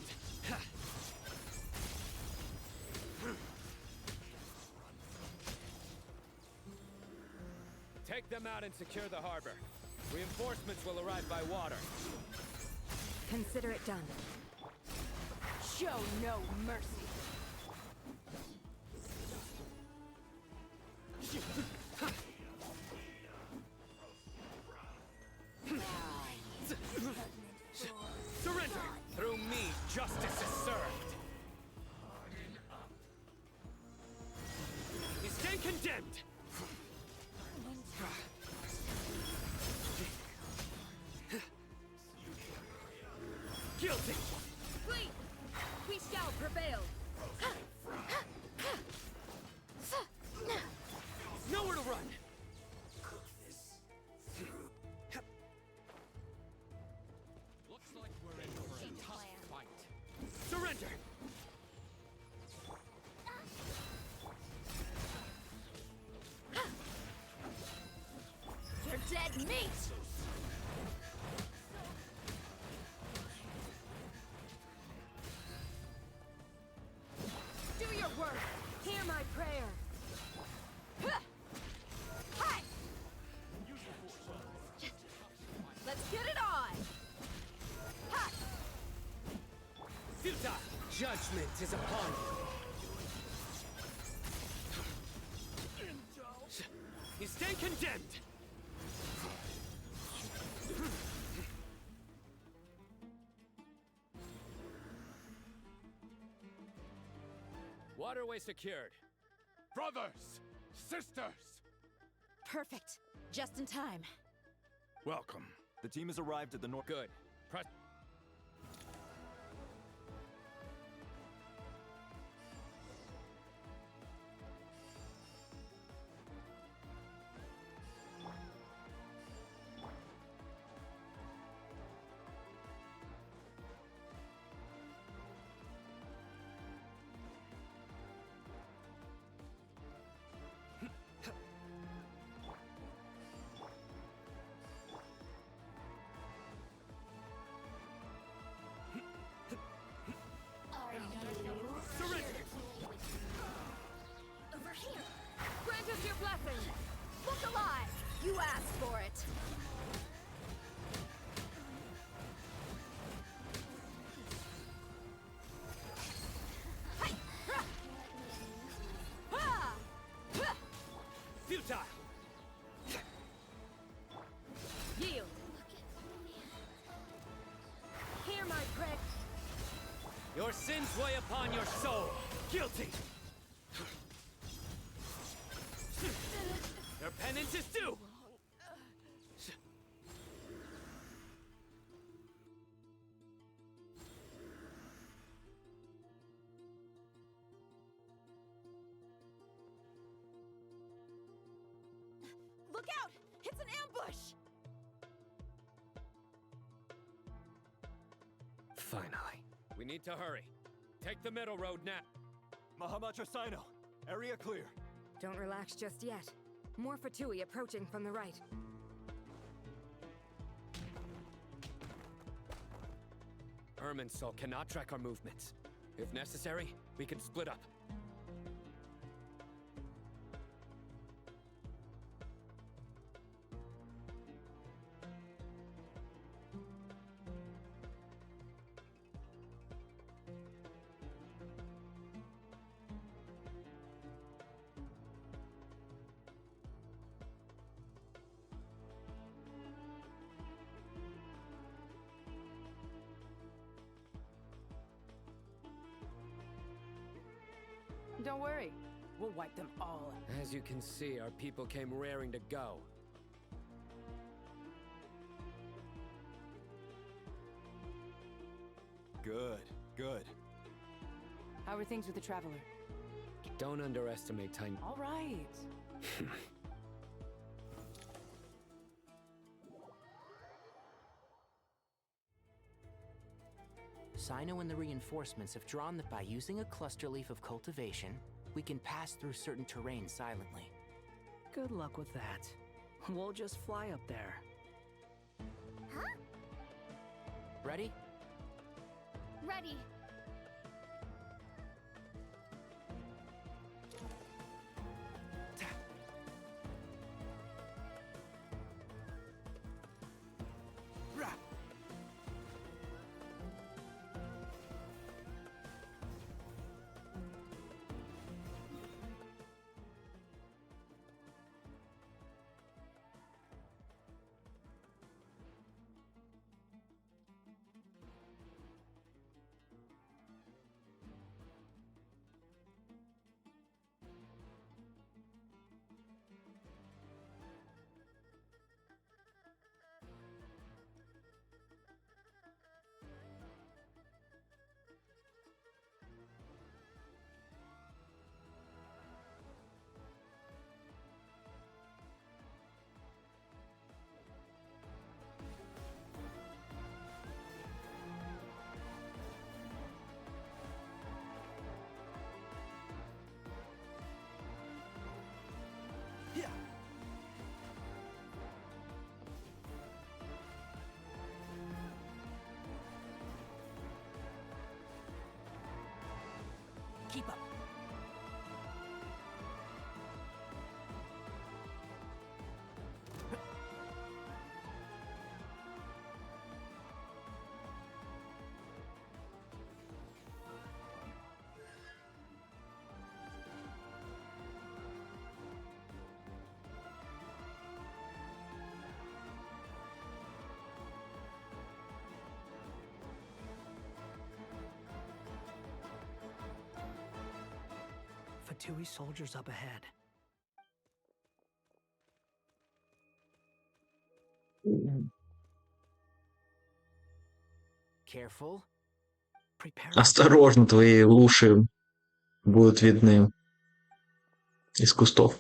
Take them out and secure the harbor. Reinforcements will arrive by water. Consider it done. Show no mercy. Surrender! Through me, justice is served. You stay condemned. Guilty! Flee! We shall prevail! Nowhere to run! Looks like we're in for a tough fight. Surrender! You're dead meat! Do your work! Hear my prayer! Hi! Let's get it on! Ha! Futile! Judgment is upon you. You stay condemned! Waterway secured. Brothers! Sisters! Perfect. Just in time. Welcome. The team has arrived at the north. Good. Press. Surrender! Over here! Grant us your blessing! Look alive! You asked for it! Hi! Ha! Ha! Ha! Futile! Yield! Hear my prayer! Your sins weigh upon your soul. Guilty! Your penance is due! Look out! It's an ambush! Finally. We need to hurry. Take the middle road now. Mahamatrasino, area clear. Don't relax just yet. More Fatui approaching from the right. Irminsul cannot track our movements. If necessary, we can split up. Don't worry. We'll wipe them all out. As you can see, our people came raring to go. Good, good. How are things with the Traveler? Don't underestimate time. All right. Sino and the reinforcements have drawn that by using a cluster leaf of cultivation, we can pass through certain terrain silently. Good luck with that. We'll just fly up there. Huh? Ready? Ready. Keep up. Fatui soldiers up ahead. Careful. Prepare. Осторожно, твои уши будут видны из кустов.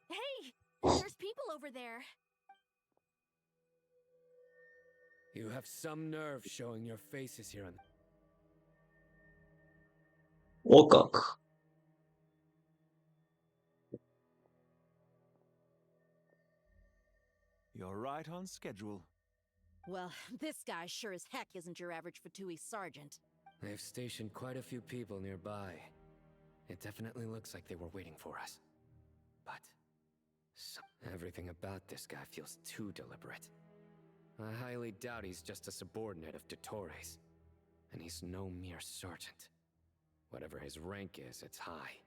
Hey, there's people over there. You have some nerve showing your faces here on. О как! You're right on schedule. Well, this guy sure as heck isn't your average Fatui sergeant. They've stationed quite a few people nearby. It definitely looks like they were waiting for us. But everything about this guy feels too deliberate. I highly doubt he's just a subordinate of Dottores. And he's no mere sergeant. Whatever his rank is, it's high.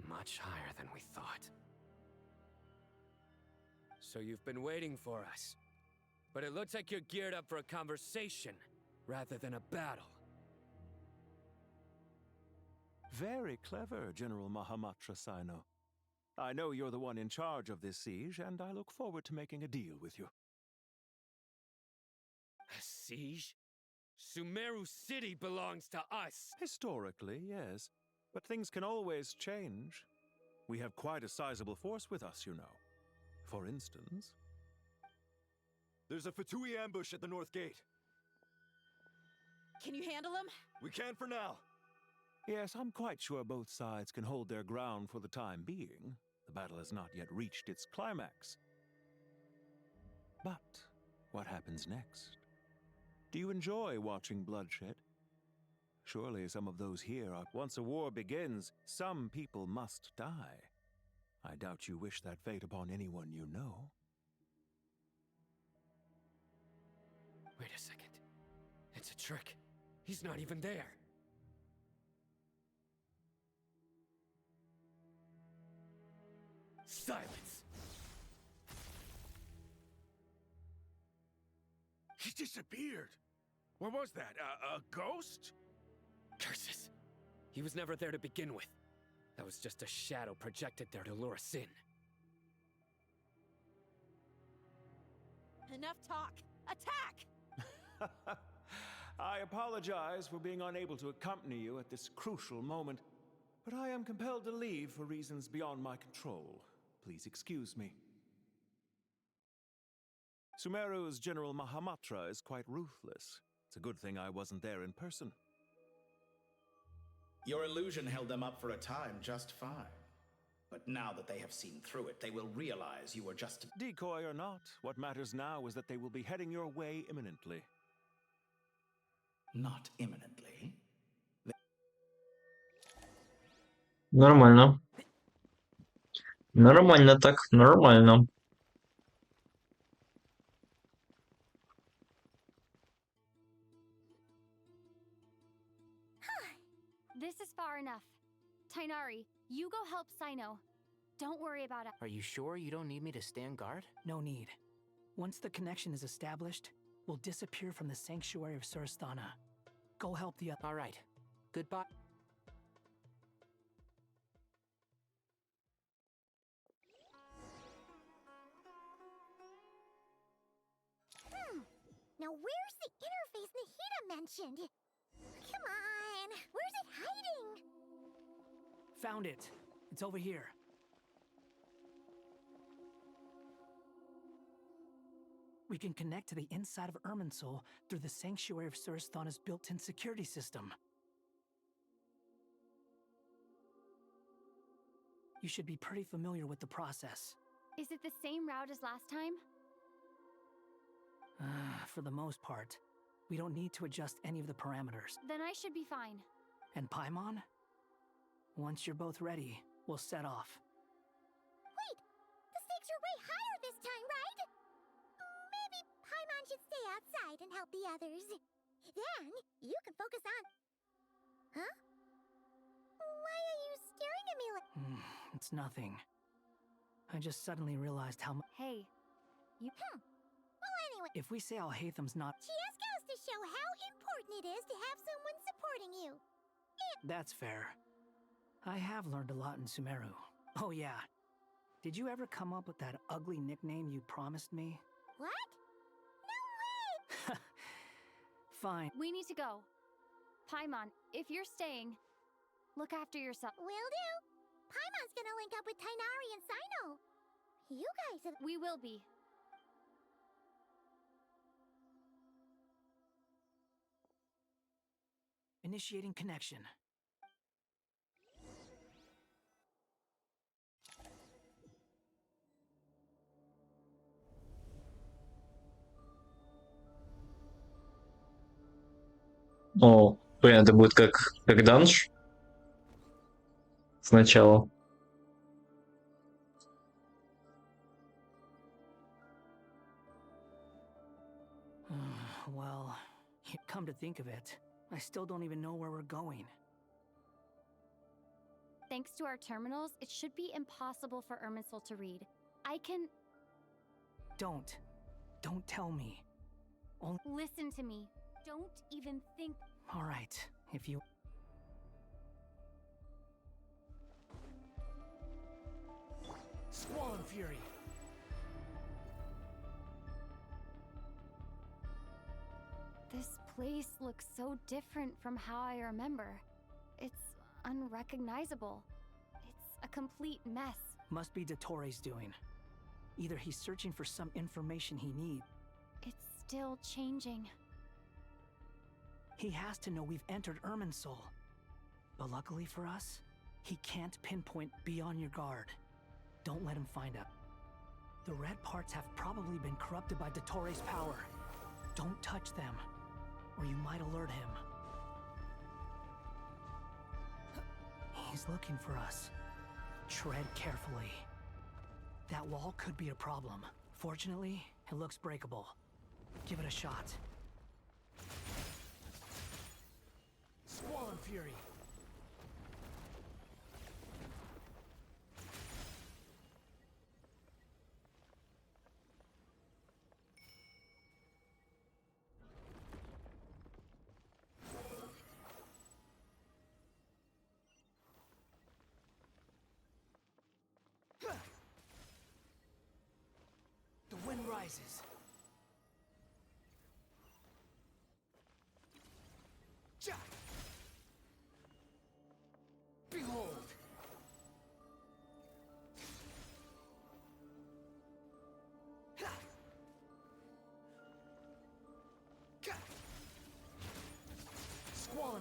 Much higher than we thought. So you've been waiting for us. But it looks like you're geared up for a conversation, rather than a battle. Very clever, General Mahamatra Sino. I know you're the one in charge of this siege, and I look forward to making a deal with you. A siege? Sumeru City belongs to us! Historically, yes. But things can always change. We have quite a sizable force with us, you know. For instance... There's a Fatui ambush at the north gate. Can you handle him? We can for now. Yes, I'm quite sure both sides can hold their ground for the time being. The battle has not yet reached its climax. But what happens next? Do you enjoy watching bloodshed? Surely some of those here are... Once a war begins, some people must die. I doubt you wish that fate upon anyone you know. Wait a second. It's a trick. He's not even there. Silence! He disappeared. What was that? A ghost? Curses! He was never there to begin with. That was just a shadow projected there to lure us in. Enough talk. Attack! I apologize for being unable to accompany you at this crucial moment, but I am compelled to leave for reasons beyond my control. Please excuse me. Sumeru's General Mahamatra is quite ruthless. It's a good thing I wasn't there in person. Your illusion held them up for a time just fine. But now that they have seen through it, they will realize you were just a decoy or not, what matters now is that they will be heading your way imminently. Not imminently. Нормально. Нормально так, нормально. This is far enough. Tainari, you go help Sino. Don't worry about it. Are you sure you don't need me to stand guard? No need. Once the connection is established, we'll disappear from the sanctuary of Surasthana. Go help the other. All right. Goodbye. Now where's the interface Nahida mentioned? Come on, where's it hiding? Found it. It's over here. We can connect to the inside of Irminsul through the Sanctuary of Surasthana's built-in security system. You should be pretty familiar with the process. Is it the same route as last time? For the most part. We don't need to adjust any of the parameters. Then I should be fine. And Paimon? Once you're both ready, we'll set off. Wait! The stakes are way higher this time, right? Maybe Paimon should stay outside and help the others. Then, you can focus on... Huh? Why are you staring at me like... It's nothing. I just suddenly realized how much... Hey, you... Well, anyway... If we say Alhaitham's not... She just goes to show how important it is to have someone supporting you. That's fair. I have learned a lot in Sumeru. Oh yeah. Did you ever come up with that ugly nickname you promised me? What? No way! Fine. We need to go. Paimon, if you're staying, look after yourself. Will do. Paimon's gonna link up with Tainari and Sino. You guys are... We will be. Initiating connection. О, понятно, это будет как данж. Сначала. Well, come to think of it, I still don't even know where we're going. Thanks to our terminals, it should be impossible for Irminsul to read. I can... Don't tell me. Listen to me. Don't even think... All right, if you... Squall and Fury. This place looks so different from how I remember. It's unrecognizable. It's a complete mess. Must be Dottoro's doing. Either he's searching for some information he needs. It's still changing. He has to know we've entered Irminsul. But luckily for us, he can't pinpoint Be on your guard. Don't let him find out. The red parts have probably been corrupted by Dottoro's power. Don't touch them, or you might alert him. He's looking for us. Tread carefully. That wall could be a problem. Fortunately, it looks breakable. Give it a shot. Squall and Fury. The wind rises.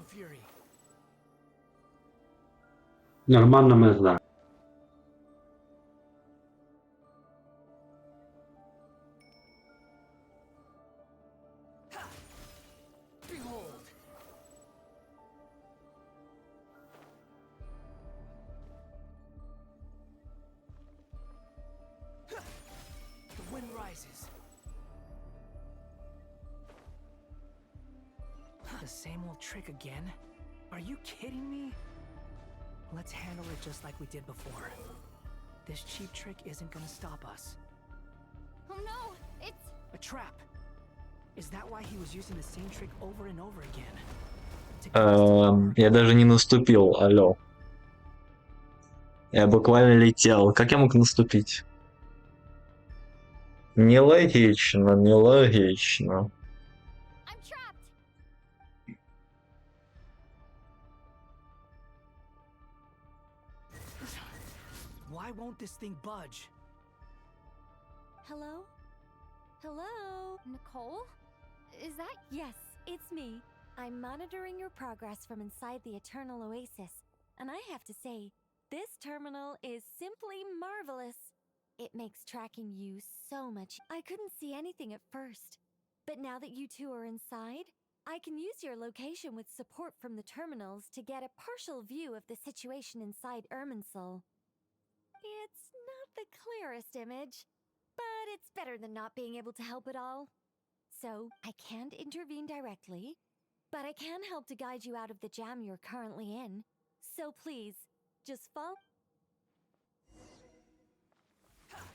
Storm Fury. Нормально мы знаем. Behold. The wind rises. The same old trick again? Are you kidding me? Let's handle it just like we did before. This cheap trick isn't gonna stop us. Oh no, it's... A trap! Is that why he was using the same trick over and over again? Я даже не наступил, алло. Я буквально летел. Как я мог наступить? Нелогично, нелогично. Why won't this thing budge? Hello? Hello? Nicole? Is that... Yes, it's me. I'm monitoring your progress from inside the Eternal Oasis, and I have to say, this terminal is simply marvelous. It makes tracking you so much. I couldn't see anything at first, but now that you two are inside, I can use your location with support from the terminals to get a partial view of the situation inside Irminsul. It's not the clearest image, but it's better than not being able to help at all. So, I can't intervene directly, but I can help to guide you out of the jam you're currently in. So please, just follow.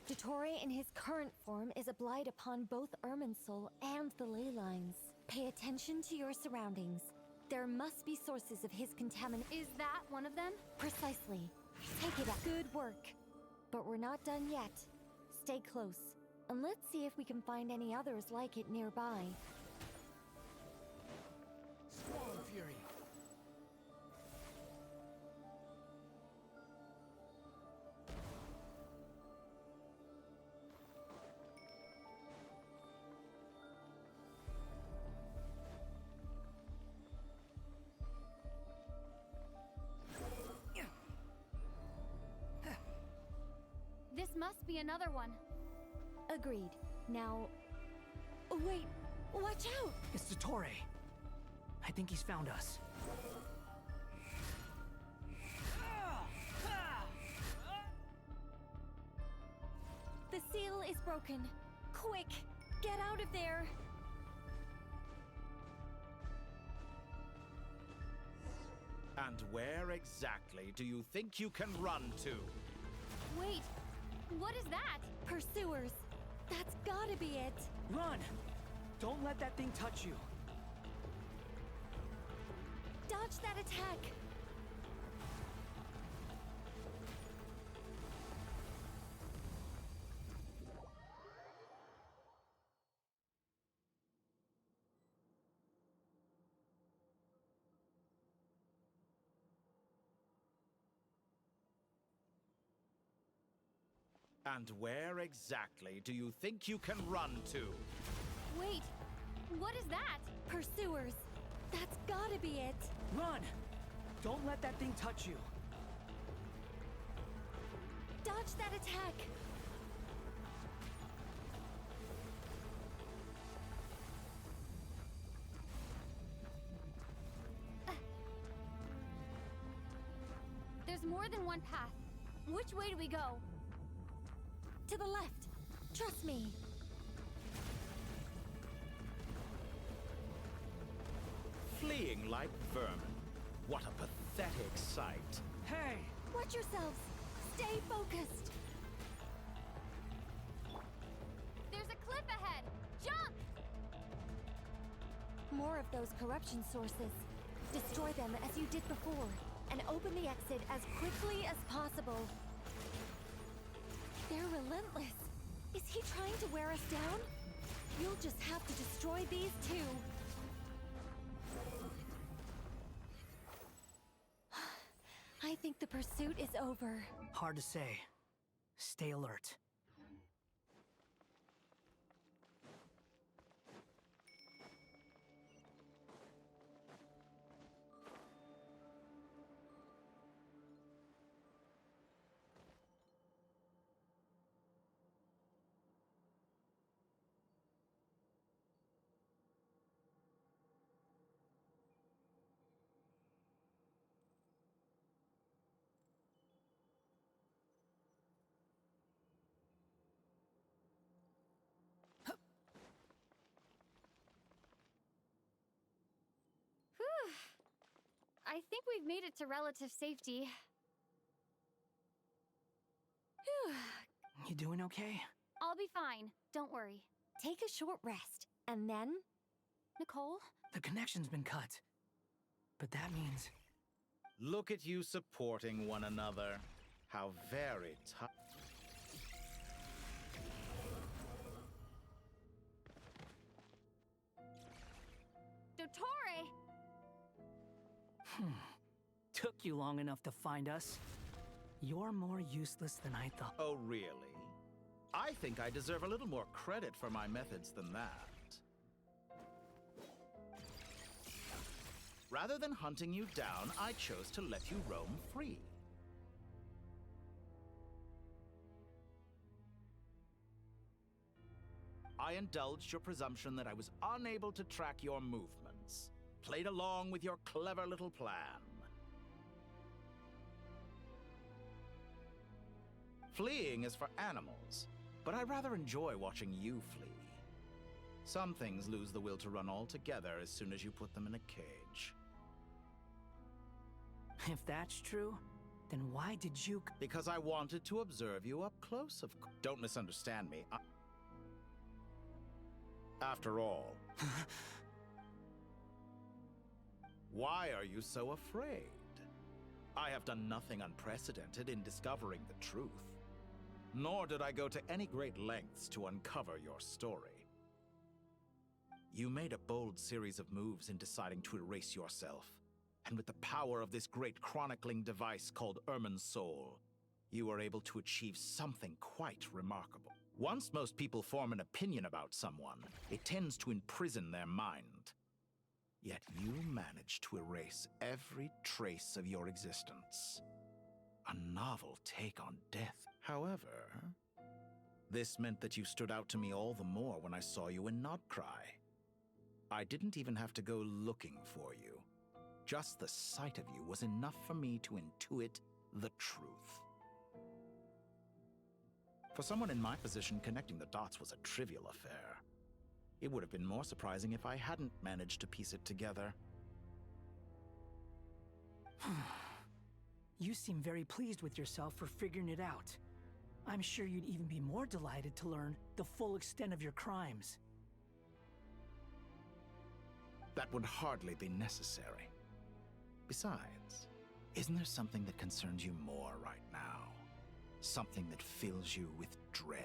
Dottore in his current form is a blight upon both Irminsul and the ley lines. Pay attention to your surroundings. There must be sources of his contamination. Is that one of them? Precisely. Take it up. Good work. But we're not done yet. Stay close, and let's see if we can find any others like it nearby. Storm Fury. This must be another one. Agreed. Now... Wait, watch out! It's Dottore. I think he's found us. The seal is broken. Quick, get out of there! And where exactly do you think you can run to? Wait, what is that? Pursuers. That's gotta be it. Run! Don't let that thing touch you. Dodge that attack. And where exactly do you think you can run to? Wait, what is that? Pursuers. That's gotta be it. Run! Don't let that thing touch you. Dodge that attack. There's more than one path. Which way do we go? To the left. Trust me. Fleeing like vermin. What a pathetic sight. Hey! Watch yourselves. Stay focused. There's a cliff ahead. Jump! More of those corruption sources. Destroy them as you did before, and open the exit as quickly as possible. They're relentless. Is he trying to wear us down? You'll just have to destroy these too. I think the pursuit is over. Hard to say. Stay alert. I think we've made it to relative safety. Phew. You doing okay? I'll be fine. Don't worry. Take a short rest, and then... Nicole? The connection's been cut. But that means... Look at you supporting one another. How very tough. Dottore! Took you long enough to find us. You're more useless than I thought. Oh, really? I think I deserve a little more credit for my methods than that. Rather than hunting you down, I chose to let you roam free. I indulged your presumption that I was unable to track your movements, played along with your clever little plan. Fleeing is for animals, but I rather enjoy watching you flee. Some things lose the will to run altogether as soon as you put them in a cage. If that's true, then why did you... Because I wanted to observe you up close, of course. Don't misunderstand me. After all, why are you so afraid? I have done nothing unprecedented in discovering the truth. Nor did I go to any great lengths to uncover your story. You made a bold series of moves in deciding to erase yourself. And with the power of this great chronicling device called Ermin's Soul, you were able to achieve something quite remarkable. Once most people form an opinion about someone, it tends to imprison their mind. Yet you managed to erase every trace of your existence. A novel take on death. However, this meant that you stood out to me all the more when I saw you in Nodcry. I didn't even have to go looking for you. Just the sight of you was enough for me to intuit the truth. For someone in my position, connecting the dots was a trivial affair. It would have been more surprising if I hadn't managed to piece it together. You seem very pleased with yourself for figuring it out. I'm sure you'd even be more delighted to learn the full extent of your crimes. That would hardly be necessary. Besides, isn't there something that concerns you more right now? Something that fills you with dread?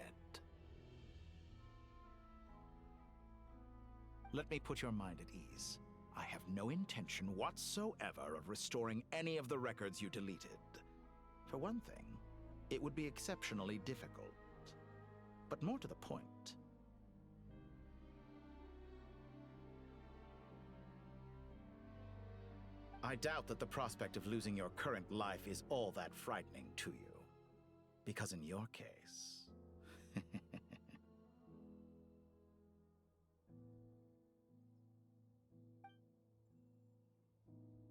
Let me put your mind at ease. I have no intention whatsoever of restoring any of the records you deleted. For one thing, it would be exceptionally difficult. But more to the point, I doubt that the prospect of losing your current life is all that frightening to you. Because in your case...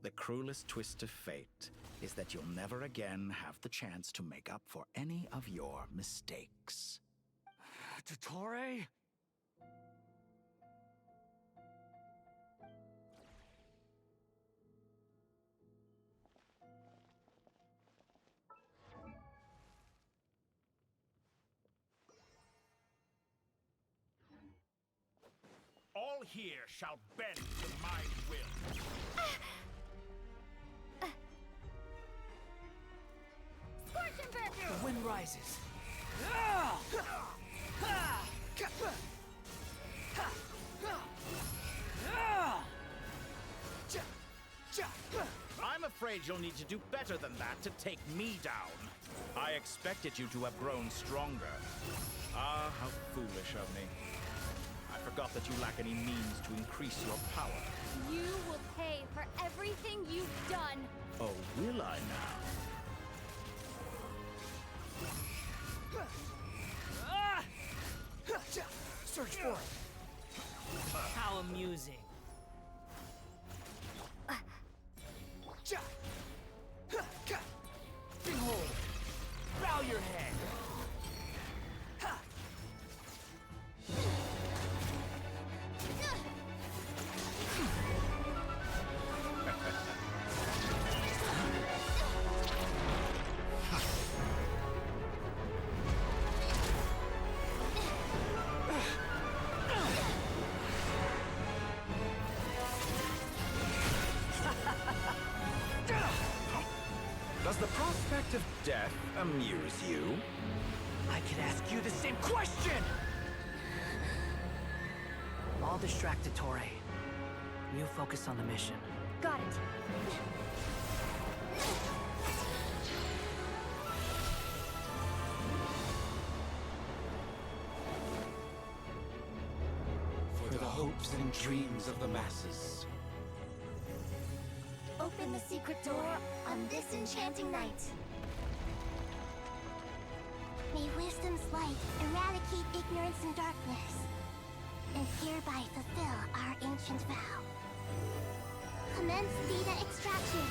the cruelest twist of fate is that you'll never again have the chance to make up for any of your mistakes. Dottore? All here shall bend to my will. Scorch Ember! The wind rises. I'm afraid you'll need to do better than that to take me down. I expected you to have grown stronger. Ah, how foolish of me. I forgot that you lack any means to increase your power. You will pay for everything you've done. Oh, will I now? Search for it. How amusing. Behold, bow your head. the prospect of death amuse you? I could ask you the same question! I'll distract Ettore. You focus on the mission. Got it. For the hopes and dreams of the masses. Open the secret door on this enchanting night. May wisdom's light eradicate ignorance and darkness, and hereby fulfill our ancient vow. Commence data extraction.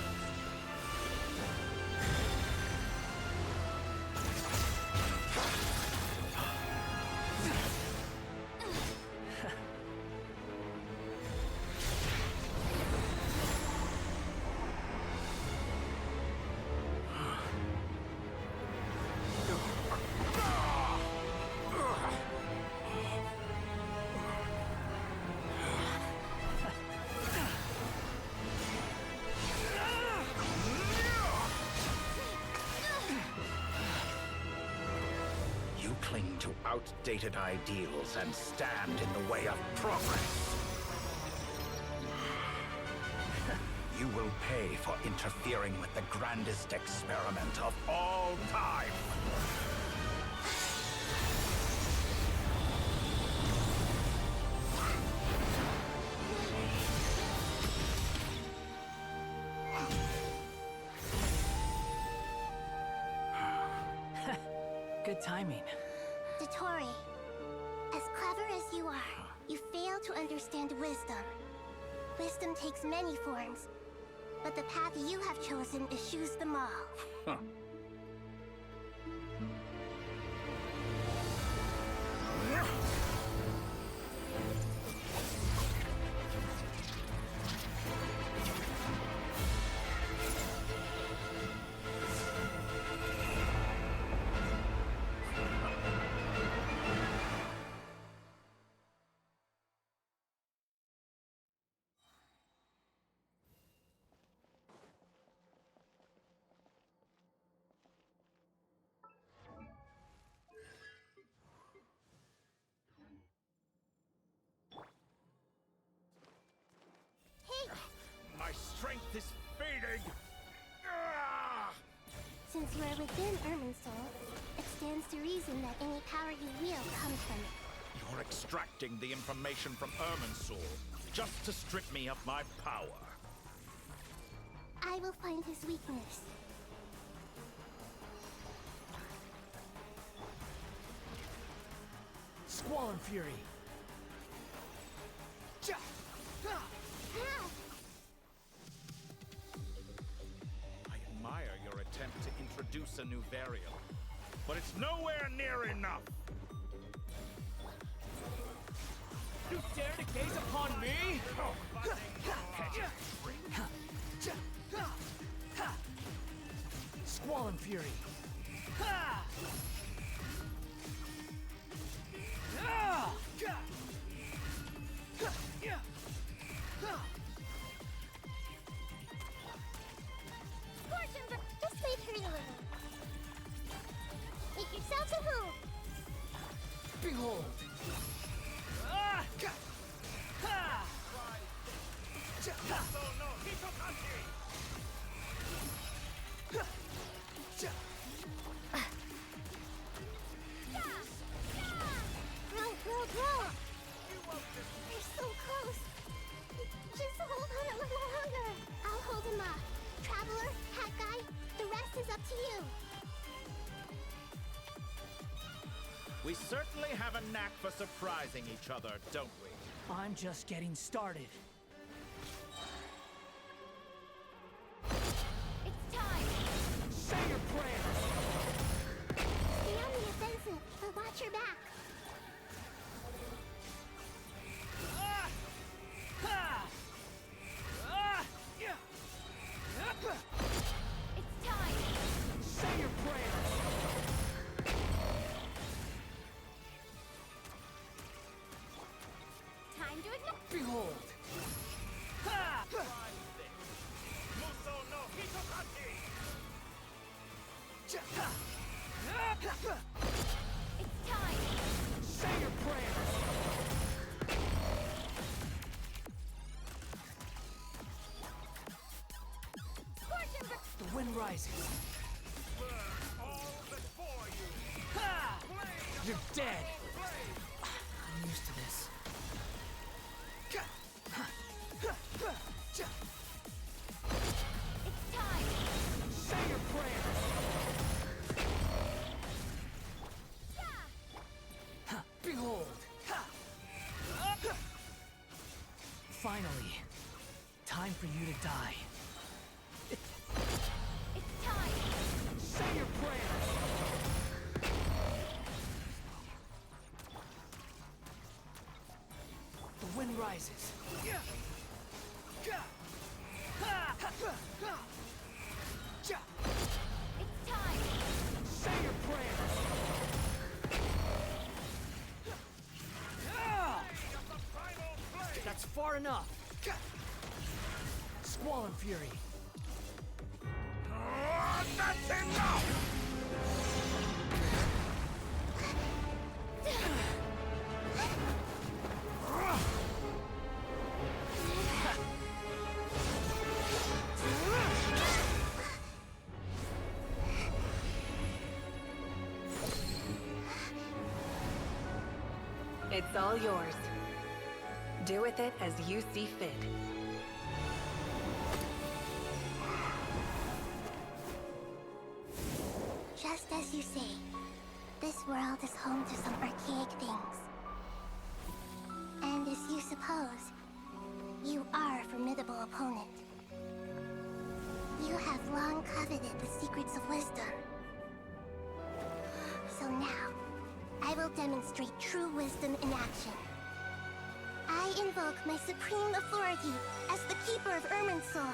You cling to outdated ideals and stand in the way of progress. You will pay for interfering with the grandest experiment of all time. Good timing. Dottore, as clever as you are, you fail to understand wisdom. Wisdom takes many forms, but the path you have chosen eschews them all. My strength is fading! Since you are within Irminsul, it stands to reason that any power you wield comes from it. You're extracting the information from Irminsul just to strip me of my power. I will find his weakness. Squall and Fury. I admire your attempt to introduce a new variable, but it's nowhere near enough. You dare to gaze upon me? Squall and Fury. Fortune, this might hurt a little. Make yourselves at home. Behold. Roll. They're so close. Just hold on a little longer. I'll hold him off. Traveler, Hat Guy, the rest is up to you. We certainly have a knack for surprising each other, don't we? I'm just getting started. It's time! Say your prayers! Stay on the offensive, but watch your back. It's time! Say your prayers! Time to ignore. Behold! It's time! Say your prayers! The wind rises. Ha! You're dead! I'm used to this. It's time! Say your prayers! Behold! Finally, time for you to die. It's time! Say your prayers! The wind rises. It's time! Say your prayers! That's far enough! Squall and Fury! That's enough! It's all yours. Do with it as you see fit. Just as you say, this world is home to some archaic things. And as you suppose, you are a formidable opponent. You have long coveted the secrets of wisdom. So now, I will demonstrate true wisdom in action. I invoke my supreme authority as the keeper of Irminsul.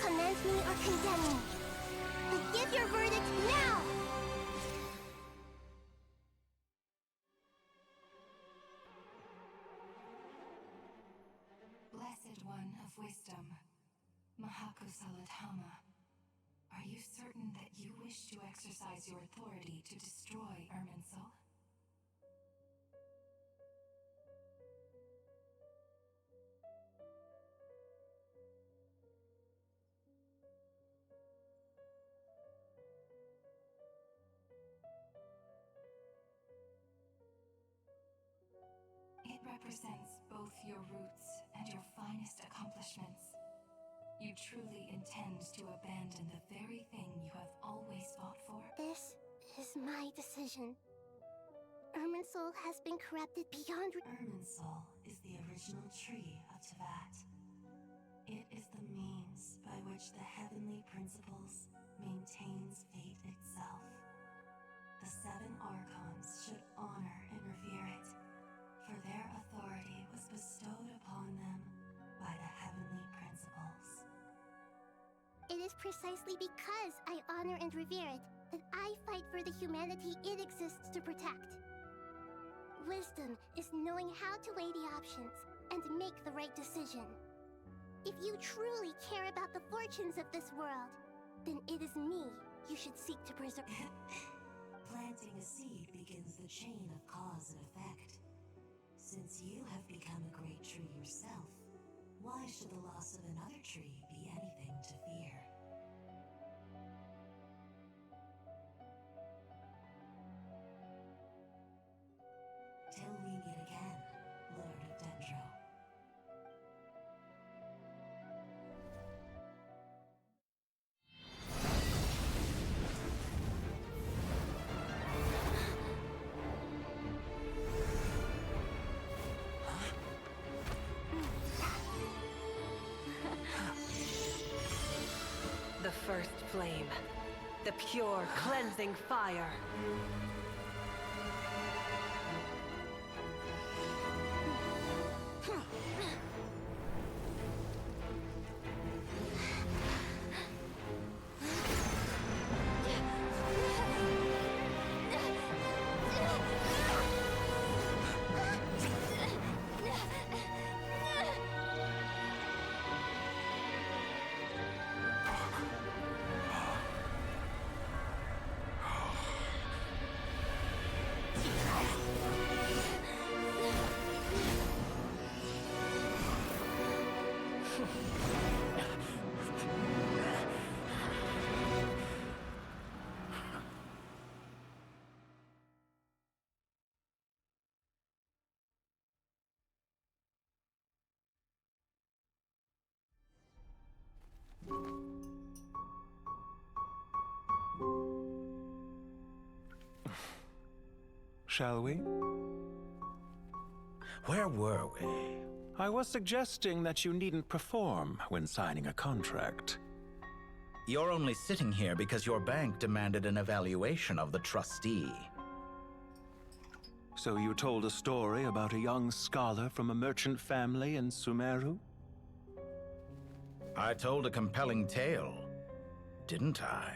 Commend me or condemn me. But give your verdict now! Blessed One of Wisdom, Mahakosaladhama, are you certain that you wish to exercise your authority to destroy Irminsul? It represents both your roots and your finest accomplishments. You truly intend to abandon the very thing you have always fought for? This is my decision. Irminsul has been corrupted beyond... Irminsul is the original tree of Tevat. It is the means by which the heavenly principles maintains fate itself. The seven Archons should honor and revere it, for their authority was bestowed upon them by the heavenly principles. It is precisely because I honor and revere it that I fight for the humanity it exists to protect. Wisdom is knowing how to weigh the options and make the right decision. If you truly care about the fortunes of this world, then it is me you should seek to preserve. Planting a seed begins the chain of cause and effect. Since you have become a great tree yourself, why should the loss of another tree be anything to fear? Till we meet again, Lord of Dendro. The first flame. The pure, cleansing fire. Shall we? Where were we? I was suggesting that you needn't perform when signing a contract. You're only sitting here because your bank demanded an evaluation of the trustee. So you told a story about a young scholar from a merchant family in Sumeru? I told a compelling tale, didn't I?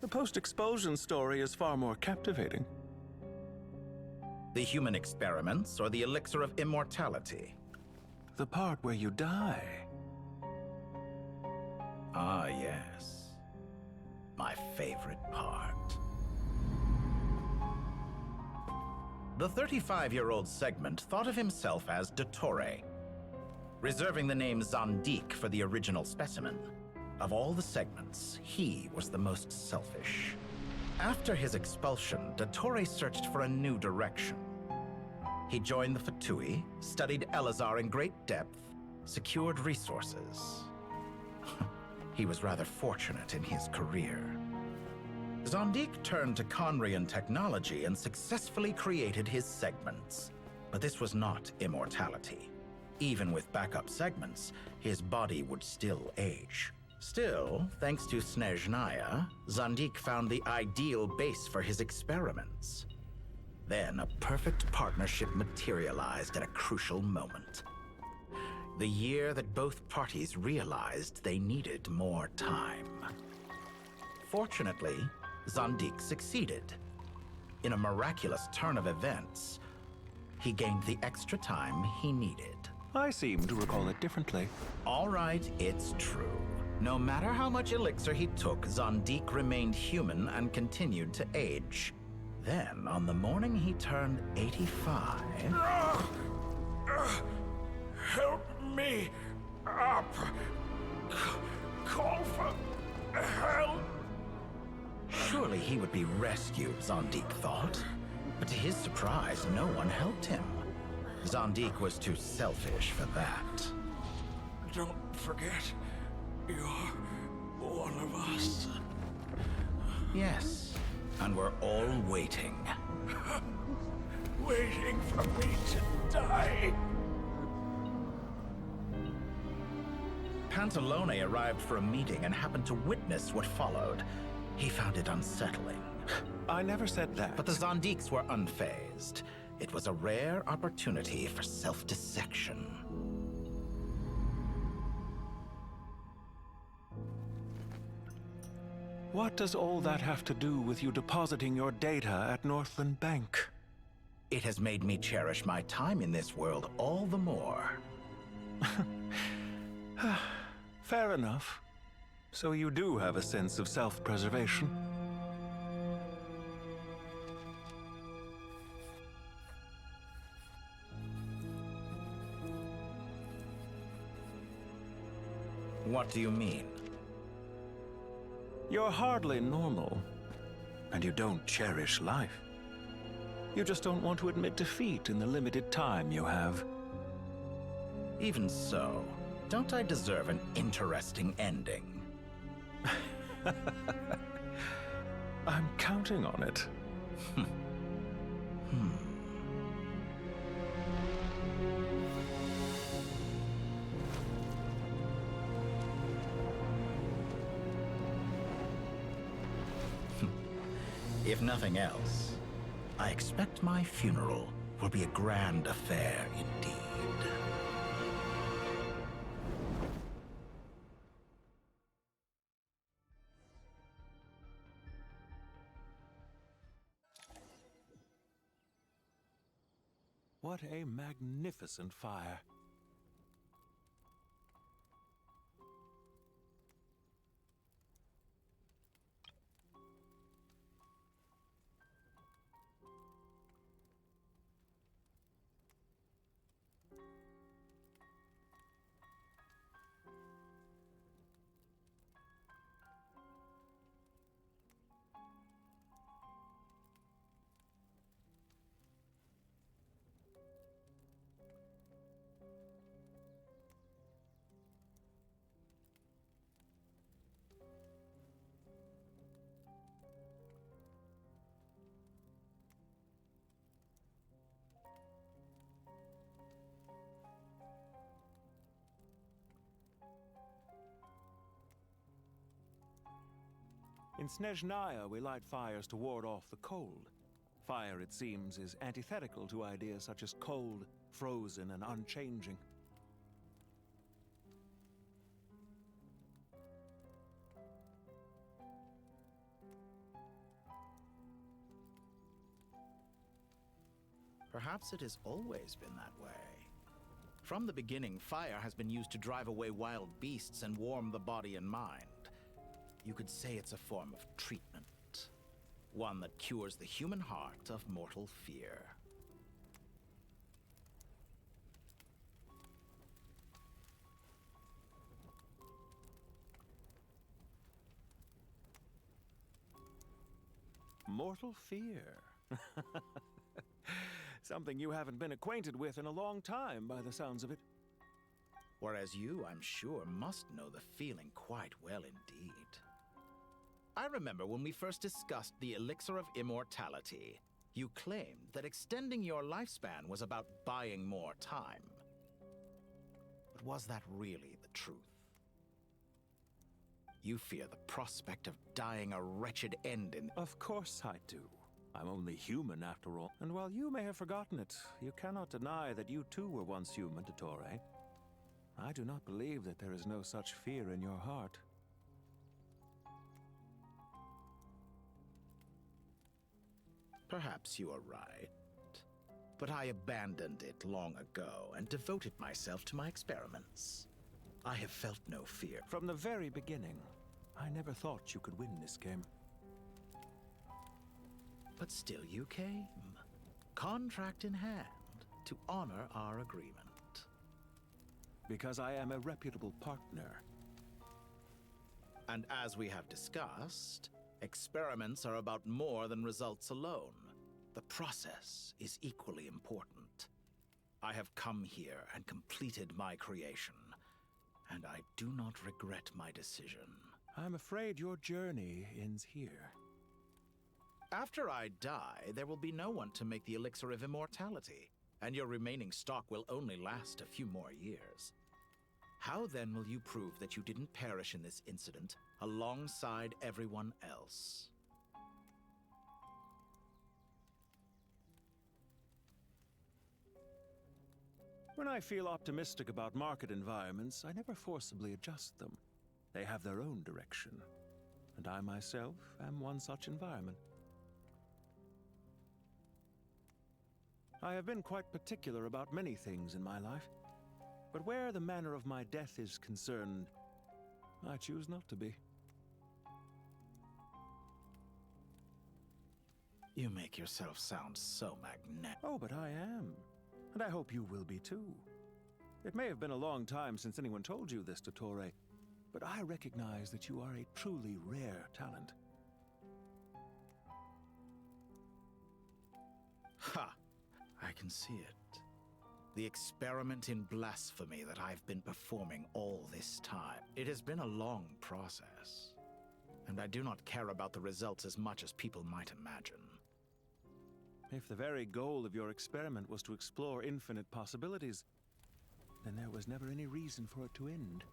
The post-expulsion story is far more captivating. The human experiments or the elixir of immortality? The part where you die. Ah, yes. My favorite part. The 35-year-old Segment thought of himself as Dottore, reserving the name Zondik for the original specimen. Of all the Segments, he was the most selfish. After his expulsion, Dottore searched for a new direction. He joined the Fatui, studied Elazar in great depth, secured resources. He was rather fortunate in his career. Zondik turned to Conrian technology and successfully created his segments. But this was not immortality. Even with backup segments, his body would still age. Still, thanks to Snezhnaya, Zondik found the ideal base for his experiments. Then a perfect partnership materialized at a crucial moment. The year that both parties realized they needed more time. Fortunately, Zondik succeeded. In a miraculous turn of events, he gained the extra time he needed. I seem to recall it differently. All right, it's true. No matter how much elixir he took, Zondik remained human and continued to age. Then, on the morning he turned 85... Help me up! Call for help! Surely he would be rescued, Zondik thought. But to his surprise, no one helped him. Zondik was too selfish for that. Don't forget, you're one of us. Yes, and we're all waiting. Waiting for me to die. Pantalone arrived for a meeting and happened to witness what followed. He found it unsettling. I never said that. But the Zondiks were unfazed. It was a rare opportunity for self-dissection. What does all that have to do with you depositing your data at Northland Bank? It has made me cherish my time in this world all the more. Fair enough. So you do have a sense of self-preservation. What do you mean? You're hardly normal, and you don't cherish life. You just don't want to admit defeat in the limited time you have. Even so, don't I deserve an interesting ending? I'm counting on it. If nothing else, I expect my funeral will be a grand affair indeed. What a magnificent fire. In Snezhnaya, we light fires to ward off the cold. Fire, it seems, is antithetical to ideas such as cold, frozen, and unchanging. Perhaps it has always been that way. From the beginning, fire has been used to drive away wild beasts and warm the body and mind. You could say it's a form of treatment. One that cures the human heart of mortal fear. Mortal fear. Something you haven't been acquainted with in a long time, by the sounds of it. Whereas you, I'm sure, must know the feeling quite well indeed. I remember when we first discussed the elixir of immortality, you claimed that extending your lifespan was about buying more time. But was that really the truth? You fear the prospect of dying a wretched end in... Of course I do. I'm only human after all. And while you may have forgotten it, you cannot deny that you too were once human, Dottore. I do not believe that there is no such fear in your heart. Perhaps you are right. But I abandoned it long ago and devoted myself to my experiments. I have felt no fear. From the very beginning, I never thought you could win this game. But still you came, contract in hand, to honor our agreement. Because I am a reputable partner. And as we have discussed, experiments are about more than results alone. The process is equally important. I have come here and completed my creation, and I do not regret my decision. I'm afraid your journey ends here. After I die, there will be no one to make the elixir of immortality, and your remaining stock will only last a few more years. How then will you prove that you didn't perish in this incident alongside everyone else? When I feel optimistic about market environments, I never forcibly adjust them. They have their own direction, and I myself am one such environment. I have been quite particular about many things in my life, but where the manner of my death is concerned, I choose not to be. You make yourself sound so magnetic. Oh, but I am. And I hope you will be too. It may have been a long time since anyone told you this, Dottore, but I recognize that you are a truly rare talent. Ha! I can see it. The experiment in blasphemy that I've been performing all this time. It has been a long process, and I do not care about the results as much as people might imagine. If the very goal of your experiment was to explore infinite possibilities, then there was never any reason for it to end.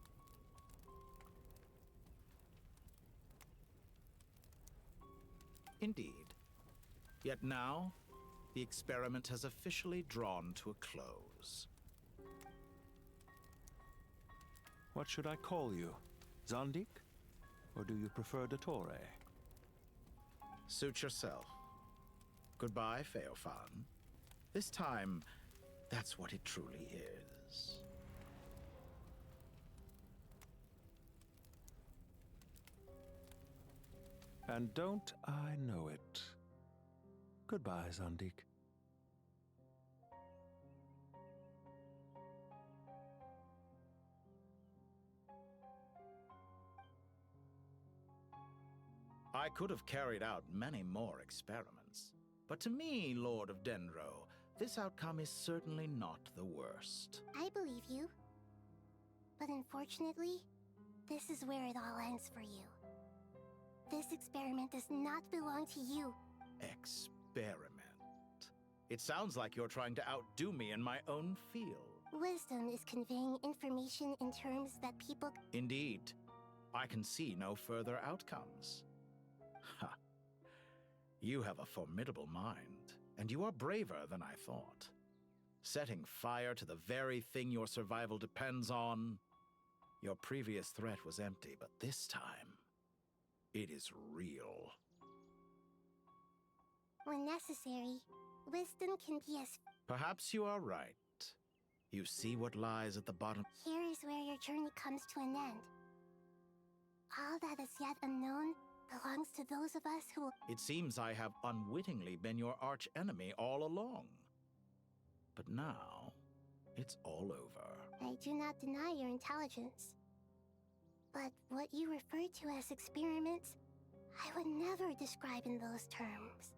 Indeed. Yet now, the experiment has officially drawn to a close. What should I call you? Zandik? Or do you prefer Dottore? Suit yourself. Goodbye, Feofan. This time, that's what it truly is. And don't I know it? Goodbye, Zandik. I could have carried out many more experiments, but to me, Lord of Dendro, this outcome is certainly not the worst. I believe you. But unfortunately, this is where it all ends for you. This experiment does not belong to you. Experiment? It sounds like you're trying to outdo me in my own field. Wisdom is conveying information in terms that people... Indeed. I can see no further outcomes. You have a formidable mind, and you are braver than I thought. Setting fire to the very thing your survival depends on. Your previous threat was empty, but this time, it is real. When necessary, wisdom can be as... Perhaps you are right. You see what lies at the bottom. Here is where your journey comes to an end. All that is yet unknown belongs to those of us who... It seems I have unwittingly been your arch enemy all along. But now, it's all over. I do not deny your intelligence. But what you refer to as experiments, I would never describe in those terms.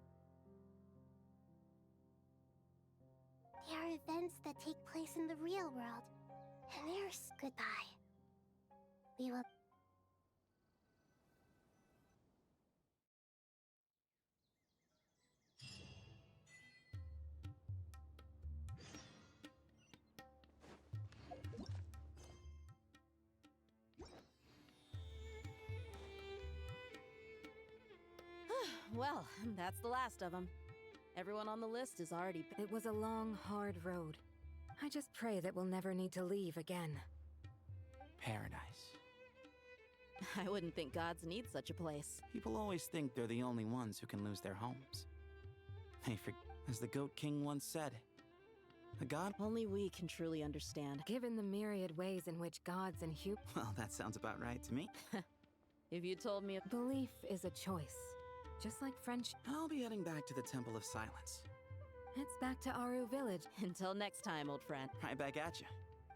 They are events that take place in the real world, and there's goodbye. We will... Well, that's the last of them. Everyone on the list is already... It was a long, hard road. I just pray that we'll never need to leave again. Paradise. I wouldn't think gods need such a place. People always think they're the only ones who can lose their homes. They forget, as the Goat King once said, a god... Only we can truly understand. Given the myriad ways in which gods and humans... Well, that sounds about right to me. If you told me... Belief is a choice. Just like friendship. I'll be heading back to the Temple of Silence. It's back to Aru Village. Until next time, old friend. Right back at you.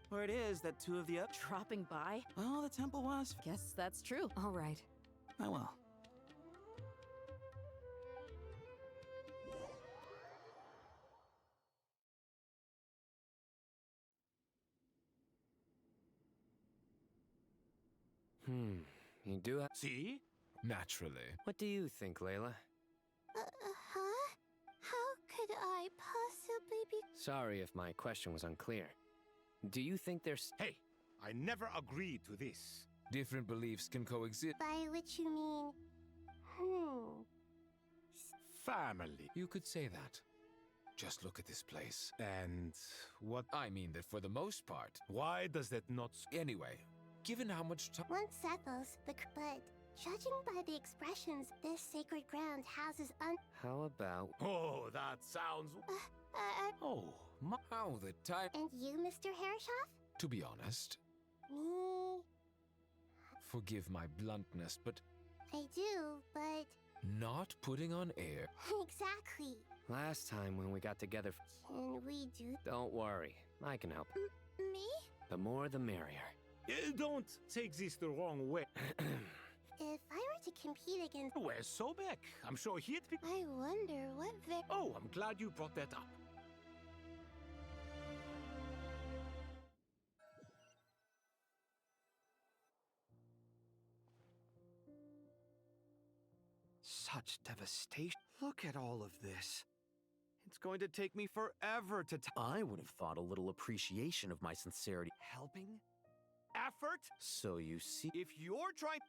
Where it is that two of the dropping by? Well, the temple was. Guess that's true. All right. I will. You do have... See? Naturally. What do you think, Layla? Huh? How could I possibly be... Sorry if my question was unclear. Do you think there's... Hey, I never agreed to this. Different beliefs can coexist. By which you mean... Family. You could say that. Just look at this place. And what... I mean that for the most part. Why does that not... Anyway, given how much time... One settles the... But judging by the expressions, this sacred ground houses How about... Oh, that sounds... Oh, how the time... And you, Mr. Herreshoff? To be honest, Me... forgive my bluntness, but... I do, but... Not putting on air. Exactly. Last time when we got together... Can we do... Don't worry, I can help. Me? The more the merrier. Don't take this the wrong way. If I were to compete against... Where's Sobek? I'm sure he'd be... I wonder what Oh, I'm glad you brought that up. Such devastation. Look at all of this. It's going to take me forever to... I would have thought a little appreciation of my sincerity. Helping? Effort? So you see... If you're trying...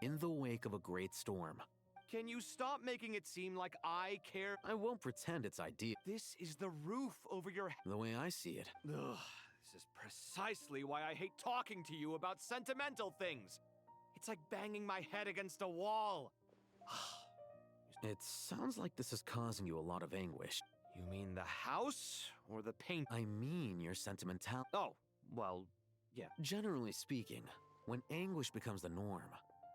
In the wake of a great storm. Can you stop making it seem like I care? I won't pretend it's ideal. This is the roof over your head. The way I see it. Ugh, this is precisely why I hate talking to you about sentimental things. It's like banging my head against a wall. It sounds like this is causing you a lot of anguish. You mean the house or the paint? I mean your sentimentality. Oh, well, yeah. Generally speaking, when anguish becomes the norm,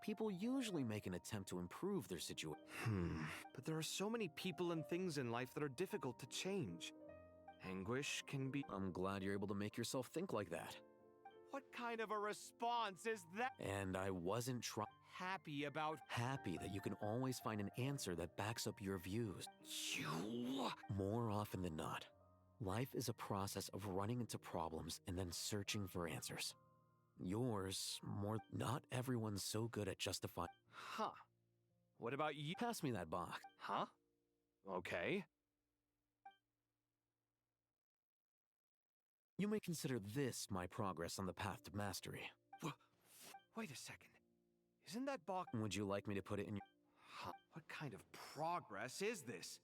people usually make an attempt to improve their situation. But there are so many people and things in life that are difficult to change. Anguish can be... I'm glad you're able to make yourself think like that. What kind of a response is that? And I wasn't happy about... Happy that you can always find an answer that backs up your views. You... More often than not, life is a process of running into problems and then searching for answers. Yours, more... Not everyone's so good at justifying... Huh. What about you? Pass me that box. Huh? Okay. You may consider this my progress on the path to mastery. Wait a second. Isn't that box... Would you like me to put it in your... Huh. What kind of progress is this?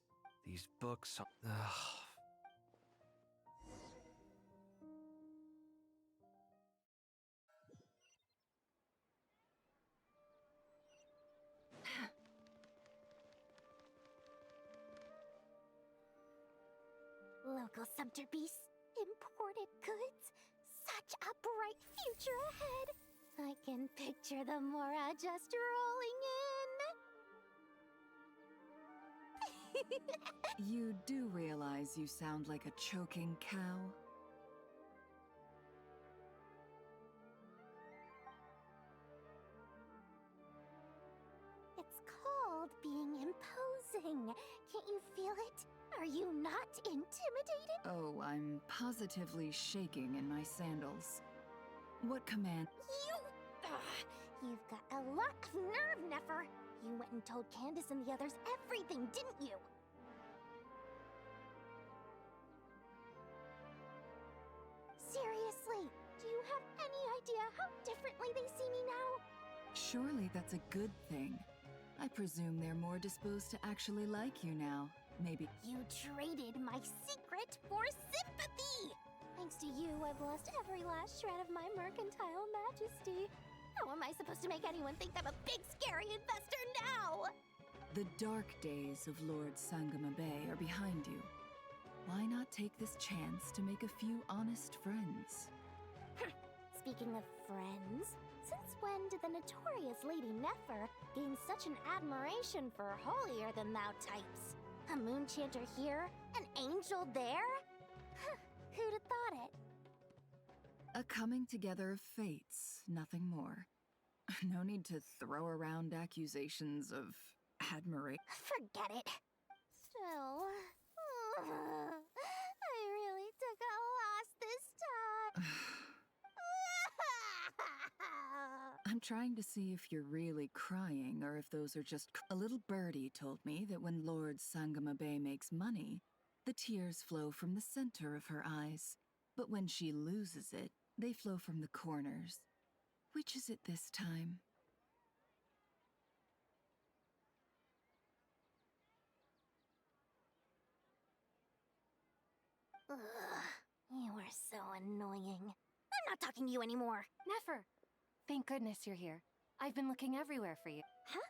These books are... Ugh. Local sumpter beasts, imported goods, such a bright future ahead. I can picture the Mora just rolling in. You do realize you sound like a choking cow? It's called being imposing. Can't you feel it? Are you not intimidated? Oh, I'm positively shaking in my sandals. What command? You've got a lot of nerve, Nefer. You went and told Candace and the others everything, didn't you? Seriously, do you have any idea how differently they see me now? Surely that's a good thing. I presume they're more disposed to actually like you now. Maybe. You traded my secret for sympathy! Thanks to you, I've lost every last shred of my mercantile majesty. How am I supposed to make anyone think I'm a big, scary investor now? The dark days of Lord Sangamabe are behind you. Why not take this chance to make a few honest friends? Speaking of friends, since when did the notorious Lady Nefer gain such an admiration for holier-than-thou types? A moon chanter here, an angel there? Who'd have thought it? A coming together of fates, nothing more. No need to throw around accusations of admiration. Forget it. Still, I really took a loss this time. I'm trying to see if you're really crying or if those are just... A little birdie told me that when Lord Sangamabe makes money, the tears flow from the center of her eyes. But when she loses it, they flow from the corners. Which is it this time? Ugh, you are so annoying. I'm not talking to you anymore. Nefer! Thank goodness you're here. I've been looking everywhere for you. Huh?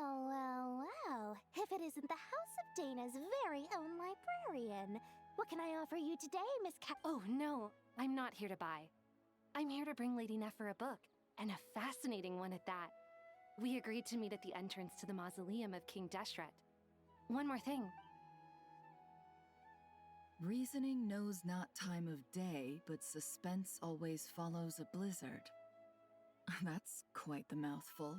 Well. If it isn't the House of Dana's very own librarian. What can I offer you today, Miss Cat? Oh, no. I'm not here to buy. I'm here to bring Lady Nefer a book, and a fascinating one at that. We agreed to meet at the entrance to the mausoleum of King Deshret. One more thing. Reasoning knows not time of day, but suspense always follows a blizzard. That's quite the mouthful.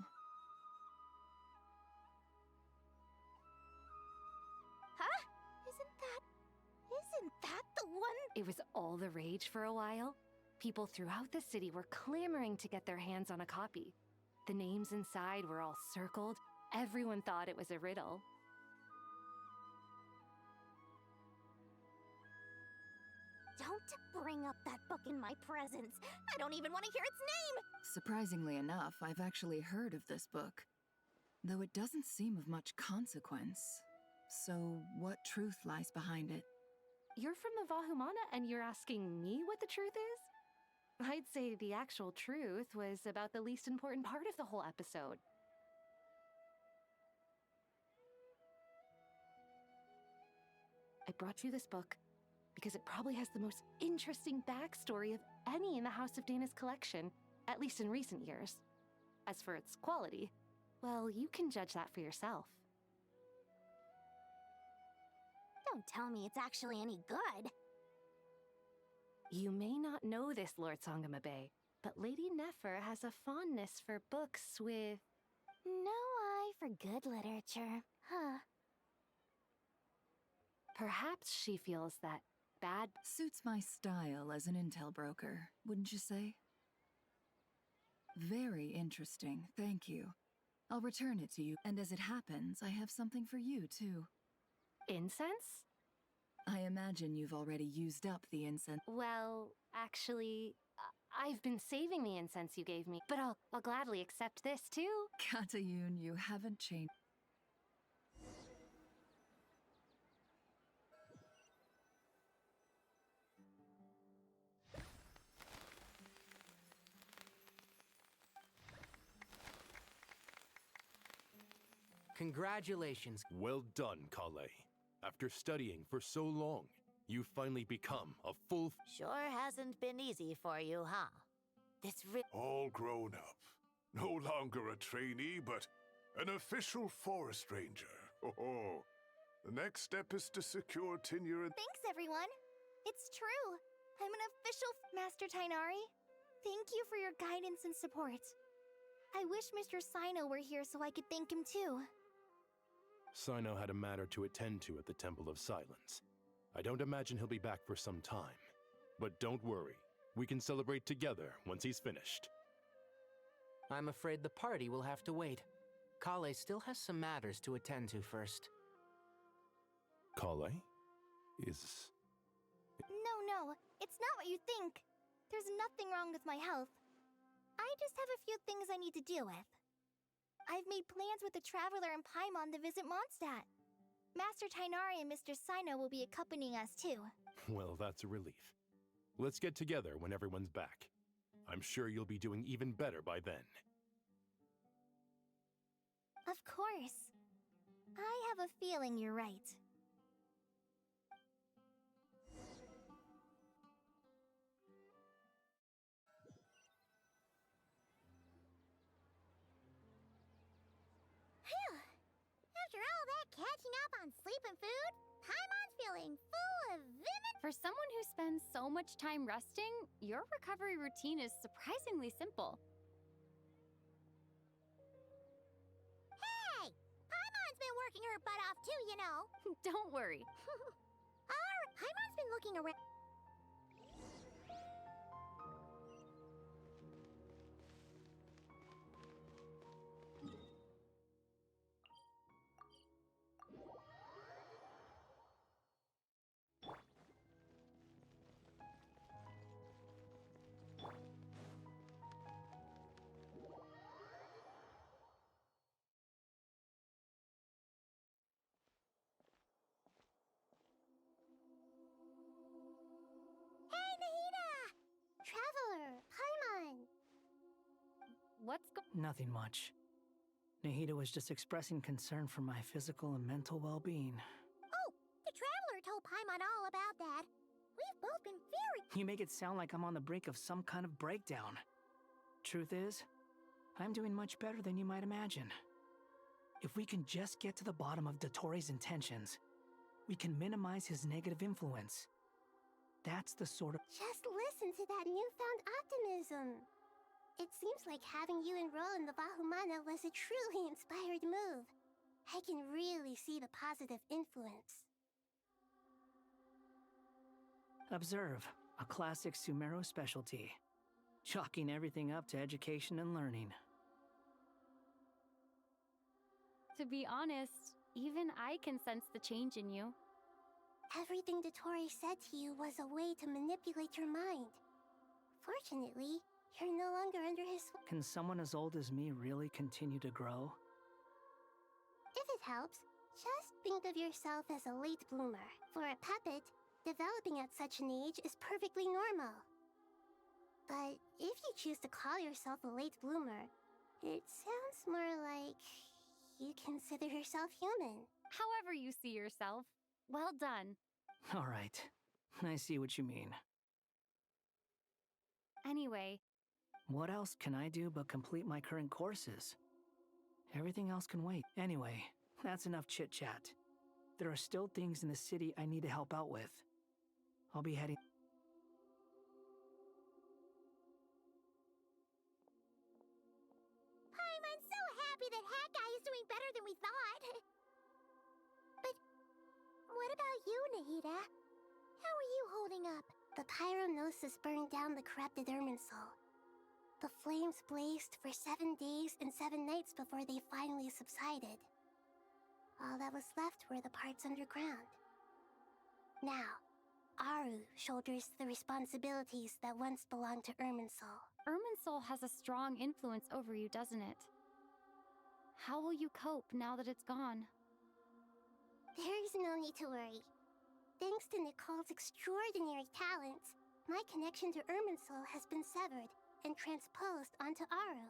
Huh? Isn't that the one? It was all the rage for a while. People throughout the city were clamoring to get their hands on a copy. The names inside were all circled. Everyone thought it was a riddle. Don't bring up that book in my presence. I don't even want to hear its name! Surprisingly enough, I've actually heard of this book, though it doesn't seem of much consequence. So, what truth lies behind it? You're from the Vahumana and you're asking me what the truth is? I'd say the actual truth was about the least important part of the whole episode. I brought you this book because it probably has the most interesting backstory of any in the House of Dana's collection, at least in recent years. As for its quality, well, you can judge that for yourself. Don't tell me it's actually any good. You may not know this, Lord Sangamabe, but Lady Nefer has a fondness for books with... No eye for good literature, huh? Perhaps she feels that bad... Suits my style as an intel broker, wouldn't you say? Very interesting, thank you. I'll return it to you, and as it happens, I have something for you, too. Incense? I imagine you've already used up the incense. Well, actually, I've been saving the incense you gave me, but I'll gladly accept this, too. Katayun, you haven't changed. Congratulations. Well done, Kale. After studying for so long, you've finally become a full... Sure hasn't been easy for you, huh? All grown up. No longer a trainee, but an official forest ranger. Oh, the next step is to secure tenure and... Thanks, everyone. It's true. I'm an official Master Tainari. Thank you for your guidance and support. I wish Mr. Sino were here so I could thank him too. Sino had a matter to attend to at the Temple of Silence. I don't imagine he'll be back for some time. But don't worry, we can celebrate together once he's finished. I'm afraid the party will have to wait. Kale still has some matters to attend to first. Kale? Is... No, it's not what you think. There's nothing wrong with my health. I just have a few things I need to deal with. I've made plans with the Traveler and Paimon to visit Mondstadt. Master Tainari and Mr. Sino will be accompanying us too. Well, that's a relief. Let's get together when everyone's back. I'm sure you'll be doing even better by then. Of course. I have a feeling you're right. Phew! After all that catching up on sleep and food, Paimon's feeling full of vim. For someone who spends so much time resting, your recovery routine is surprisingly simple. Hey! Paimon's been working her butt off too, you know. Don't worry. Paimon's been looking around. Traveler, Paimon! What's Nothing much. Nahida was just expressing concern for my physical and mental well-being. Oh, the Traveler told Paimon all about that. We've both been very... You make it sound like I'm on the brink of some kind of breakdown. Truth is, I'm doing much better than you might imagine. If we can just get to the bottom of Dotori's intentions, we can minimize his negative influence. That's the sort of... Just listen to that newfound optimism. It seems like having you enroll in the Vahumana was a truly inspired move. I can really see the positive influence. Observe, a classic Sumeru specialty. Chalking everything up to education and learning. To be honest, even I can sense the change in you. Everything Dotori said to you was a way to manipulate your mind. Fortunately, you're no longer under his... Can someone as old as me really continue to grow? If it helps, just think of yourself as a late bloomer. For a puppet, developing at such an age is perfectly normal. But if you choose to call yourself a late bloomer, it sounds more like you consider yourself human. However you see yourself. Well done. All right. I see what you mean. Anyway. What else can I do but complete my current courses? Everything else can wait. Anyway, that's enough chit-chat. There are still things in the city I need to help out with. I'll be heading... I'm so happy that Hat Guy is doing better than we thought. But what about you, Nahida? How are you holding up? The pyronosis burned down the corrupted Irminsul. The flames blazed for 7 days and 7 nights before they finally subsided. All that was left were the parts underground. Now, Aru shoulders the responsibilities that once belonged to Irminsul. Irminsul has a strong influence over you, doesn't it? How will you cope now that it's gone? There's no need to worry. Thanks to Nicole's extraordinary talents, my connection to Irminsul has been severed and transposed onto Aru.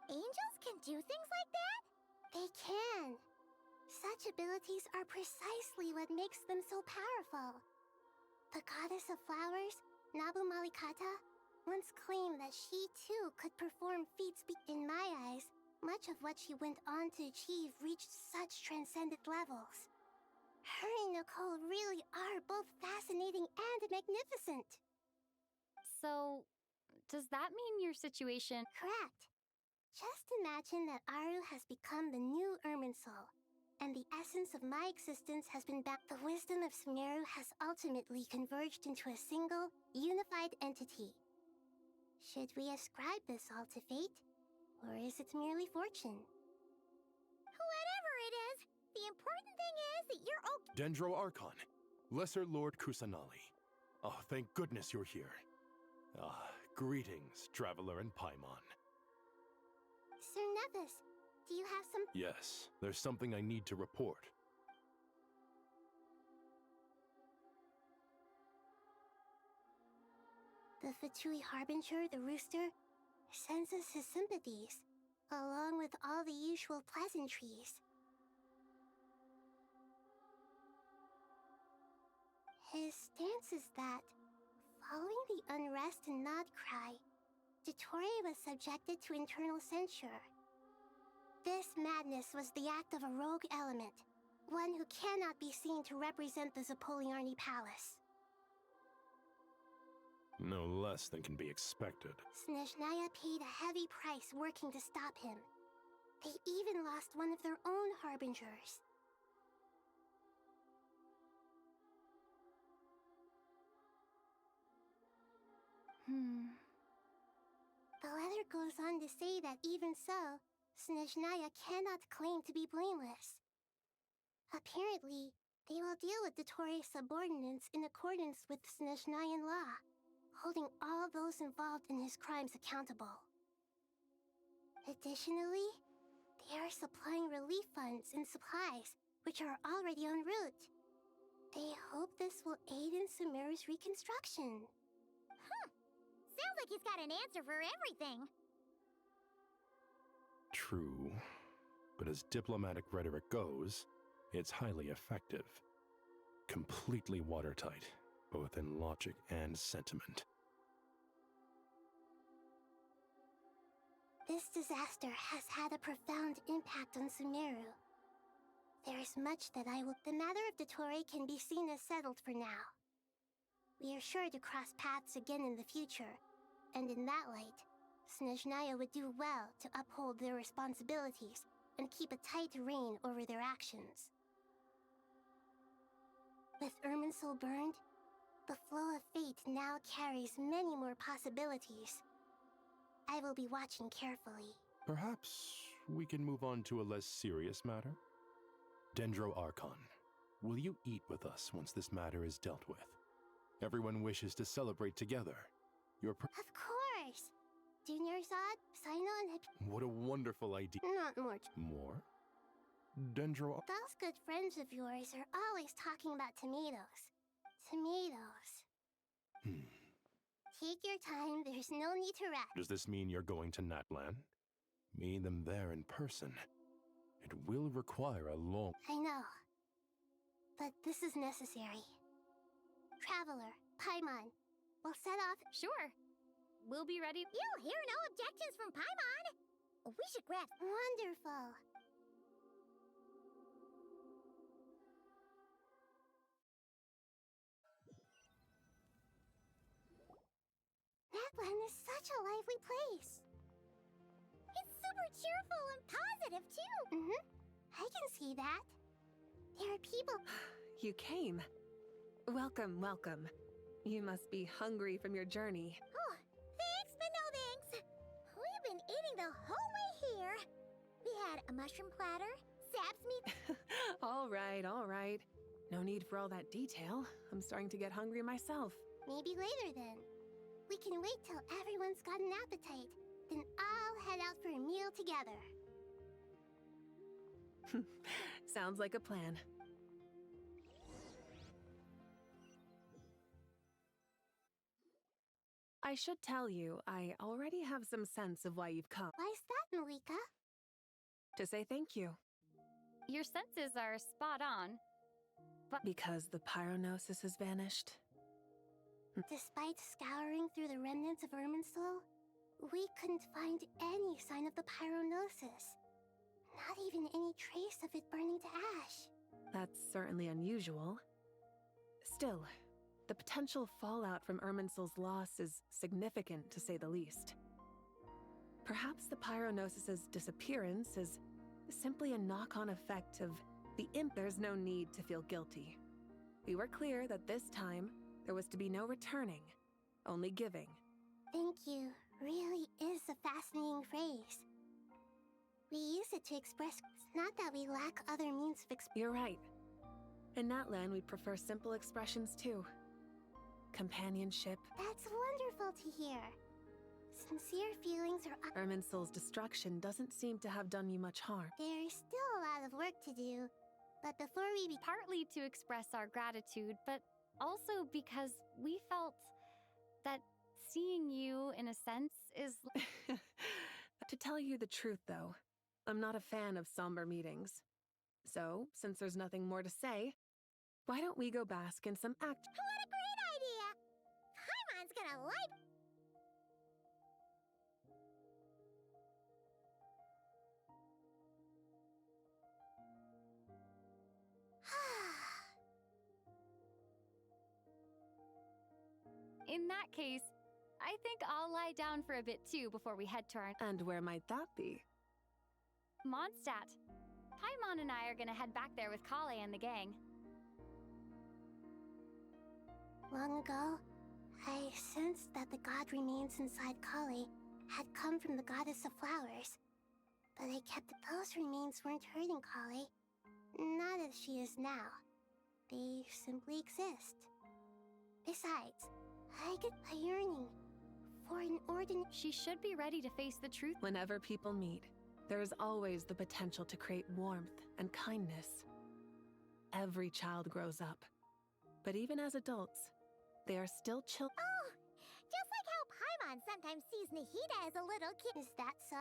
Angels can do things like that? They can. Such abilities are precisely what makes them so powerful. The goddess of flowers, Nabu Malikata, once claimed that she too could perform feats. In my eyes, much of what she went on to achieve reached such transcendent levels. Her and Nicole really are both fascinating and magnificent. So, does that mean your situation... Correct. Just imagine that Aru has become the new Irminsul, and the essence of my existence has been back. The wisdom of Sumeru has ultimately converged into a single, unified entity. Should we ascribe this all to fate, or is it merely fortune? Whatever it is, the important thing is that you're okay. Dendro Archon, Lesser Lord Kusanali. Oh, thank goodness you're here. Greetings, Traveler and Paimon. Sir Nevis, do you have some... Yes, there's something I need to report. The Fatui Harbinger, the rooster, sends us his sympathies, along with all the usual pleasantries. His stance is that, following the unrest and Nod cry, Dottore was subjected to internal censure. This madness was the act of a rogue element, one who cannot be seen to represent the Zapoliarni Palace. No less than can be expected. Snezhnaya paid a heavy price working to stop him. They even lost one of their own harbingers. The letter goes on to say that even so, Snezhnaya cannot claim to be blameless. Apparently, they will deal with Dottore's subordinates in accordance with Snezhnayan law, holding all those involved in his crimes accountable. Additionally, they are supplying relief funds and supplies, which are already en route. They hope this will aid in Sumeru's reconstruction. Sounds like he's got an answer for everything. True, but as diplomatic rhetoric goes, it's highly effective. Completely watertight, both in logic and sentiment. This disaster has had a profound impact on Sumeru. There is much that I will... The matter of Dottore can be seen as settled for now. We are sure to cross paths again in the future, and in that light, Snezhnaya would do well to uphold their responsibilities and keep a tight rein over their actions. With Irminsul burned, the flow of fate now carries many more possibilities. I will be watching carefully. Perhaps we can move on to a less serious matter? Dendro Archon, will you eat with us once this matter is dealt with? Everyone wishes to celebrate together. Of course! Junior Zod, Sino, and... What a wonderful idea. Not more. More? Dendro... Those good friends of yours are always talking about tomatoes. Tomatoes. Take your time, there's no need to rush. Does this mean you're going to Natlan? Meeting them there in person. It will require a long... I know. But this is necessary. Traveler, Paimon, we'll set off... Sure. We'll be ready. You'll hear no objections from Paimon. We should grab... Wonderful. Natlan is such a lively place. It's super cheerful and positive, too. I can see that. There are people... You came. Welcome, welcome. You must be hungry from your journey. Oh, thanks, but no thanks. We've been eating the whole way here. We had a mushroom platter, sap's meat... All right. No need for all that detail. I'm starting to get hungry myself. Maybe later, then. We can wait till everyone's got an appetite. Then I'll head out for a meal together. Sounds like a plan. I should tell you, I already have some sense of why you've come. Why's that, Malika? To say thank you. Your senses are spot on. But Because the pyronosis has vanished? Despite scouring through the remnants of Irminsul, we couldn't find any sign of the pyronosis. Not even any trace of it burning to ash. That's certainly unusual. Still, the potential fallout from Irminsul's loss is significant, to say the least. Perhaps the pyronosis's disappearance is simply a knock-on effect of the imp. There's no need to feel guilty. We were clear that this time, there was to be no returning, only giving. Thank you really is a fascinating phrase. We use it to express, it's not that we lack other means of expression. You're right. In Natlan, we'd prefer simple expressions too. Companionship. That's wonderful to hear. Sincere feelings are... Irminsul's destruction doesn't seem to have done you much harm. There's still a lot of work to do, but before we partly to express our gratitude, but also because we felt that seeing you, in a sense, is... To tell you the truth, though, I'm not a fan of somber meetings. So, since there's nothing more to say, why don't we go bask in some act... What a great idea! Paimon's gonna like... In that case, I think I'll lie down for a bit too before we head to our... And where might that be? Mondstadt. Paimon and I are gonna head back there with Kale and the gang. Long ago, I sensed that the god remains inside Kale had come from the goddess of flowers. But I kept those remains weren't hurting Kale. Not as she is now. They simply exist. Besides, I get a yearning for an ordinary... She should be ready to face the truth. Whenever people meet, there is always the potential to create warmth and kindness. Every child grows up. But even as adults, they are still children. Oh, just like how Paimon sometimes sees Nahida as a little kid. Is that so?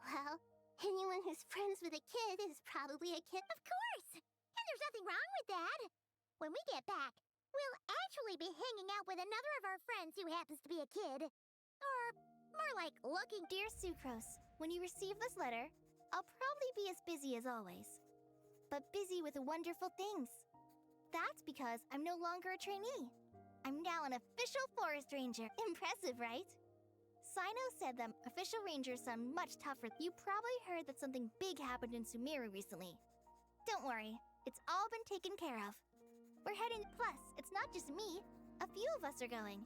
Well, anyone who's friends with a kid is probably a kid. Of course! And there's nothing wrong with that. When we get back, we'll actually be hanging out with another of our friends who happens to be a kid. Or, more like looking... Dear Sucrose, when you receive this letter, I'll probably be as busy as always. But busy with wonderful things. That's because I'm no longer a trainee. I'm now an official forest ranger. Impressive, right? Sino said that official rangers sound much tougher. You probably heard that something big happened in Sumeru recently. Don't worry, it's all been taken care of. We're heading... Plus, it's not just me. A few of us are going.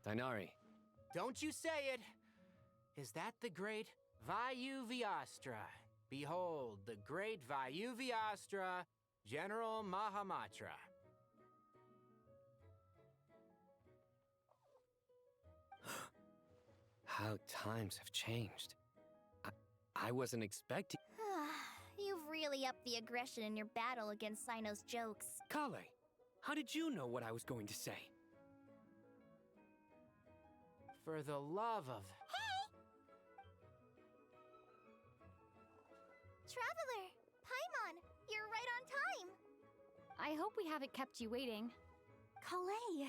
Dainari. Don't you say it! Is that the great Vayuvyastra? Behold, the great Vayuvyastra, General Mahamatra. How times have changed. I wasn't expecting... You've really upped the aggression in your battle against Sino's jokes. Kale, how did you know what I was going to say? For the love of... Traveler! Paimon! You're right on time! I hope we haven't kept you waiting. Kale!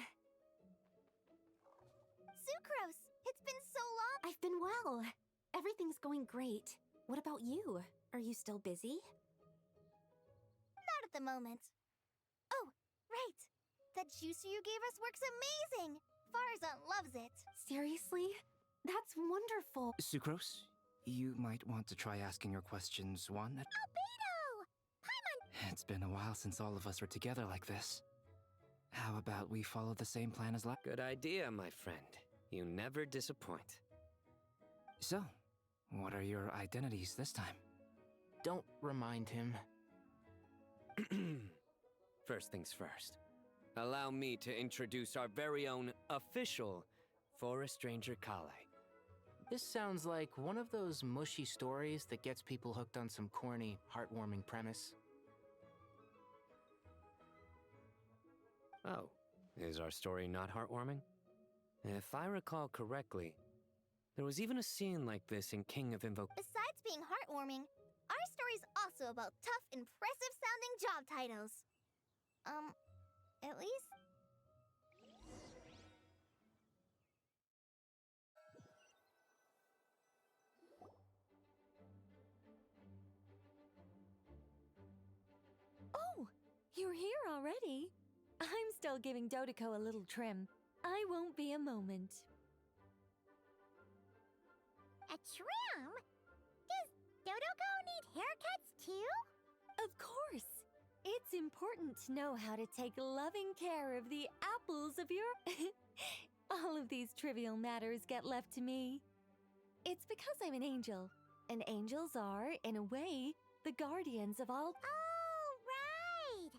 Sucrose! It's been so long! I've been well. Everything's going great. What about you? Are you still busy? Not at the moment. Oh, right! That juicer you gave us works amazing! Farzan loves it! Seriously? That's wonderful! Sucrose, you might want to try asking your questions one at... Albedo! Paimon! It's been a while since all of us were together like this. How about we follow the same plan as last... Good idea, my friend. You never disappoint. So, what are your identities this time? Don't remind him. First things first. Allow me to introduce our very own official Forest Ranger Kale. This sounds like one of those mushy stories that gets people hooked on some corny, heartwarming premise. Oh, is our story not heartwarming? If I recall correctly, there was even a scene like this in King of Invo. Besides being heartwarming, our story's also about tough, impressive-sounding job titles. At least... Oh, you're here already? I'm still giving Dodiko a little trim. I won't be a moment. A trim? Does Dodoko need haircuts too? Of course. It's important to know how to take loving care of the apples of your... All of these trivial matters get left to me. It's because I'm an angel, and angels are, in a way, the guardians of all... Oh, right!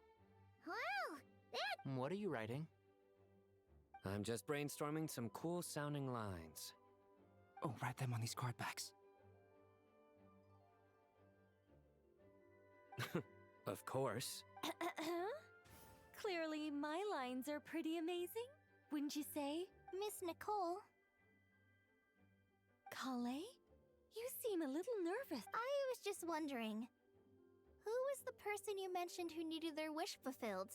Well, that... What are you writing? I'm just brainstorming some cool-sounding lines. Oh, write them on these card backs. Of course. Clearly, my lines are pretty amazing, wouldn't you say? Miss Nicole? Kale? You seem a little nervous. I was just wondering, who was the person you mentioned who needed their wish fulfilled?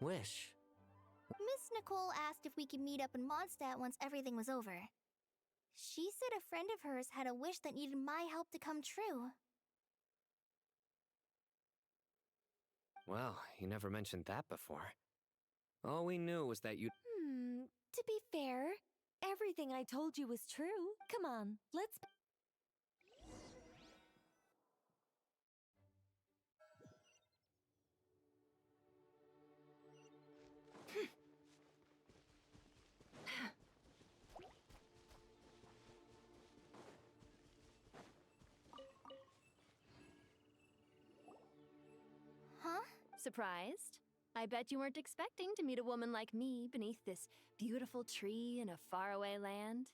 Wish? Miss Nicole asked if we could meet up in Mondstadt once everything was over. She said a friend of hers had a wish that needed my help to come true. Well, you never mentioned that before. All we knew was that you... To be fair, everything I told you was true. Come on, let's... Huh? Surprised? I bet you weren't expecting to meet a woman like me beneath this beautiful tree in a faraway land.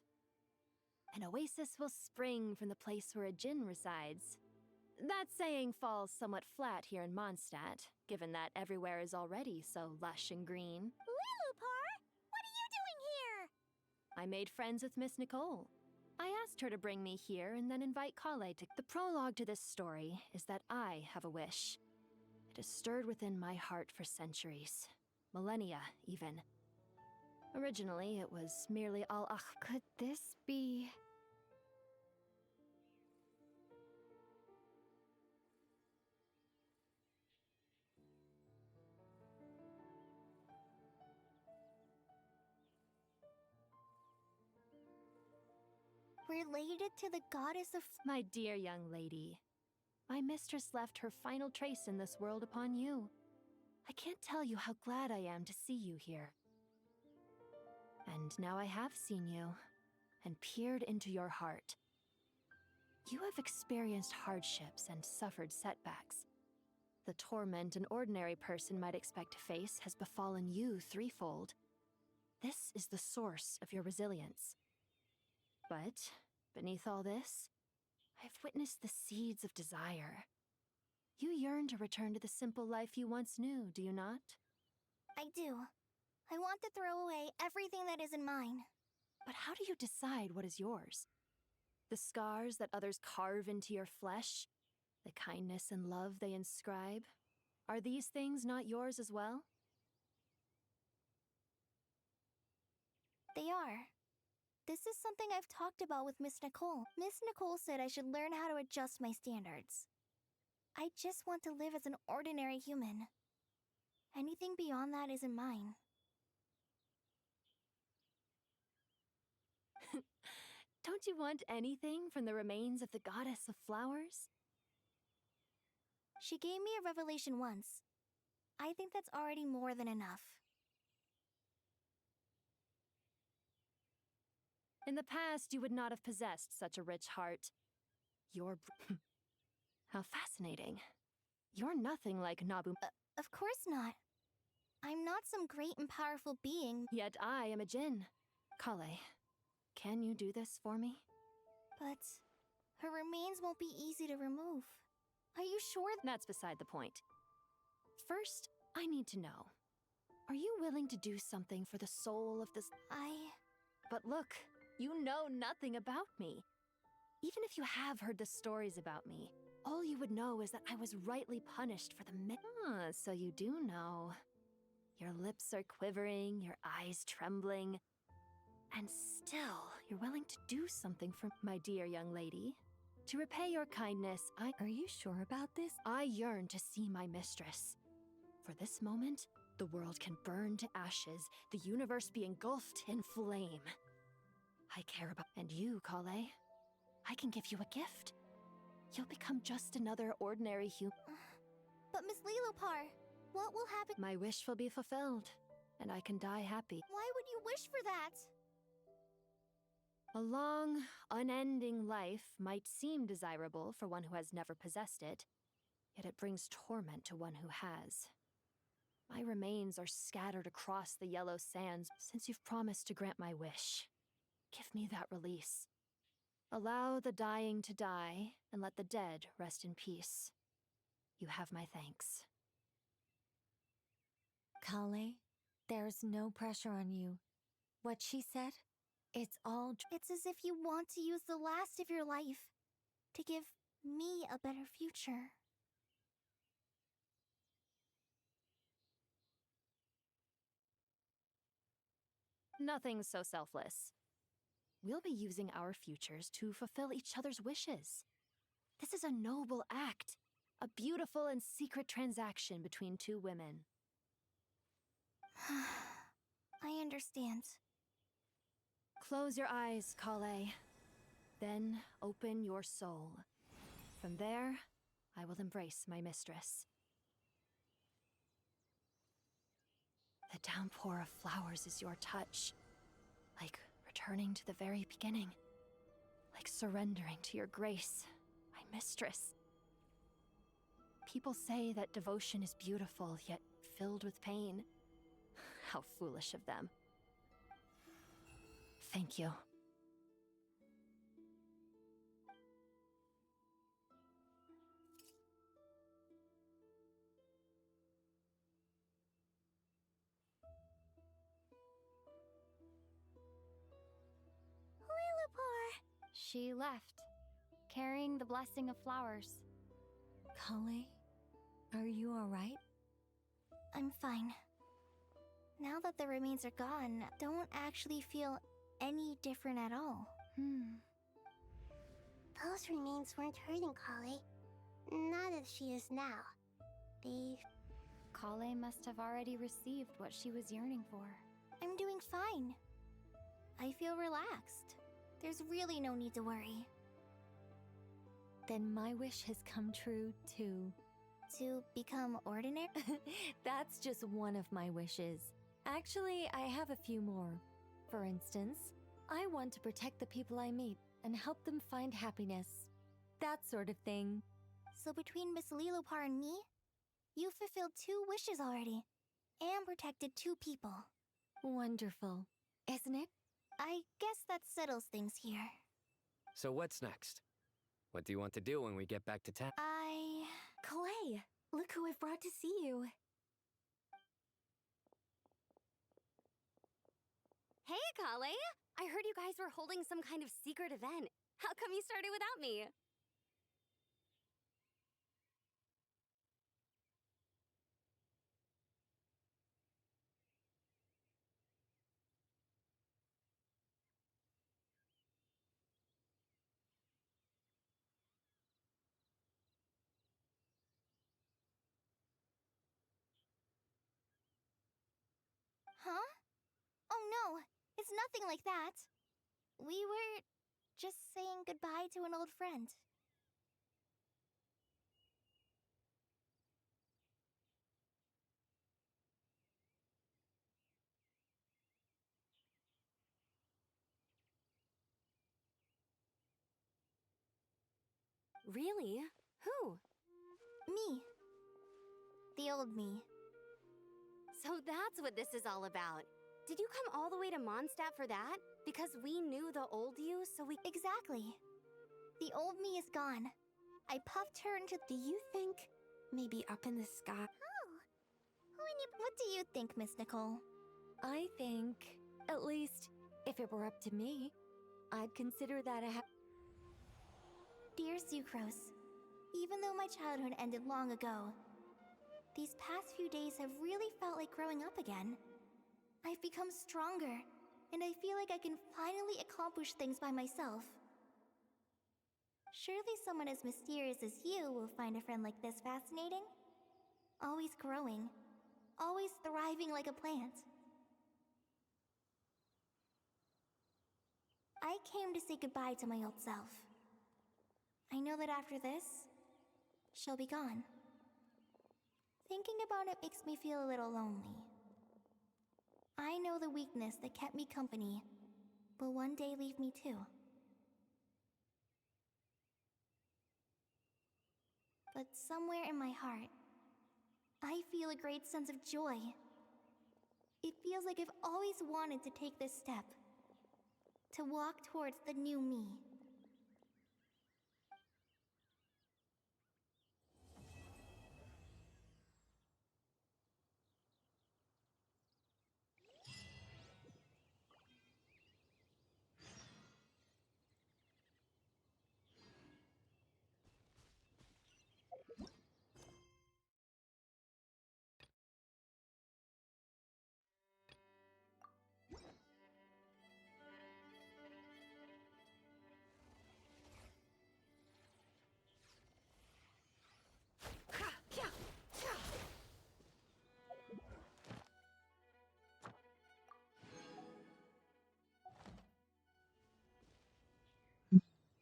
An oasis will spring from the place where a djinn resides. That saying falls somewhat flat here in Mondstadt, given that everywhere is already so lush and green. Lilupar, what are you doing here? I made friends with Miss Nicole. I asked her to bring me here and then invite Kale to... The prologue to this story is that I have a wish. It has stirred within my heart for centuries. Millennia, even. Originally, it was merely all... Could this be... Related to the goddess of... My dear young lady, my mistress left her final trace in this world upon you. I can't tell you how glad I am to see you here. And now I have seen you, and peered into your heart. You have experienced hardships and suffered setbacks. The torment an ordinary person might expect to face has befallen you threefold. This is the source of your resilience. But, beneath all this, I've witnessed the seeds of desire. You yearn to return to the simple life you once knew, do you not? I do. I want to throw away everything that isn't mine. But how do you decide what is yours? The scars that others carve into your flesh? The kindness and love they inscribe? Are these things not yours as well? They are. This is something I've talked about with Miss Nicole. Miss Nicole said I should learn how to adjust my standards. I just want to live as an ordinary human. Anything beyond that isn't mine. Don't you want anything from the remains of the goddess of flowers? She gave me a revelation once. I think that's already more than enough. In the past, you would not have possessed such a rich heart. How fascinating. You're nothing like Nabu. Of course not. I'm not some great and powerful being. Yet I am a djinn. Kale, can you do this for me? But her remains won't be easy to remove. Are you sure? That's beside the point. First, I need to know. Are you willing to do something for the soul of this? But look, you know nothing about me. Even if you have heard the stories about me, all you would know is that I was rightly punished for the so you do know. Your lips are quivering, your eyes trembling. And still, you're willing to do something for my dear young lady. To repay your kindness, Are you sure about this? I yearn to see my mistress. For this moment, the world can burn to ashes, the universe be engulfed in flame. I care about... And you, Kale, I can give you a gift. You'll become just another ordinary human. But Miss Lilopar, what will happen? My wish will be fulfilled, and I can die happy. Why would you wish for that? A long, unending life might seem desirable for one who has never possessed it, yet it brings torment to one who has. My remains are scattered across the yellow sands. Since you've promised to grant my wish, give me that release. Allow the dying to die, and let the dead rest in peace. You have my thanks. Kale, there's no pressure on you. What she said, it's all... It's as if you want to use the last of your life to give me a better future. Nothing so selfless. We'll be using our futures to fulfill each other's wishes. This is a noble act, a beautiful and secret transaction between two women. I understand. Close your eyes, Kale. Then open your soul. From there, I will embrace my mistress. The downpour of flowers is your touch, like returning to the very beginning, like surrendering to your grace, my mistress. People say that devotion is beautiful, yet filled with pain. How foolish of them. Thank you. She left, carrying the blessing of flowers. Kale, are you alright? I'm fine. Now that the remains are gone, I don't actually feel any different at all. Those remains weren't hurting Kale. Not as she is now. Kale must have already received what she was yearning for. I'm doing fine. I feel relaxed. There's really no need to worry. Then my wish has come true, too. To become ordinary? That's just one of my wishes. Actually, I have a few more. For instance, I want to protect the people I meet and help them find happiness. That sort of thing. So between Miss Lilopar and me, you've fulfilled 2 wishes already, and protected 2 people. Wonderful, isn't it? I guess that settles things here. So what's next? What do you want to do when we get back to town? Clay, look who I've brought to see you. Hey, Kale! I heard you guys were holding some kind of secret event. How come you started without me? Huh? Oh no, it's nothing like that. We were just saying goodbye to an old friend. Really? Who? Me. The old me. So that's what this is all about. Did you come all the way to Mondstadt for that? Because we knew the old you, so we... Exactly. The old me is gone. I puffed her into... Do you think maybe up in the sky? Oh. What do you think, Miss Nicole? I think, at least, if it were up to me, I'd consider that a Dear Sucrose, even though my childhood ended long ago, these past few days have really felt like growing up again. I've become stronger, and I feel like I can finally accomplish things by myself. Surely someone as mysterious as you will find a friend like this fascinating? Always growing, always thriving like a plant. I came to say goodbye to my old self. I know that after this, she'll be gone. Thinking about it makes me feel a little lonely. I know the weakness that kept me company will one day leave me too. But somewhere in my heart, I feel a great sense of joy. It feels like I've always wanted to take this step, to walk towards the new me.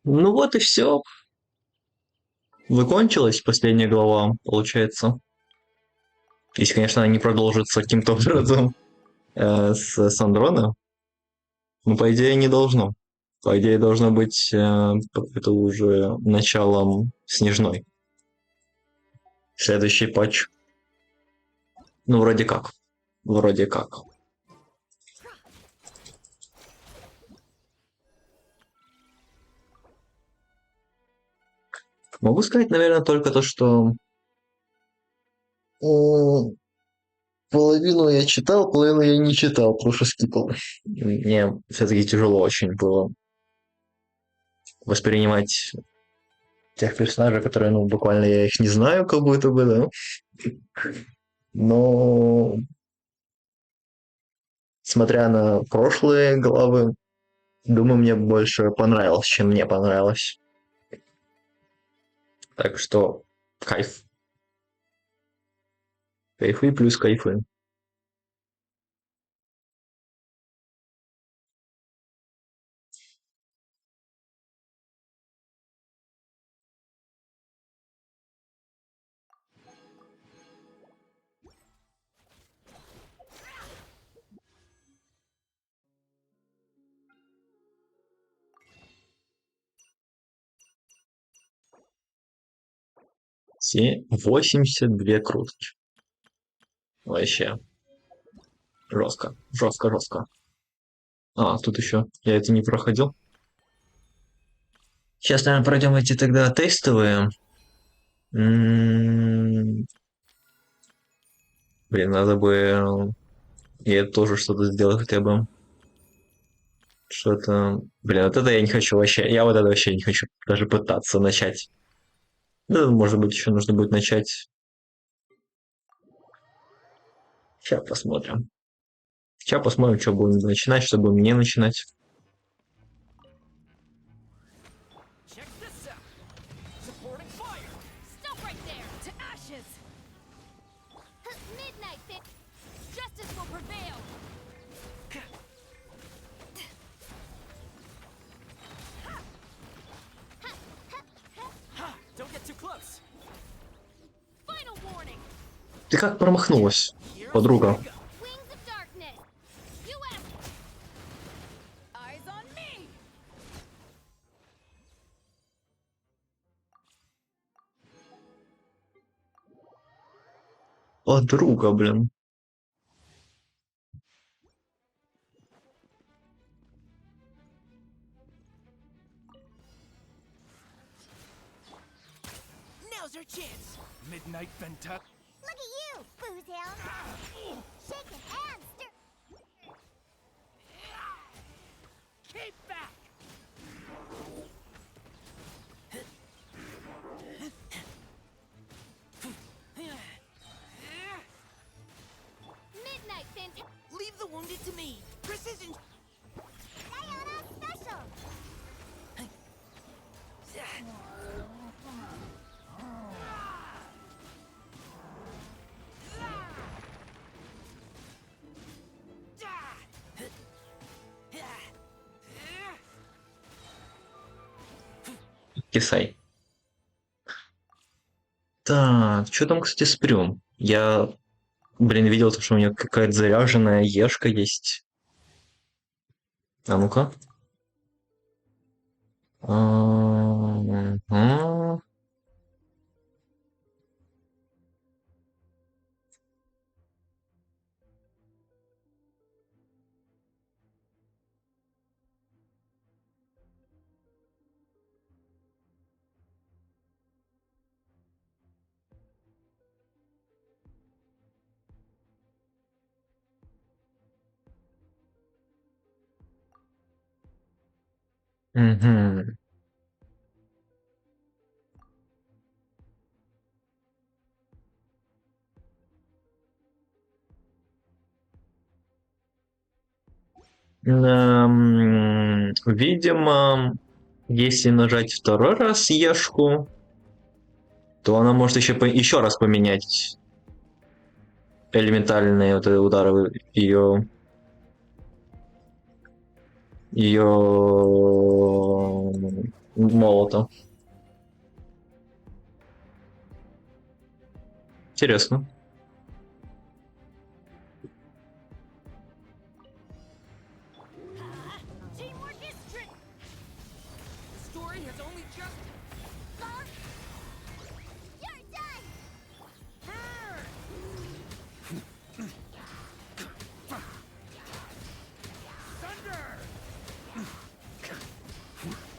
Ну вот и все. Закончилась последняя глава, получается. Если, конечно, она не продолжится каким-то образом с Сандрона. Ну, по идее, не должно. По идее, должно быть это уже началом Снежной. Следующий патч. Ну, вроде как. Вроде как. Могу сказать, наверное, только то, что половину я читал, половину я не читал, потому что скипал. Мне все-таки тяжело очень было воспринимать тех персонажей, которые, ну, буквально я их не знаю, как будто бы, да. Но, смотря на прошлые главы, думаю, мне больше понравилось, чем мне понравилось. Так что кайф. Кайфы плюс кайфы. Все 82 крутки. Вообще. Жестко. Жестко, жестко. А, тут еще. Я это не проходил. Сейчас, наверное, пройдем эти тогда тестовые. Блин, надо бы и это тоже что-то сделать хотя бы. Что-то... Блин, вот это я не хочу вообще. Я вот это вообще не хочу даже пытаться начать. Да, может быть, еще нужно будет начать. Сейчас посмотрим. Сейчас посмотрим, что будем начинать, что будем не начинать. Ты как промахнулась, подруга? Подруга, блин. Now's our chance. Midnight Venta. Look at you, boozhound. Shaking and stir. Keep back! Midnight Fantastic. Leave the wounded to me. Precision. Diana special. Кисай. Так, что там, кстати, с Прюм? Я, блин, видел, что у нее какая-то заряженная ешка есть. А ну-ка. Ага. Мгм. Видимо, если нажать второй раз ешку, то она может еще раз поменять элементальные вот удары ее молота. Интересно. Teamwork is trick. The story has only just... You're done. Thunder!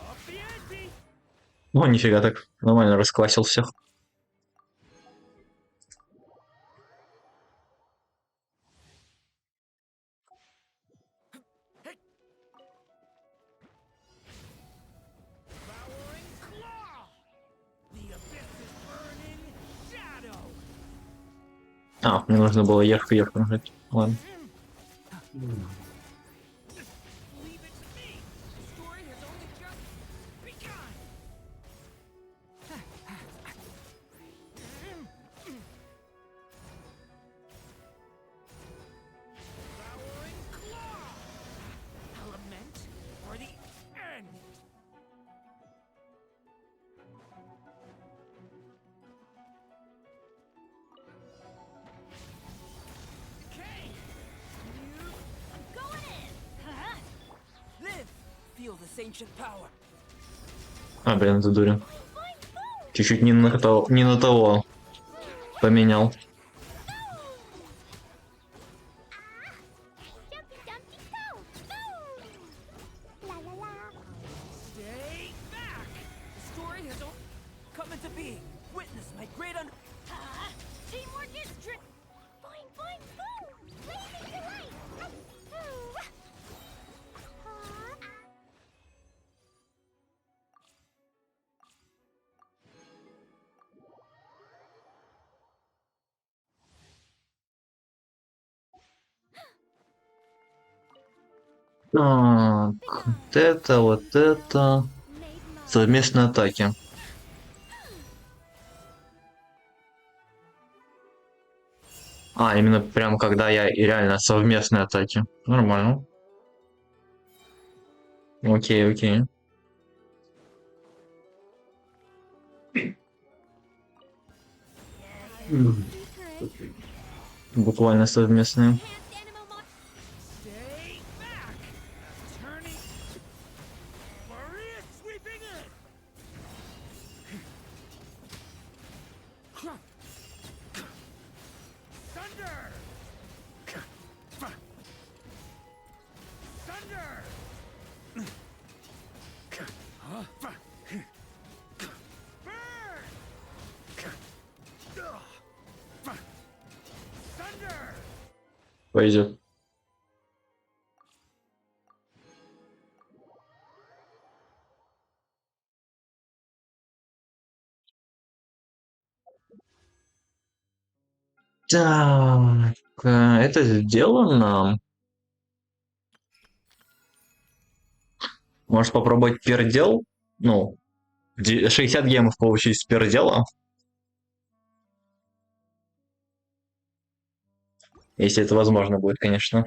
Up the ante! О, нифига так. Нормально расквасил всех. Devouring claw! The abyss is burning shadow! А, мне нужно было ешку нажать. Ладно. Leave it to me! The story has only just begun! Devouring claw! A lament for the end! Okay! I'm going in. Huh? Live! Feel this ancient power! А, блин, это дурин. Чуть-чуть не на того поменял. Jumpy Dumpty go. La la la. Stay back! The story has come into being. Witness my great Teamwork is trick. Boing boing boom. Blazing delight. Ooh. Так, вот это. Совместные атаки. А, именно прям когда я и реально совместные атаки. Нормально. Окей, окей. Буквально совместные. Stay back! Turning. Maria sweeping in! Thunder! Thunder! Burn! Пойдет. Так, это сделано. Может попробовать пердел? Ну, 60 гемов получить с пердела. Если это возможно будет, конечно.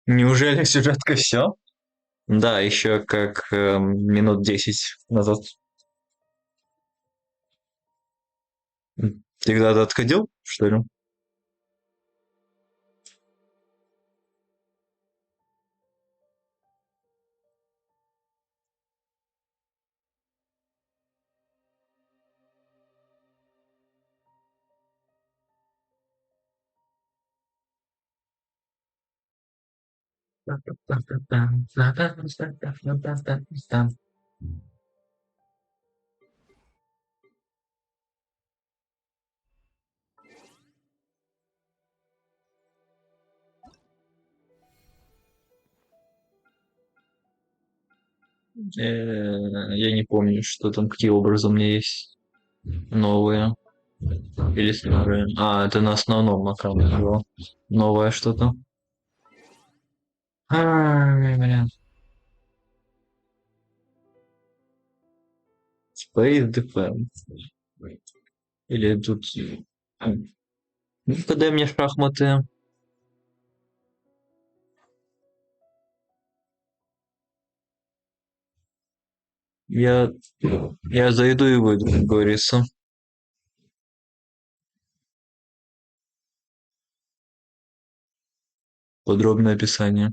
Неужели сюжетка все? Да, еще как минут 10 назад. Ты когда-то отходил, что ли? Я не помню, что там, какие образы у меня есть новые. Или старые. А, это на основном аккаунте было. Новое что-то. Ай, блин. Space Defense. Или тут... Ну, подай мне шахматы. Я, я зайду и выйду, как говорится. Подробное описание.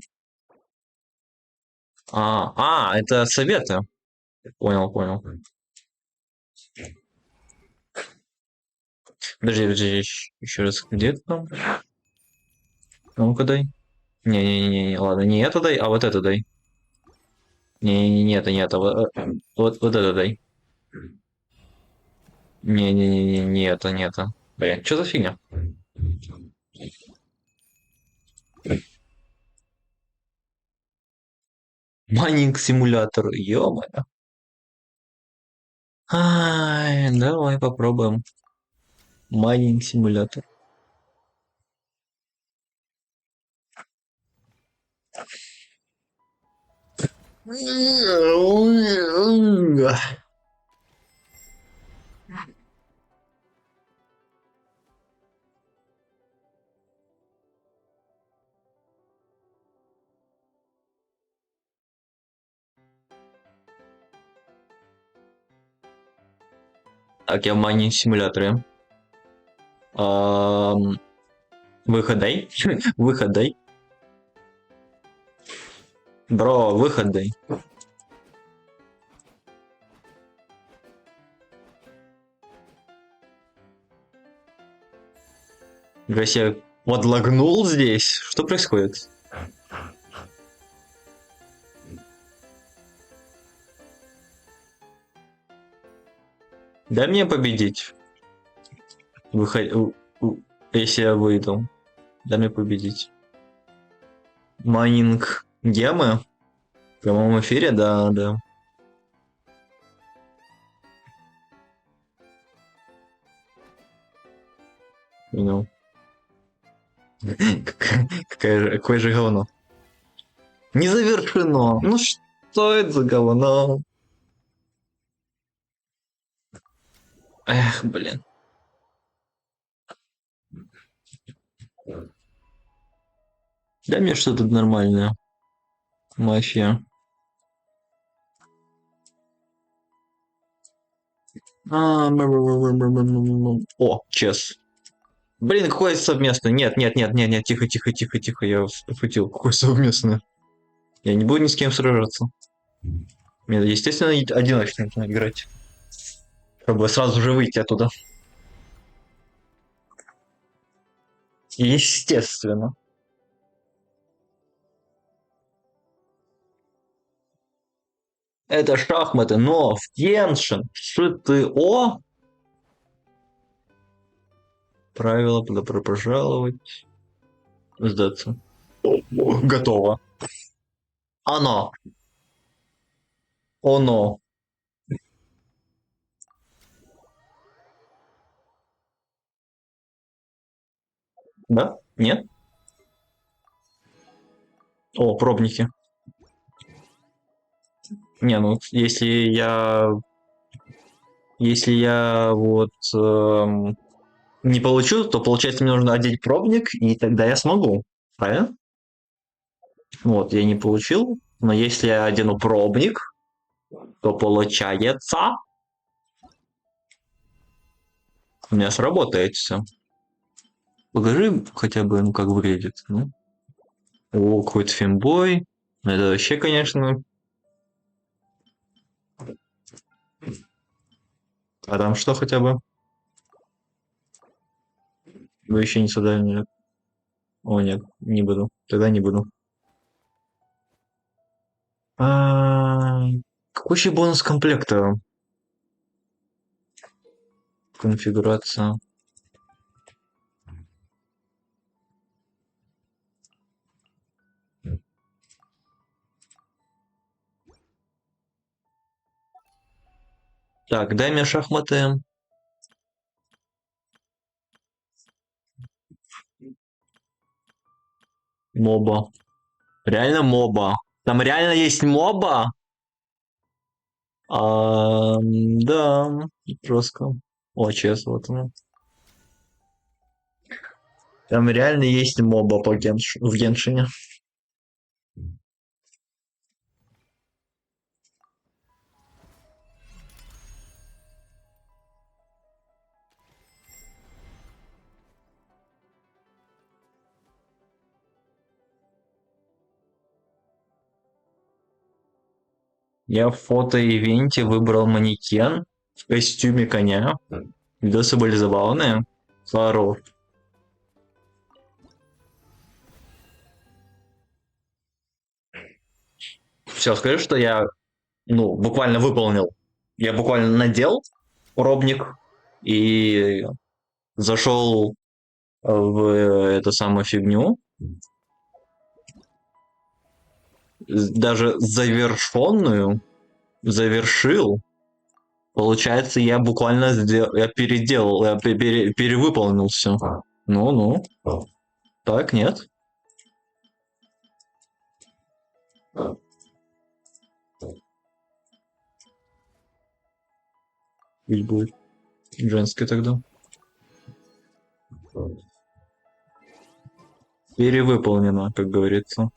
Это советы. Понял, понял. Подожди, еще раз. Где это там? Ну-ка дай. Не, ладно, не это дай, а вот это дай. Не, это не это. Вот это дай. Не это, не это. Блин, что за фигня? Майнинг симулятор, ё-моё. Ай, давай попробуем. Майнинг симулятор. Так, я в майнинг симуляторе. Выход дай. Выход дай. Бро, выход дай. Я подлагнул здесь. Что происходит? Дай мне победить. Если я выйду. Дай мне победить. Майнинг гемы? В прямом эфире? Да. Понял. Какое же говно. Не завершено. Ну что это за говно? Эх, блин. Дай мне что-то нормальное. Мафия. О, чес. Блин, какое совместное? Нет, тихо, я пошутил. Какое совместное? Я не буду ни с кем сражаться. Мне, естественно, одиночно нужно играть. Чтобы сразу же выйти оттуда. Естественно. Это шахматы, но в Геншин ШТО. Правила, добро пожаловать. Сдаться. Готово. Оно. Оно. Да? Нет? О, пробники. Не, ну если я вот не получу, то получается мне нужно одеть пробник, и тогда я смогу. Правильно? Вот, я не получил, но если я одену пробник, то получается у меня сработает все. Покажи хотя бы, ну, как выглядит. Ну. О, какой-то фембой. Это вообще, конечно. А там что хотя бы? Вы еще не сюда, нет. О, нет, не буду. Тогда не буду. Какой еще бонус комплекта? Конфигурация. Так, дай мне шахматы. Моба. Реально моба. Там реально есть моба? Да, жестко. О, честно, вот оно. Там реально есть моба в Геншине. Я в фото-ивенте выбрал манекен в костюме коня. Видосы были забавные. Здорово. Все, скажи, что я, буквально выполнил. Я буквально надел пробник и зашел в эту самую фигню. Даже завершенную завершил. Получается, я буквально я переделал, я перевыполнил все. Ну. Так, нет? Ведь будет женский тогда. Перевыполнено, как говорится.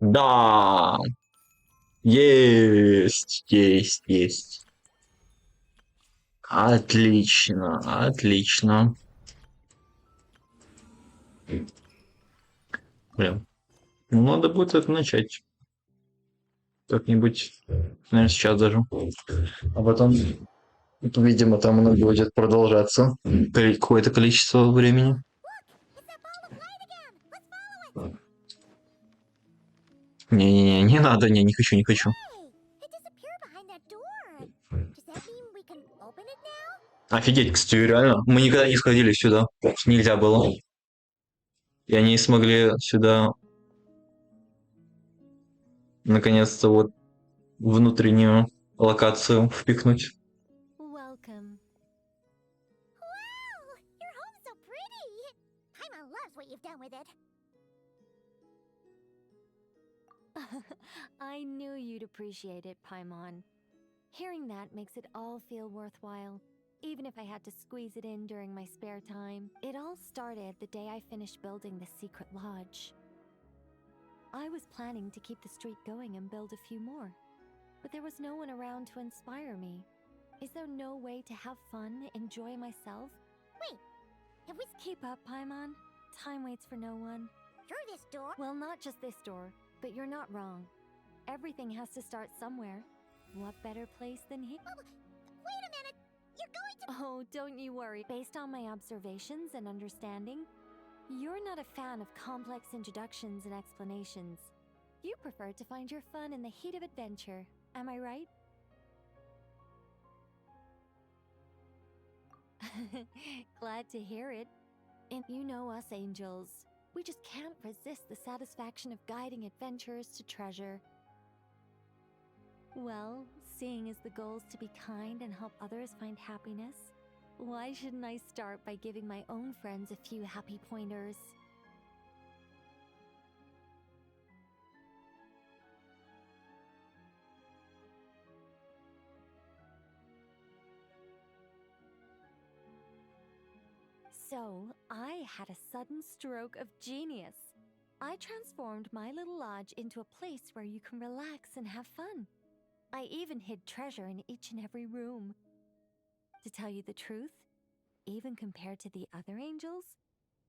Да! Есть. Отлично. Блин. Ну, надо будет это начать. Как-нибудь, наверное, сейчас даже. А потом, видимо, там оно будет продолжаться какое-то количество времени. Не-не-не, не надо, не хочу. Офигеть, кстати, реально. Мы никогда не сходили сюда. Нельзя было. И они смогли сюда наконец-то вот внутреннюю локацию впихнуть. Welcome. Wow! Your home's so pretty! Paimon loves what you've done with it. I knew you'd appreciate it, Paimon. Hearing that makes it all feel worthwhile, even if I had to squeeze it in during my spare time. It all started the day I finished building the secret lodge. I was planning to keep the streak going and build a few more, but there was no one around to inspire me. Is there no way to have fun, enjoy myself? Wait, have we Keep up, Paimon. Time waits for no one. through this door? Well, not just this door, but you're not wrong. Everything has to start somewhere. What better place than here? Wait a minute! You're going Oh, don't you worry. Based on my observations and understanding, you're not a fan of complex introductions and explanations. You prefer to find your fun in the heat of adventure. Am I right? Glad to hear it. And you know us angels. We just can't resist the satisfaction of guiding adventurers to treasure. Well, seeing as the goal is to be kind and help others find happiness, why shouldn't I start by giving my own friends a few happy pointers? So, I had a sudden stroke of genius. I transformed my little lodge into a place where you can relax and have fun. I even hid treasure in each and every room. To tell you the truth, even compared to the other angels,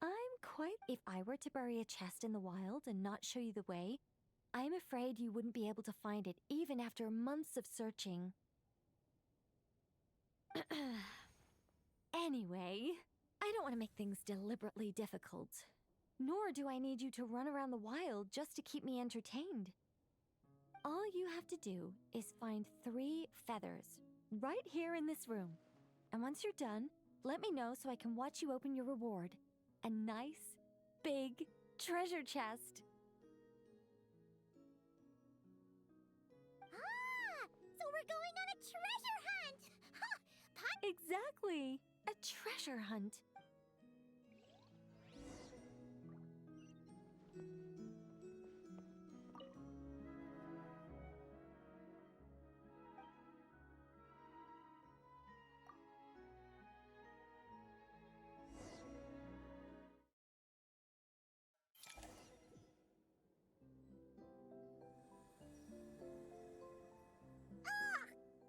I'm quite... If I were to bury a chest in the wild and not show you the way, I'm afraid you wouldn't be able to find it even after months of searching. Anyway, I don't want to make things deliberately difficult. Nor do I need you to run around the wild just to keep me entertained. All you have to do is find 3 feathers right here in this room. And once you're done, let me know so I can watch you open your reward. A nice, big treasure chest. Ah! So we're going on a treasure hunt! Ha! Exactly! A treasure hunt.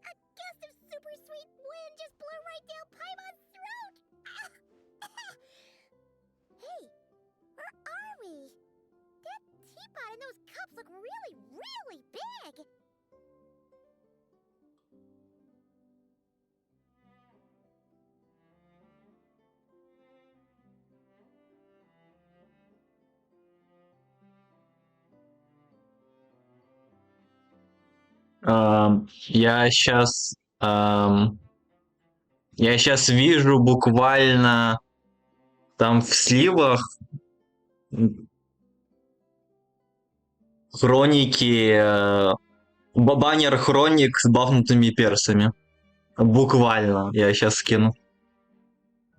A gust of super sweet wind just blew right down Paimon's throat! Hey, where are we? That teapot and those cups look really, really big! Я сейчас... Я сейчас вижу буквально там в сливах хроники, баннер хроник с бафнутыми персами. Буквально, я сейчас скину.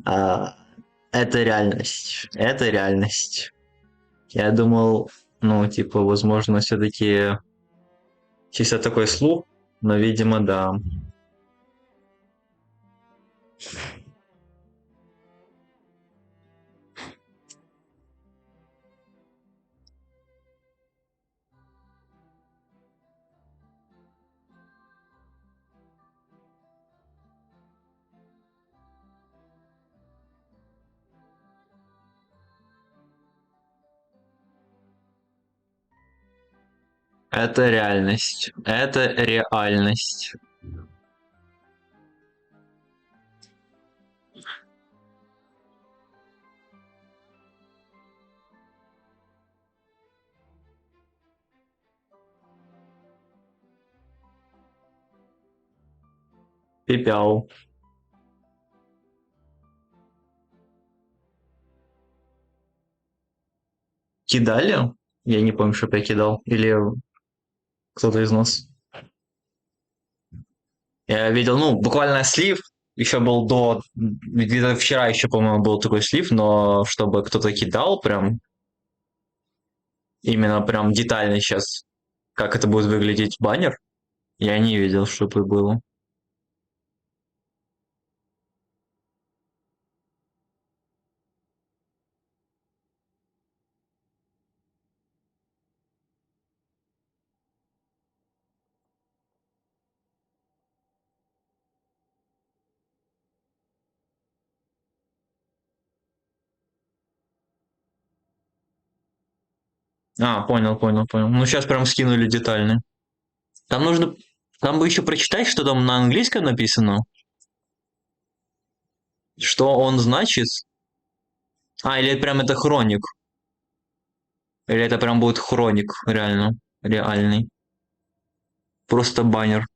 Это реальность. Это реальность. Я думал, ну, типа, возможно, все-таки чисто такой слух, но, видимо, да. Это реальность. Это реальность. Пипяу. Кидали? Я не помню, чтоб я кидал. Или кто-то из нас. Я видел, ну, буквально слив. Еще был до... Где-то вчера еще, по-моему, был такой слив, но чтобы кто-то кидал прям... Именно прям детально сейчас, как это будет выглядеть баннер, я не видел, чтобы было. Понял. Ну, сейчас прям скинули детально. Там нужно... Там бы еще прочитать, что там на английском написано. Что он значит? А, или прям это хроник? Или это прям будет хроник, реально? Реальный. Просто баннер.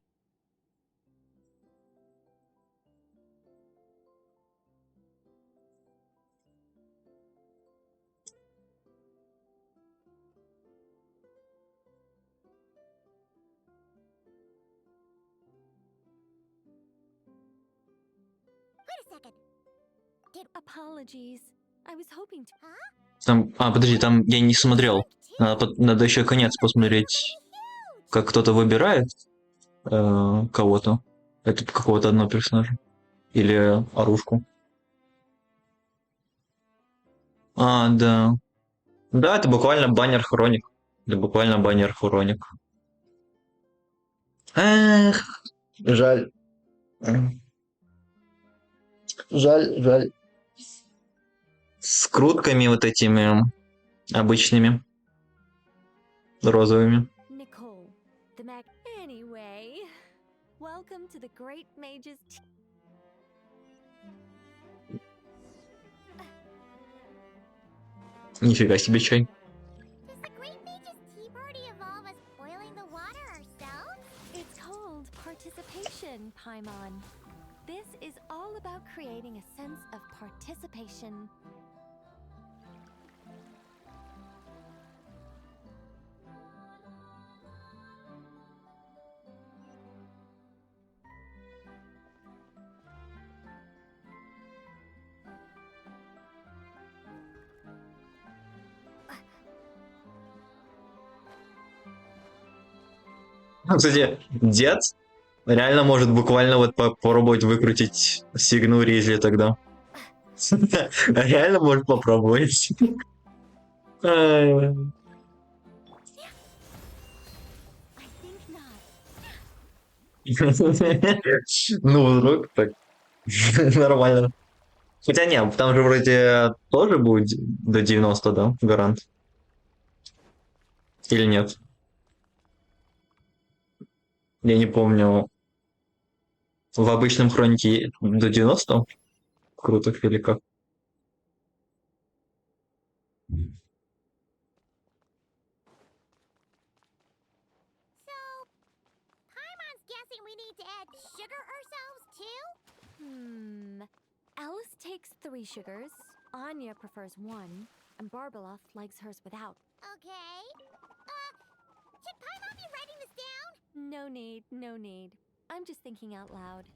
Wait a second. Apologies. I was hoping to. Там, подожди, там я не смотрел. Надо еще конец посмотреть, как кто-то выбирает кого-то. Это какого-то одного персонажа. Или оружку. А, да. Да, это буквально баннер хроник. Это буквально баннер хроник. Эх, жаль. Жаль, жаль. С крутками вот этими обычными. Розовыми. Nicole, the mag. Anyway, welcome to the Great Mage's. Нифига себе чай. Does the Great Mage's tea party involve us boiling the water ourselves? It's called participation, Paimon. This is all about creating a sense of participation. Кстати, дед реально может буквально вот попробовать выкрутить Сигну Ризли тогда. Реально может попробовать. Ну, вдруг так. Нормально. Хотя нет, там же вроде тоже будет до 90, да, гарант? Или нет? Я не помню. В обычном хронике до 90? Круто, или как? Paimon's guessing we need to add sugar ourselves too? Alice takes 3 sugars, Anya prefers 1, and Barbeloff likes hers without. Okay. Should Paimon be writing this down? No need, no need. I'm just thinking out loud.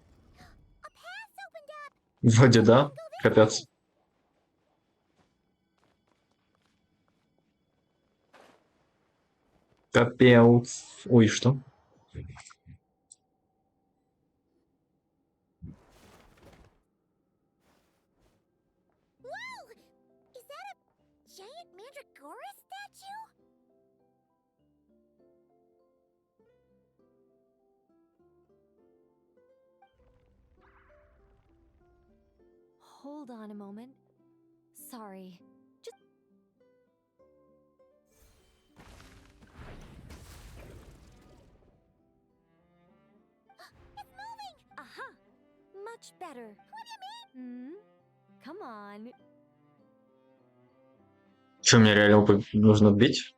A path opened up. Вроде да. Капец. Капец. Ой, что? Whoa! Is that a giant mandragora statue? Hold on a moment. Sorry. Just. It's moving! Aha! Much better. What do you mean? Come on. Что, мне реально нужно бить?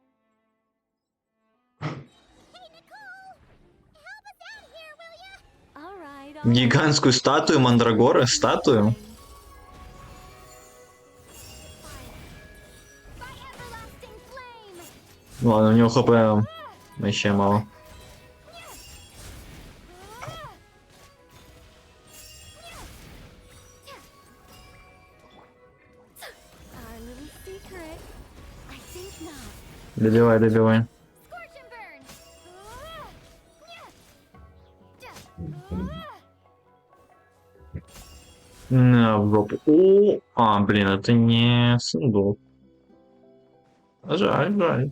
Гигантскую статую Мандрагоры? Статую? Ладно, у него хп вообще мало. Добивай, добивай. На, в жопу. О, блин, это не сундук. Жаль, жаль.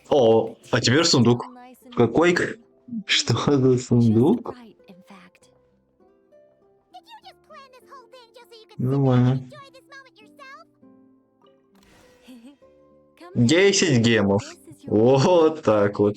О, а теперь сундук. Какой? Что за сундук? Нормально. 10 гемов. Вот так вот.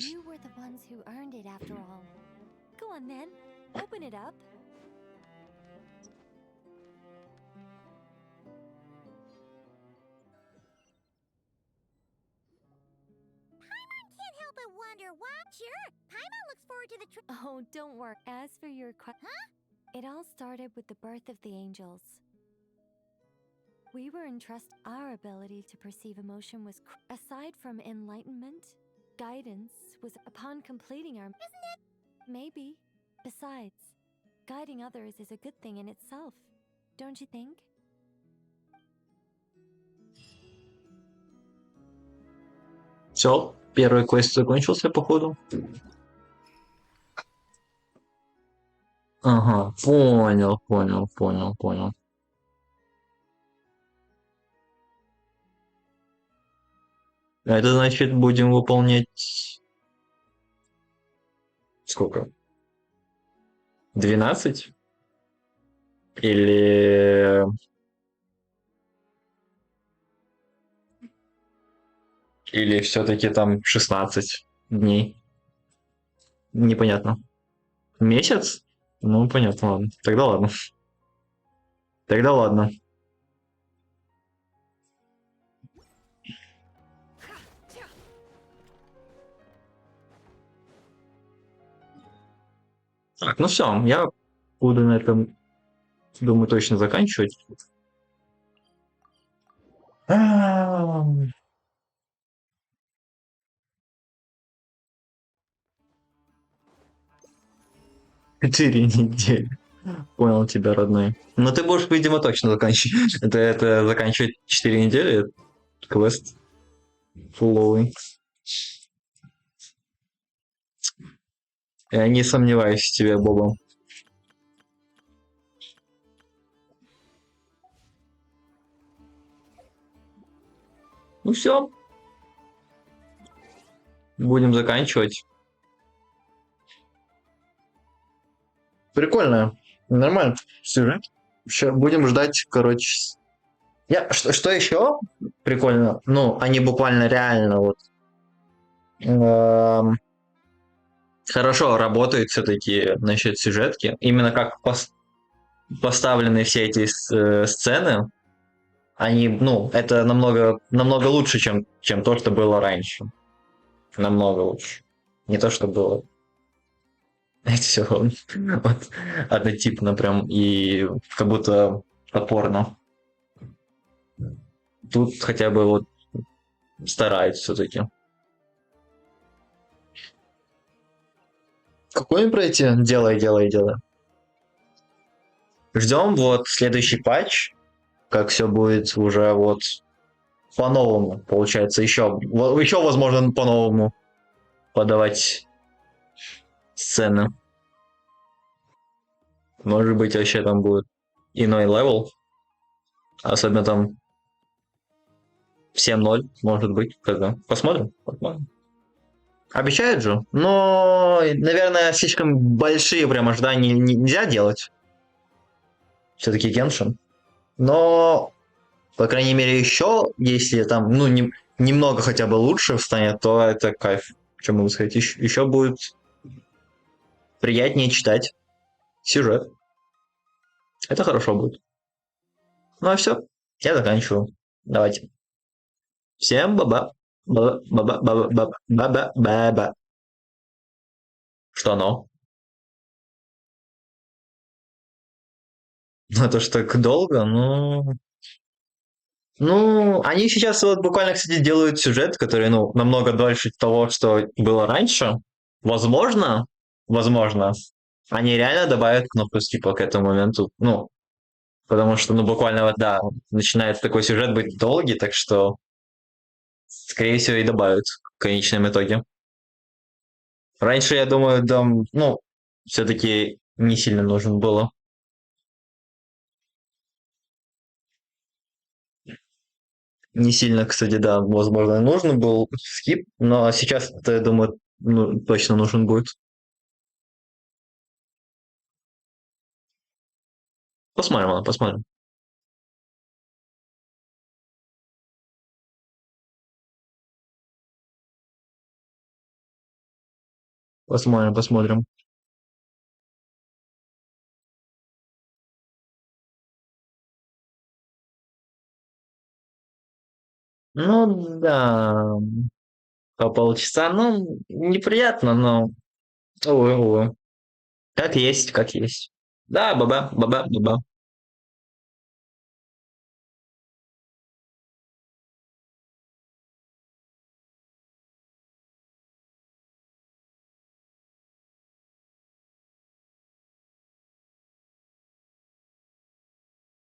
wonder why? Sure, Paimon looks forward to the trip. Oh, don't worry. As for your question, it all started with the birth of the angels. We were entrusted our ability to perceive emotion was aside from enlightenment, guidance was upon completing our. Isn't it? Maybe. Besides, guiding others is a good thing in itself, don't you think? Все, первый квест закончился, походу. Ага, понял. Это значит, будем выполнять... Сколько? 12? Или... Или все-таки там 16 дней? Непонятно. Месяц? Ну, понятно, ладно. Тогда ладно. Тогда ладно. Так, ну все, я буду на этом, думаю, точно заканчивать. Четыре недели. Понял тебя, родной. Но ты будешь, видимо, точно заканчивать. Это заканчивать 4 недели. Квест фуловый. Я не сомневаюсь в тебе, Боба. Ну все. Будем заканчивать. Прикольно. Нормально. Сюжет. Сейчас будем ждать, короче. Что еще прикольно? Ну, они буквально реально вот хорошо работают все-таки насчет сюжетки. Именно как поставлены все эти сцены. Они, ну, это намного лучше, чем то, что было раньше. Намного лучше. Не то, что было. Это все вот, однотипно прям и как будто топорно. Тут хотя бы вот стараются все-таки. Какой пройти? Делай. Ждем вот следующий патч, как все будет уже вот по-новому, получается, еще возможно по-новому подавать сцены. Может быть, вообще там будет иной левел. Особенно там 7-0, может быть, когда. Посмотрим. Обещают же, но, наверное, слишком большие прям ожидания нельзя делать. Все-таки Геншин. Но, по крайней мере, еще, если там, ну, немного хотя бы лучше станет, то это кайф. Что могу сказать? Еще будет приятнее читать сюжет. Это хорошо будет. Ну а все, я заканчиваю. Давайте. Всем баба. Баба. Что оно? Ну, это ж так долго, ну... Ну, они сейчас вот буквально, кстати, делают сюжет, который, ну, намного дольше того, что было раньше. Возможно, они реально добавят кнопку скипа к этому моменту. Ну, потому что, ну, буквально вот, да, начинает такой сюжет быть долгий, так что, скорее всего, и добавят в конечном итоге. Раньше, я думаю, там, ну, все-таки не сильно нужен было. Не сильно, кстати, да, возможно, нужен был скип, но сейчас, я думаю, ну, точно нужен будет. Посмотрим. Посмотрим. Ну, да. по полчаса. Ну, неприятно, но... Увы, увы. Как есть, как есть. Да, баба, баба, баба.